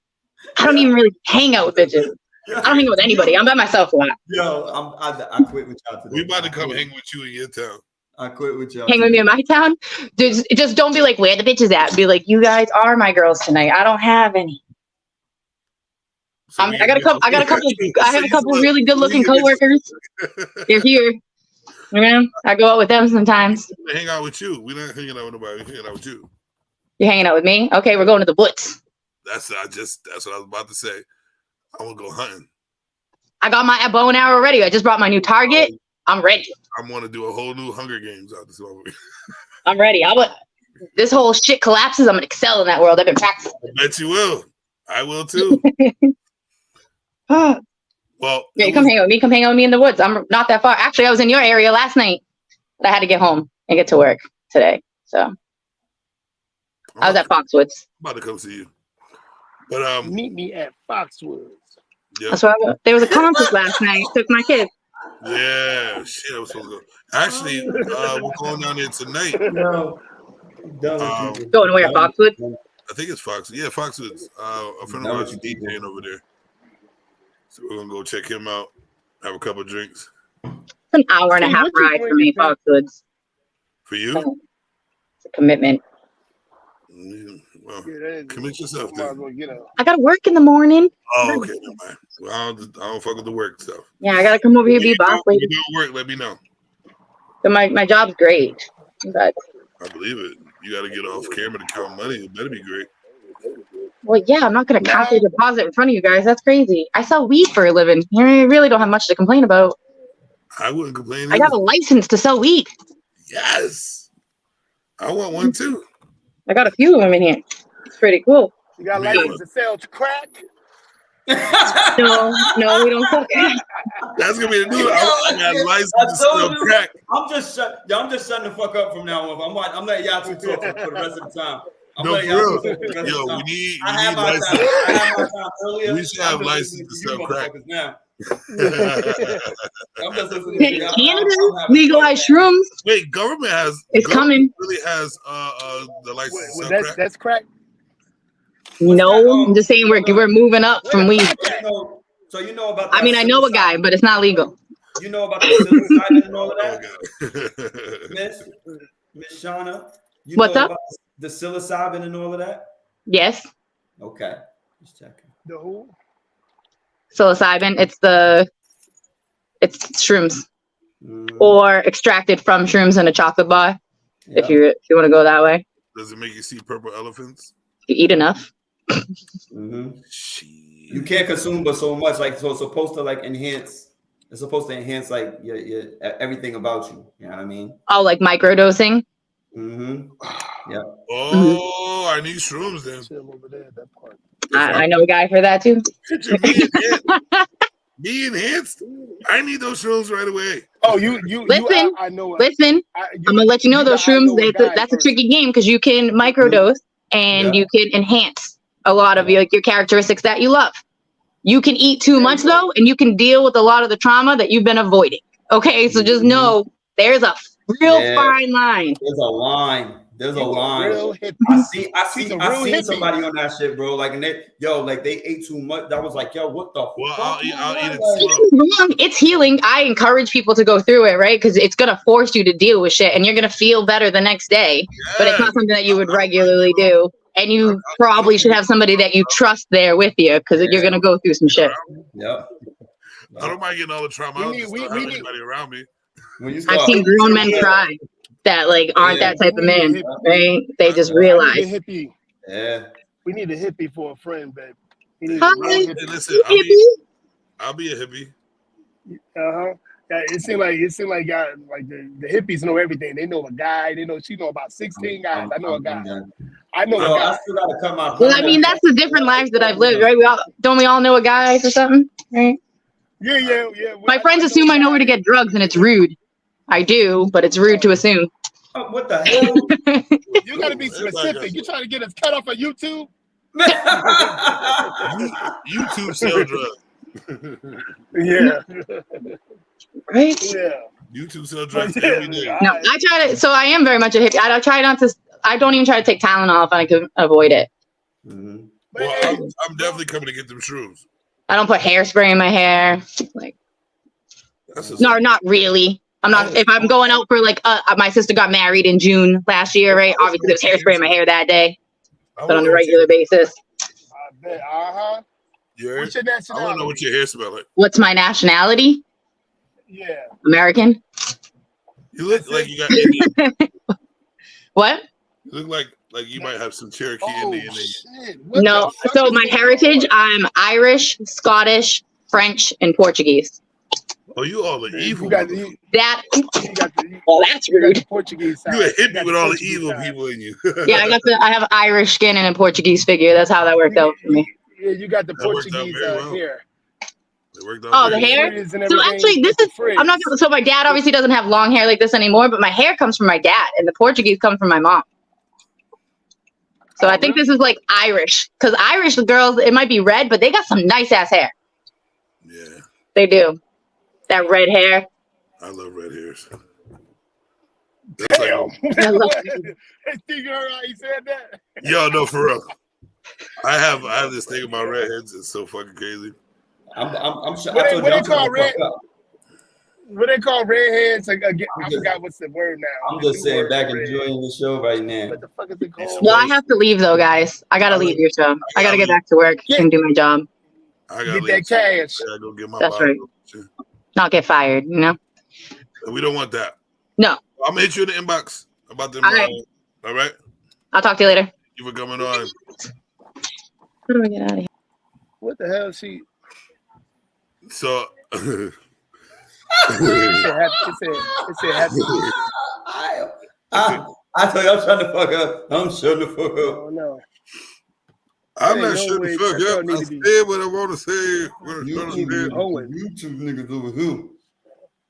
I don't even really hang out with bitches. I don't hang out with anybody. I'm by myself a lot. Yo, I quit with y'all today. We about to come hang with you in your town. I quit with y'all. Hang with me in my town. Just don't be like, where the bitches at? Be like, you guys are my girls tonight. I don't have any. So I got a couple. I have a couple really good looking coworkers. They're here. I go out with them sometimes. We hang out with you. We're not hanging out with nobody. We're hanging out with you. You're hanging out with me? Okay, we're going to the woods. That's what I was about to say. I want to go hunting. I got my bow and arrow ready. I just brought my new target. I'm ready. I want to do a whole new Hunger Games out this moment. I'm ready. This whole shit collapses. I'm gonna excel in that world. I've been practicing. I bet you will. I will too. Well, yeah, come hang out with me. Come hang out with me in the woods. I'm not that far. Actually, I was in your area last night, but I had to get home and get to work today. So I was at Foxwoods. I'm about to come see you. But meet me at Foxwoods. Yeah. That's why there was a concert last night. Took my kids. Yeah, shit, I was supposed to go. Actually, we're going down there tonight. No. Going where? Foxwoods? I think it's Fox. Yeah, Foxwoods. A friend of ours is DJing over there. So we're gonna go check him out, have a couple drinks. It's an hour and a half ride for me, Foxwoods. For you? It's a commitment. Well, commit yourself then. I gotta work in the morning. Oh, okay, never mind. Well, I don't fuck with the work stuff. Yeah, I gotta come over here, be boss lady. If you don't work, let me know. But my job's great. But I believe it. You got to get off camera to count money. It better be great. well, yeah, I'm not gonna count the deposit in front of you guys. That's crazy. I sell weed for a living. You really don't have much to complain about. I wouldn't complain. I got a license to sell weed. Yes, I want one too. I got a few of them in here. It's pretty cool. You got license to sell crack? No, we don't sell crack. That's gonna be the new. I got license to sell crack. I'm just shutting the fuck up from now on. I'm letting y'all two talk for the rest of the time. No, for real. Yo, we need license. I had my time earlier. We should have license to sell crack. Now. I'm just listening to y'all. Canada legalized shrooms. Wait, government has. It's coming. Really has the license to sell crack. That's crack. No, I'm just saying we're moving up from weed. So you know about. I mean, I know a guy, but it's not legal. You know about the psilocybin and all of that, Miss Shauna. You What's know up? About the psilocybin and all of that. Yes. Okay, just checking. The who? Psilocybin. It's shrooms, or extracted from shrooms in a chocolate bar. Yeah. If you want to go that way. Does it make you see purple elephants? If you eat enough. You can't consume but so much. Like so, it's supposed to like enhance. It's supposed to enhance like your everything about you. You know what I mean? Oh, like microdosing. Yeah. Oh, I need shrooms then. Over there, that part. I know a guy for that too. Be enhanced. I need those shrooms right away. Oh, you listen. I know. Listen. I'm gonna let you know those shrooms. That's a tricky game because you can microdose and you can enhance a lot of your characteristics that you love. You can eat too much though, and you can deal with a lot of the trauma that you've been avoiding. Okay, so just know there's a real fine line. There's a line. There's a line. I seen somebody on that shit, bro. Like, and they ate too much. That was like, yo, what the fuck? I'll eat it slow. It's healing. I encourage people to go through it, right? Because it's gonna force you to deal with shit, and you're gonna feel better the next day. Yeah. But it's not something that you would regularly do. And you probably should have somebody that you trust there with you, because you're gonna go through some shit. Yeah. I don't mind getting all the trauma. I don't just have anybody around me. I've seen grown men cry that like aren't that type of man, right? They just realize. Yeah. We need a hippie for a friend, babe. Listen, I'll be a hippie. Yeah, it seemed like the hippies know everything. They know a guy. She know about 16 guys. I know a guy. I know a guy. I still gotta come out. Well, I mean, that's the different lives that I've lived, right? Don't we all know a guy or something, right? Yeah. My friends assume I know where to get drugs, and it's rude. I do, but it's rude to assume. What the hell? You gotta be specific. You trying to get us cut off of YouTube? YouTube sell drugs. Yeah. Right? Yeah. YouTube sell drugs every day. No, I try to. So I am very much a hippie. I try not to. I don't even try to take Tylenol if I can avoid it. Well, I'm definitely coming to get them shrooms. I don't put hairspray in my hair. Like, no, not really. I'm not, if I'm going out for like, my sister got married in June last year, right? Obviously there's hairspray in my hair that day, but on a regular basis. I bet. Uh-huh. What's your I want to know nationality? what your hair smell like. What's my nationality? Yeah. American. You look like you got Indian. What? You look like you might have some Cherokee Oh, Indian in you. shit. What No, the fuck so is my going heritage, on? I'm Irish, Scottish, French, and Portuguese. Oh, you all the evil. You got motherfucker. the, That, you got the, well, that's you got rude. the Portuguese side. You a You hippie got with all the Portuguese evil side. people in you. Yeah, I have Irish skin and a Portuguese figure. That's how that worked out for me. Yeah, you got the That worked out Portuguese very well. hair. It worked out Oh, the very hair? Frizz and So everything, actually, this with the is, I'm not, frizz. so my dad obviously doesn't have long hair like this anymore, but my hair comes from my dad and the Portuguese come from my mom. So Oh, I think really? this is like Irish, because Irish girls, it might be red, but they got some nice ass hair. Yeah, They do. That red hair. I love red hairs. That's Damn. like, I love Steve, you heard how he said that? yo, no, for real. I have this thing about redheads. It's so fucking crazy. I'm sure. What I they- told what you, they I'm trying call to red- fuck up. What they call redheads? Like, again, I forgot what's the word now. I'm The just new saying, word back for red. enjoying the show right now. What the fuck is it called? Well, I have to leave though, guys. I gotta leave your show. I gotta get back to work and do my job. I gotta Get that cash. I gotta go get my That's bottle. right. Not get fired, you know? And we don't want that. No. I'm gonna hit you in the inbox about them. All right. All right. I'll talk to you later. You for coming on. How do I get out of here? What the hell? She So it said happy. I told you I'm trying to fuck up. I'm shutting the fuck up. Oh no. I'm There not ain't sure no way the fuck that up. girl need I to be- said what I want to say. What I'm You trying to need to say. be hoeing. You two niggas over here.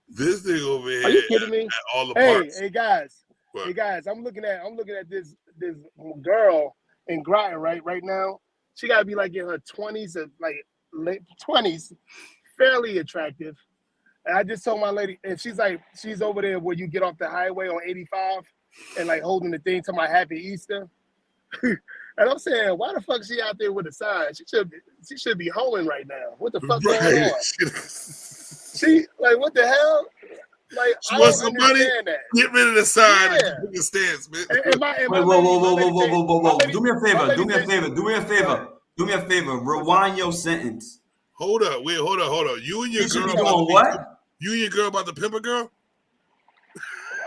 This thing over here. Are you kidding me? At all the Hey, parts. hey guys. What? Hey guys, I'm looking at this girl in Groton right now. She gotta be like in her 20s or like late 20s, fairly attractive. And I just told my lady, and she's over there where you get off the highway on 85 and like holding the thing to my Happy Easter. And I'm saying, why the fuck is she out there with a sign? She should be hoeing right now. What the fuck going Right. on? She like, what the hell? Like, She I wants don't some money. understand that. Get rid of the sign Yeah. and take a stance, man. And my Wait, whoa. lady Do me a my favor. lady Do me a said- favor. Do me a favor. Rewind your sentence. Hold up. Wait, hold up. You and your You should girl be about doing to what? You and your girl about to pimp a girl?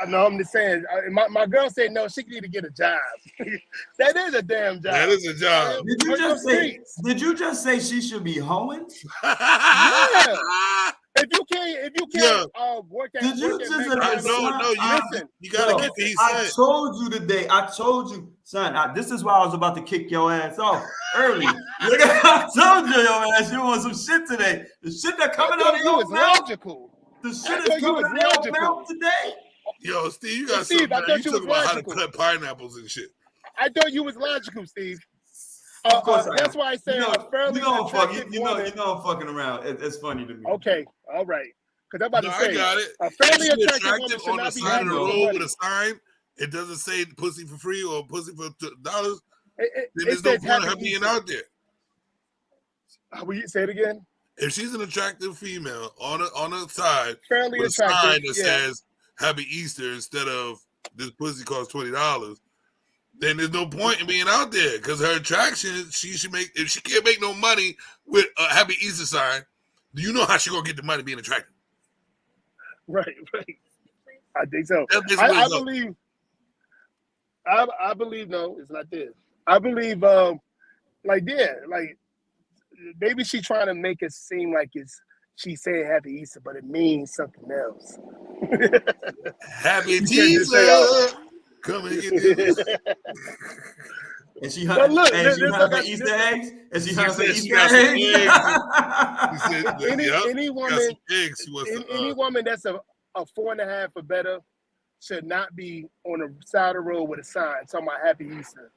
No, I'm just saying. My girl said no. She need to get a job. That is a damn job. That is a job. Did you Work just them say? streets. Did you just say she should be hoeing? If you can't work at Did you work at just- McDonald's, No, listen. you gotta Yo, get what he I said. told you today. I told you, son. This is why I was about to kick your ass off early. Look, I told you, yo, ass, you want some shit today. The shit that I coming out thought of you your was mouth. logical. The I shit thought is you coming was out of your logical. mouth today. Yo, Steve, you got Steve, something. I Man. thought You you talking was about how to logical. cut pineapples and shit. I thought you was logical, Steve. Of course I am. That's why I said a fairly I'm attractive woman. I'm fucking around. It's funny to me. Okay, all right. Because I'm about No, to say, I got it. a fairly If she attractive woman should on the not be side of the having road no money. with a sign, it doesn't say pussy for free or pussy for dollars. Then It there's no says point of her Happy being Easter. out there. Will you say it again? If she's an attractive female on a side Fairly with a sign attractive. that Yeah. says Happy Easter instead of this pussy costs $20, then there's no point in being out there because her attraction, she should make. If she can't make no money with a Happy Easter sign, do you know how she gonna get the money being attractive? Right. I think so. That's basically I what's up. believe. I believe no, it's not this. I believe like maybe she trying to make it seem like she's saying Happy Easter, but it means something else. Happy You can't just say, Easter. Come and get this. And she But look, and she this hunting for got- Easter eggs. And she She hunting for said she Easter got some eggs. He said, Any "Yup, any got woman some eggs. She wants to, any woman that's a 4.5 or better should not be on the side of the road with a sign talking about Happy Easter.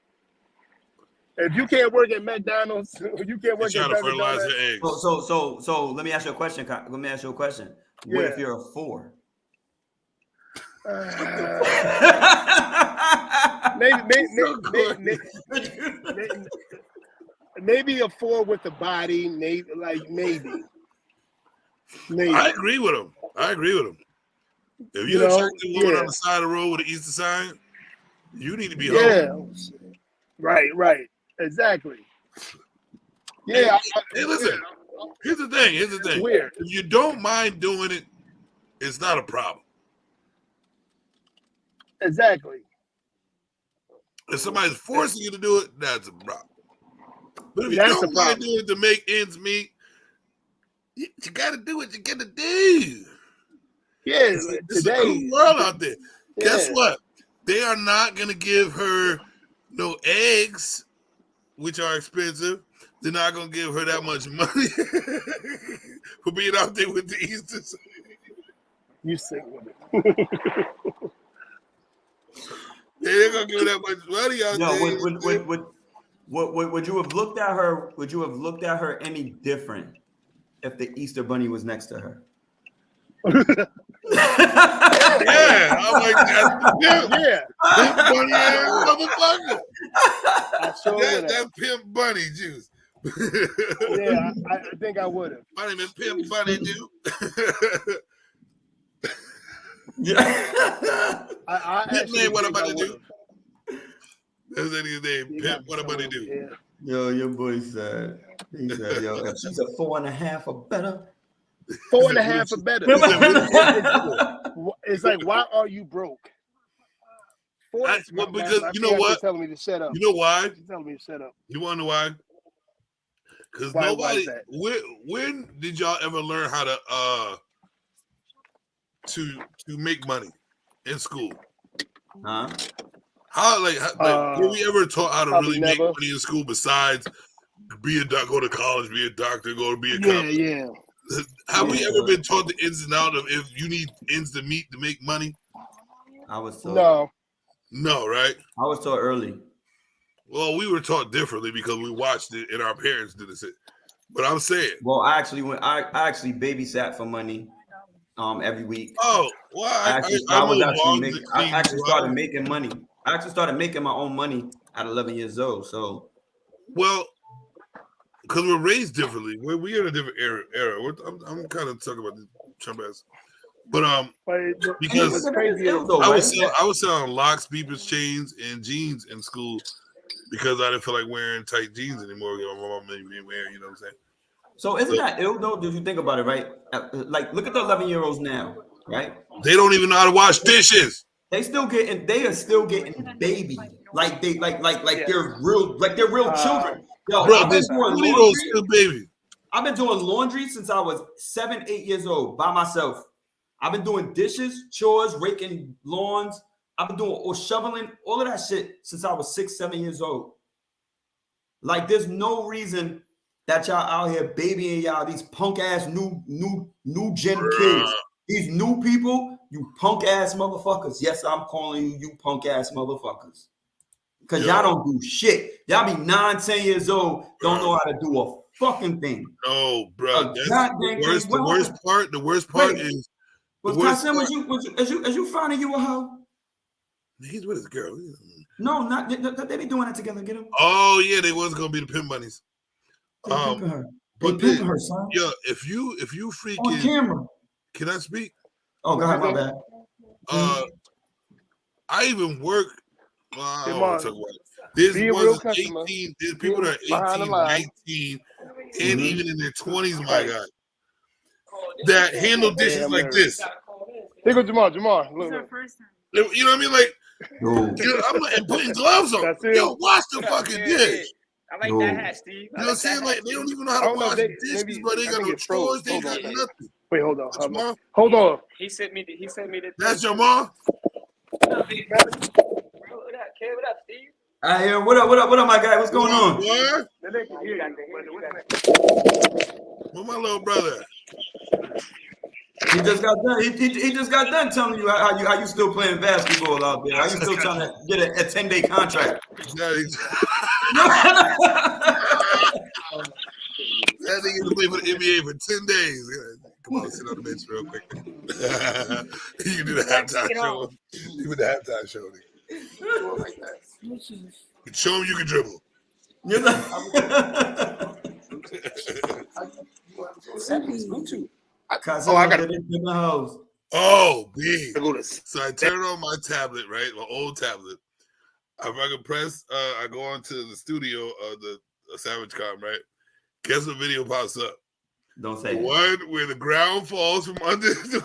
If you can't work at McDonald's, you can't work trying at to fertilize Dunkin' her eggs. So let me ask you a question. What Yeah. if you're a 4? Maybe a 4 with the body, maybe. I agree with him. If You you're a know, attractive woman yeah. on the side of the road with an Easter sign, you need to be home. Yeah. Right. Exactly. Yeah. Hey, listen. Here's the thing. It's weird. If you don't mind doing it, it's not a problem. Exactly. If somebody's forcing you to do it, that's a problem. But if you That's don't a mind problem. doing it to make ends meet, you got to do what you got to do. Yeah. It's a Today. cool world out there. Yeah. Guess what? They are not going to give her no eggs, which are expensive. They're not going to give her that much money for being out there with the Easter. You sing with it. They're going to give her that much money out No, there. would you have looked at her? Would you have looked at her any different if the Easter Bunny was next to her? Yeah, I'm like, that's the pimp. Yeah. Pimp bunny ass motherfucker. I sure would have. That pimp bunny juice. Yeah, I think I would have. My name is Pimp Bunny, dude. I His name, what I'm about to would've. do? That's his name. Pimp, what I'm about to do? Yeah. Yo, your boy said, he said, yo, if she's a 4.5 or better. 4.5 or better. It's like, why are you broke? Because you know what? Telling me to shut up. You know why? She's telling me to shut up. You want to know why? Because Why nobody. is that? When did y'all ever learn how to make money in school? Huh? How were we ever taught how to really make never. money in school besides be a doctor, go to college, be a doctor, go to be a Yeah, cop? yeah. Have we ever been taught the ins and outs of if you need ends to meet to make money? I was taught. No, right? I was taught early. Well, we were taught differently because we watched it and our parents did it. But I'm saying. Well, I actually babysat for money every week. Oh, well, I actually started making money. I actually started making my own money at 11 years old. So, well, because we're raised differently. We're in a different era. I'm kind of talking about the Trump ass. But because I was selling locks, beepers, chains, and jeans in school because I didn't feel like wearing tight jeans anymore. My mom made me wear, you know what I'm saying? So isn't that ill though? Did you think about it, right? Like, look at the 11-year-olds now, right? They don't even know how to wash dishes. They are still getting baby. Like they're real children. Yo, bro, I've been doing laundry. I've been doing laundry since I was 7, 8 years old by myself. I've been doing dishes, chores, raking lawns. I've been doing shoveling, all of that shit since I was 6, 7 years old. Like, there's no reason that y'all out here babying y'all these punk ass new gen kids. These new people, you punk ass motherfuckers. Yes, I'm calling you punk ass motherfuckers. Because y'all don't do shit. Y'all be 9, 10 years old, don't know how to do a fucking thing. No, bro. That's the worst part is. Was Kasim, as you finding you a hoe? He's with his girl. No, not they be doing that together. Get him. Oh yeah, they was gonna be the pimp bunnies. They pimping her. But they pimping her, son. Yeah, if you freaking on camera. Can I speak? Oh, go ahead, my bad. I even work. Well, I don't want to talk about it. There's people that are 18, 19, and even in their 20s, my God, that handle dishes like this. Here goes Jamal. Look. You know what I mean? Like, I'm like putting gloves on. Yo, wash the fucking dish. I like that hat, Steve. You know what I'm saying? Like, they don't even know how to wash dishes, but they got no chores. They got nothing. Wait, hold on. Hold on. He sent me the. That's your mom? What up, Steve? I hear. What up, my guy? What's going on? What? Where my little brother? He just got done. He just got done telling you how you still playing basketball out there. How you still trying to get a 10-day contract? That nigga to play for the NBA for 10 days. Come on, sit on the bench real quick. You can do the halftime show. You do the halftime show. You show him you can dribble. You're like, I got it. Oh, B. I go to So I turn on my tablet, right? My old tablet. If I can press, I go onto the studio of the Savage Com, right? Guess what video pops up? Don't The say it. one where the ground falls from under the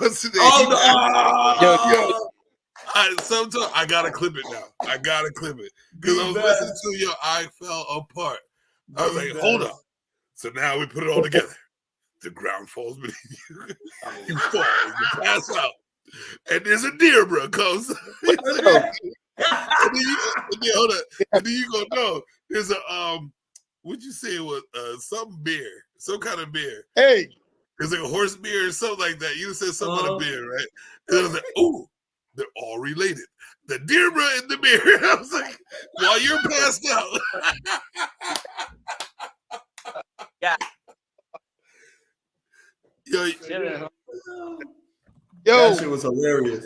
Oh, sometimes I gotta clip it now. I gotta clip it. Because I was listening to your I fell apart. I was like, hold up. So now we put it all together. The ground falls beneath you. You fall, you pass out. And there's a deer, bro, comes. And then you go, no, there's a what'd you say it was some beer, some kind of beer. Hey, it's like a horse beer or something like that. You said something about a beer, right? And I was like, ooh, they're all related. The deer bro and the beer. I was like, while you're passed out. Yeah. Yo, that shit was hilarious.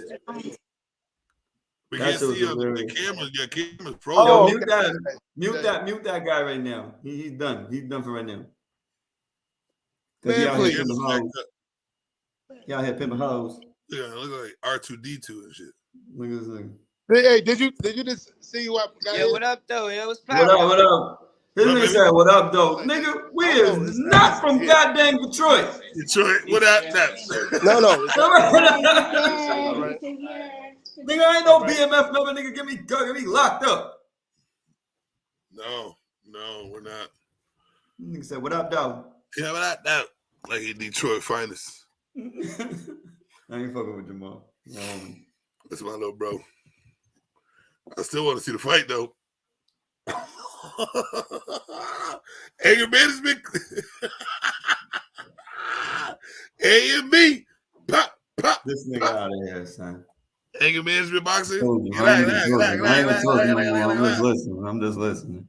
we That can't shit was see hilarious. the camera. Your camera's Yo, frozen. mute that guy right now. He's done. He's done for right now. Man, He out please. here pimping hoes. He out here pimping hoes. Yeah, it looks like R2D2 and shit. Look at this thing. Hey, did you just see what got Yeah, in? what up, though? It was What up? What up? This nigga said, "What up, though, nigga? We is not from goddamn Detroit. Detroit, what up, now? No. Nigga, I ain't no BMF number. Nigga, get me locked up." No, we're not. Nigga said, "What up, though?" Yeah, what up, now? Like in Detroit finest. I ain't fucking with Jamal. That's my little bro. I still want to see the fight though. Anger management. A&B. Pop. This nigga out of here, son. Anger management boxing. I'm just listening.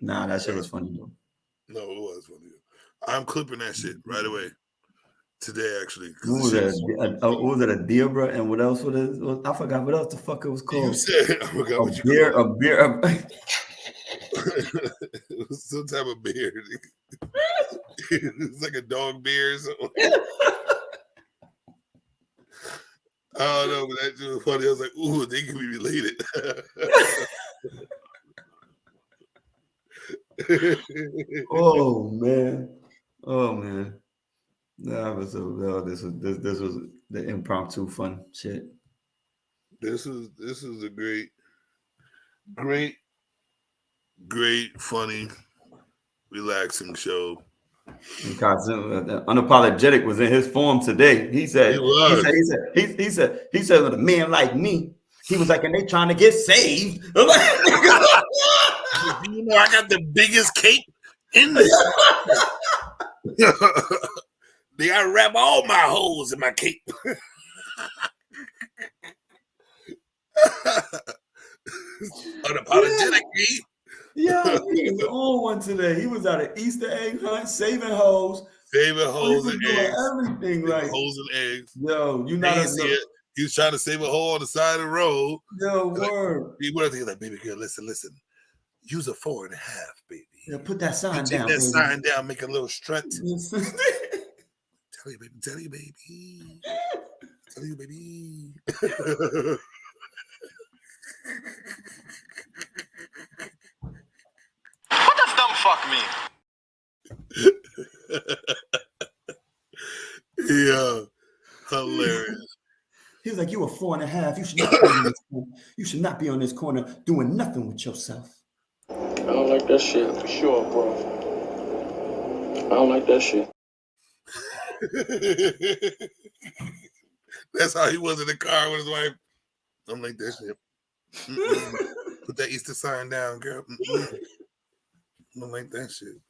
Nah, that shit was funny though. No, it was funny. I'm clipping that shit right away. Today, actually. What was that? What was it? A deer, bro? And what else was it? I forgot what else the fuck it was called. You said I forgot what you a beer. It was some type of beer. It's like a dog beer or something. I don't know, but that shit was funny. I was like, ooh, they can be related. Oh man. That was this was the impromptu fun shit. This is a great, funny, relaxing show. Because Unapologetic was in his form today. He said, with a man like me, he was like, and they trying to get saved. You know, I got the biggest cape in this. They gotta wrap all my holes in my cape. Unapologetic, me. Yeah, he was on one today. He was at an Easter egg hunt, saving hoes. Saving hoes and eggs. Everything like hoes and eggs. Yo, you not he was trying to save a hole on the side of the road. Yo, like, word. He was like, baby girl, listen. Use a 4.5, baby. Yeah, put that sign down. Take that sign down, make a little strut. Tell you, baby. What does dumb fuck mean? Yeah, hilarious. He was like, "You a 4.5. You should not be on this corner. You should not be on this corner doing nothing with yourself." I don't like that shit for sure, bro. I don't like that shit. That's how he was in the car with his wife. I don't like that shit. Put that Easter sign down, girl. I don't like that shit.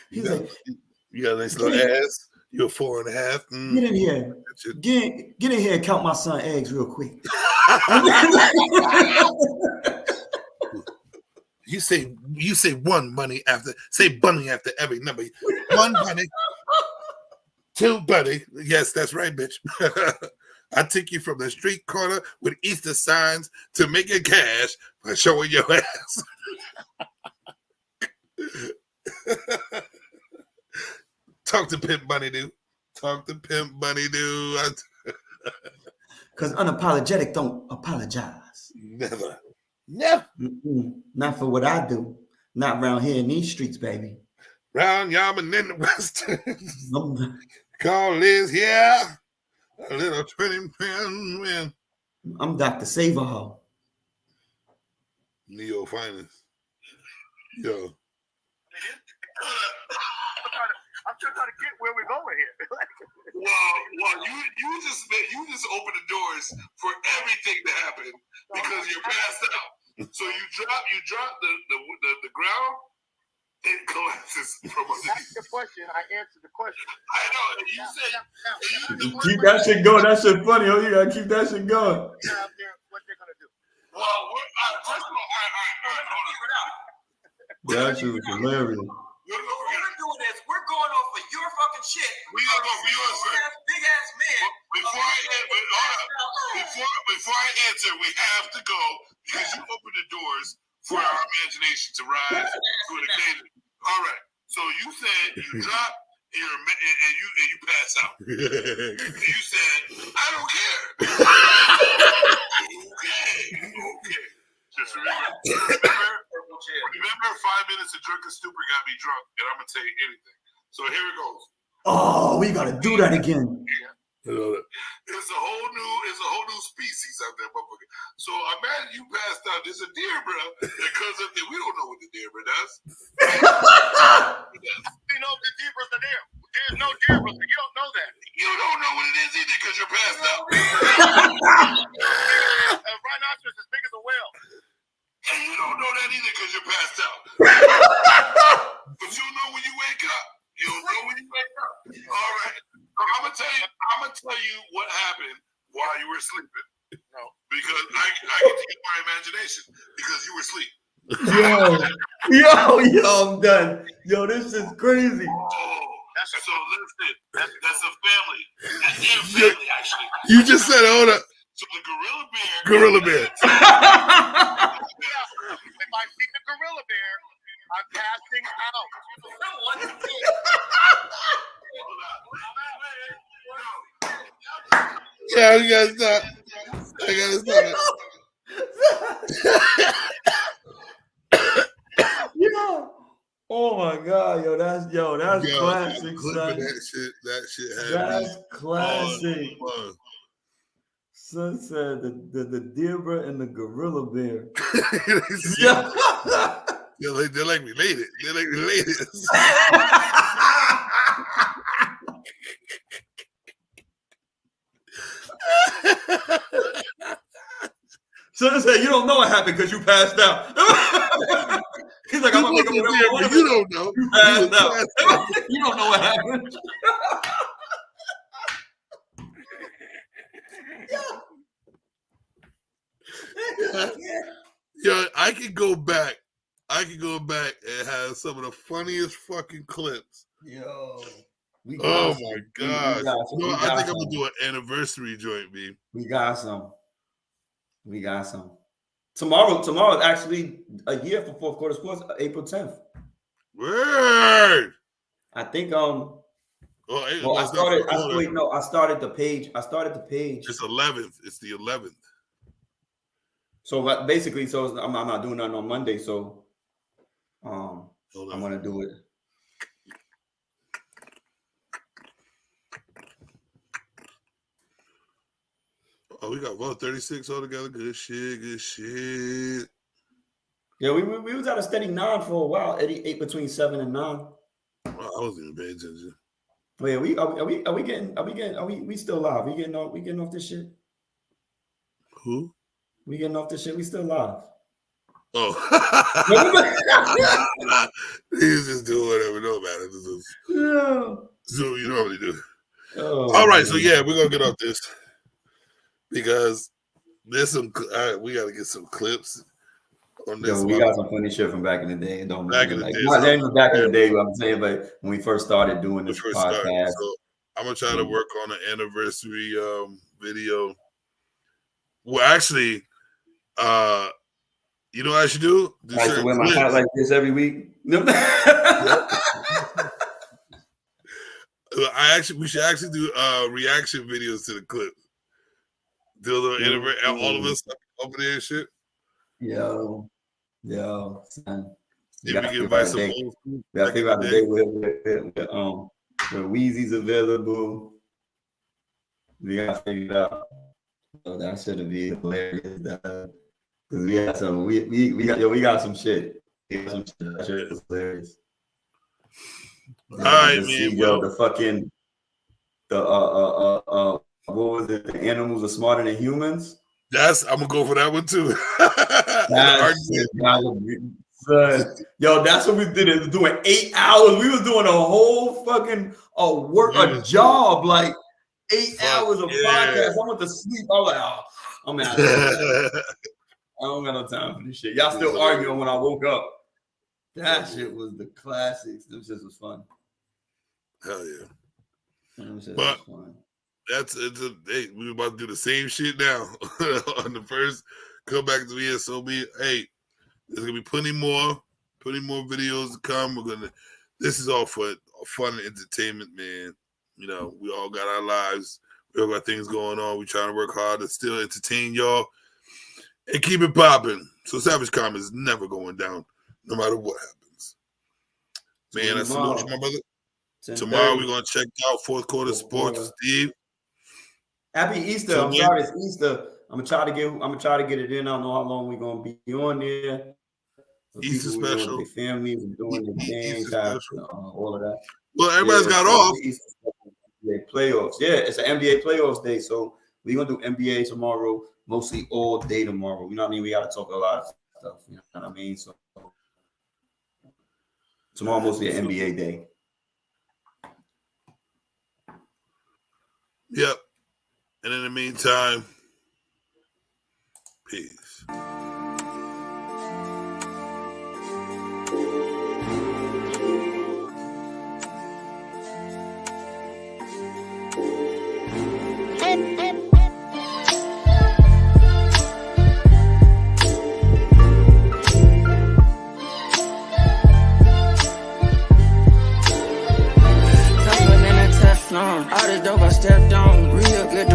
You got a nice little ass. You're 4.5. Get in here. Get in here and count my son eggs real quick. You say one bunny after every number. One bunny, two bunny. Yes, that's right, bitch. I took you from the street corner with Easter signs to making cash by showing your ass. Talk to Pimp Bunny, dude. Talk to Pimp Bunny, dude. Because unapologetic don't apologize. Never. Not for what I do. Not around here in these streets, baby. Round Yaman in the Western. Call Liz here. A little 20 pen win. I'm Dr. Saverho. Neo Finest. Yo. I'm just trying to get where we're going here. Well, you just open the doors for everything to happen because you're passed out. So you drop the ground, it collapses from underneath. That's the question. I answered the question. I know. And you said Keep that shit going. That shit funny. Oh, you gotta keep that shit going. What they're gonna do? Well, first of all, all right. That shit was hilarious. What we're doing is we're going off of your fucking shit. We gotta go for yours first. Big ass man. Before I answer, we have to go because you open the doors for our imagination to rise to an occasion. All right. So you said you drop and you pass out. And you said, I don't care. Okay. Just remember 5 minutes of drunken stupor got me drunk, and I'm gonna tell you anything. So here it goes. Oh, we gotta do that again. It's a whole new species out there, motherfucker. So imagine you passed out. There's a deer, bro, that comes up there. We don't know what the deer does. You know the zebras are there. There's no zebras. You don't know that. You don't know what it is either because you're passed out. A rhinoceros as big as a whale. And you don't know that either because you're passed out. But you'll know when you wake up. You'll know when you wake up. All right. So I'm gonna tell you what happened while you were sleeping. No. Because I get to use my imagination because you were asleep. Yo, I'm done. Yo, this is crazy. Oh, so listen, that's a family. That's their family, actually. You just said, hold up. So the gorilla Gorilla bear. bear. If I see the gorilla bear, I'm passing out. Yeah, you gotta stop. I gotta stop. Yeah. Oh my God, yo, that's classic, son. That shit That's classic. Son said the zebra and the gorilla bear. Yeah. They're like related. They're like related. Son said, you don't know what happened because you passed out. He's like, I'm gonna make a but you don't know. You passed out. You don't know what happened. Yo, I could go back and have some of the funniest fucking clips. Yo. Oh my gosh. I think I'm gonna do an anniversary joint, B. We got some. Tomorrow is actually a year for Fourth Quarter Sports, April 10th. Word. I think I started the page. It's 11th. It's the 11th. So basically, I'm not doing nothing on Monday. So I'm gonna do it. Oh, we got 36 altogether. Good shit. Yeah, we was at a steady 9 for a while. 8 between 7 and 9. Well, I wasn't even paying attention. Wait, we still live? We getting off this shit? Who? We getting off this shit? We still live? Oh, he's just doing whatever. No matter. So you normally do. Oh, all right, so yeah, we're gonna get off this because there's some. We gotta get some clips on this. Yo, we got some funny shit from back in the day. It don't back matter. in the day. Not even back in the day, what I'm saying, but when we first started doing this podcast. So I'm gonna try to work on an anniversary video. Well, actually, you know what I should do? I should wear my hat like this every week. We should actually do reaction videos to the clip. Do a little interact, all of us over there and shit. Yo, son. If we can invite some old school. Yeah, I think about the day where Weezy's available. We gotta figure it out. So that should be hilarious. Because we got some, we got some shit. We got some shit. That shit is hilarious. All right, man. Yo, the fucking what was it? The animals are smarter than humans. I'm gonna go for that one too. Yo, that's what we did. It was doing 8 hours. We was doing a whole fucking a job, like 8 hours of podcast. I went to sleep. I was like, oh, I'm out. I don't got no time for this shit. Y'all still arguing when I woke up. That shit was the classics. Them shit was fun. Hell yeah. But hey, we about to do the same shit now on the first comeback to ESOB. Hey, there's gonna be plenty more videos to come. This is all for fun and entertainment, man. You know, we all got our lives, we all got things going on. We trying to work hard to still entertain y'all and keep it popping. So Savage Karma is never going down, no matter what happens. Man, I salute you, my brother. Tomorrow we're gonna check out fourth quarter sports with Steve. Happy Easter! So I'm sorry, it's Easter. I'm gonna try to get it in. I don't know how long we're gonna be on there. Easter special. Their families and doing their things, all of that. Well, everybody's got off. NBA playoffs. Yeah, it's an NBA playoffs day, so we're gonna do NBA tomorrow, mostly all day tomorrow. You know what I mean? We gotta talk a lot of stuff. You know what I mean? So tomorrow mostly an NBA day. Yep. And in the meantime, peace. All this dope I stepped on, real good.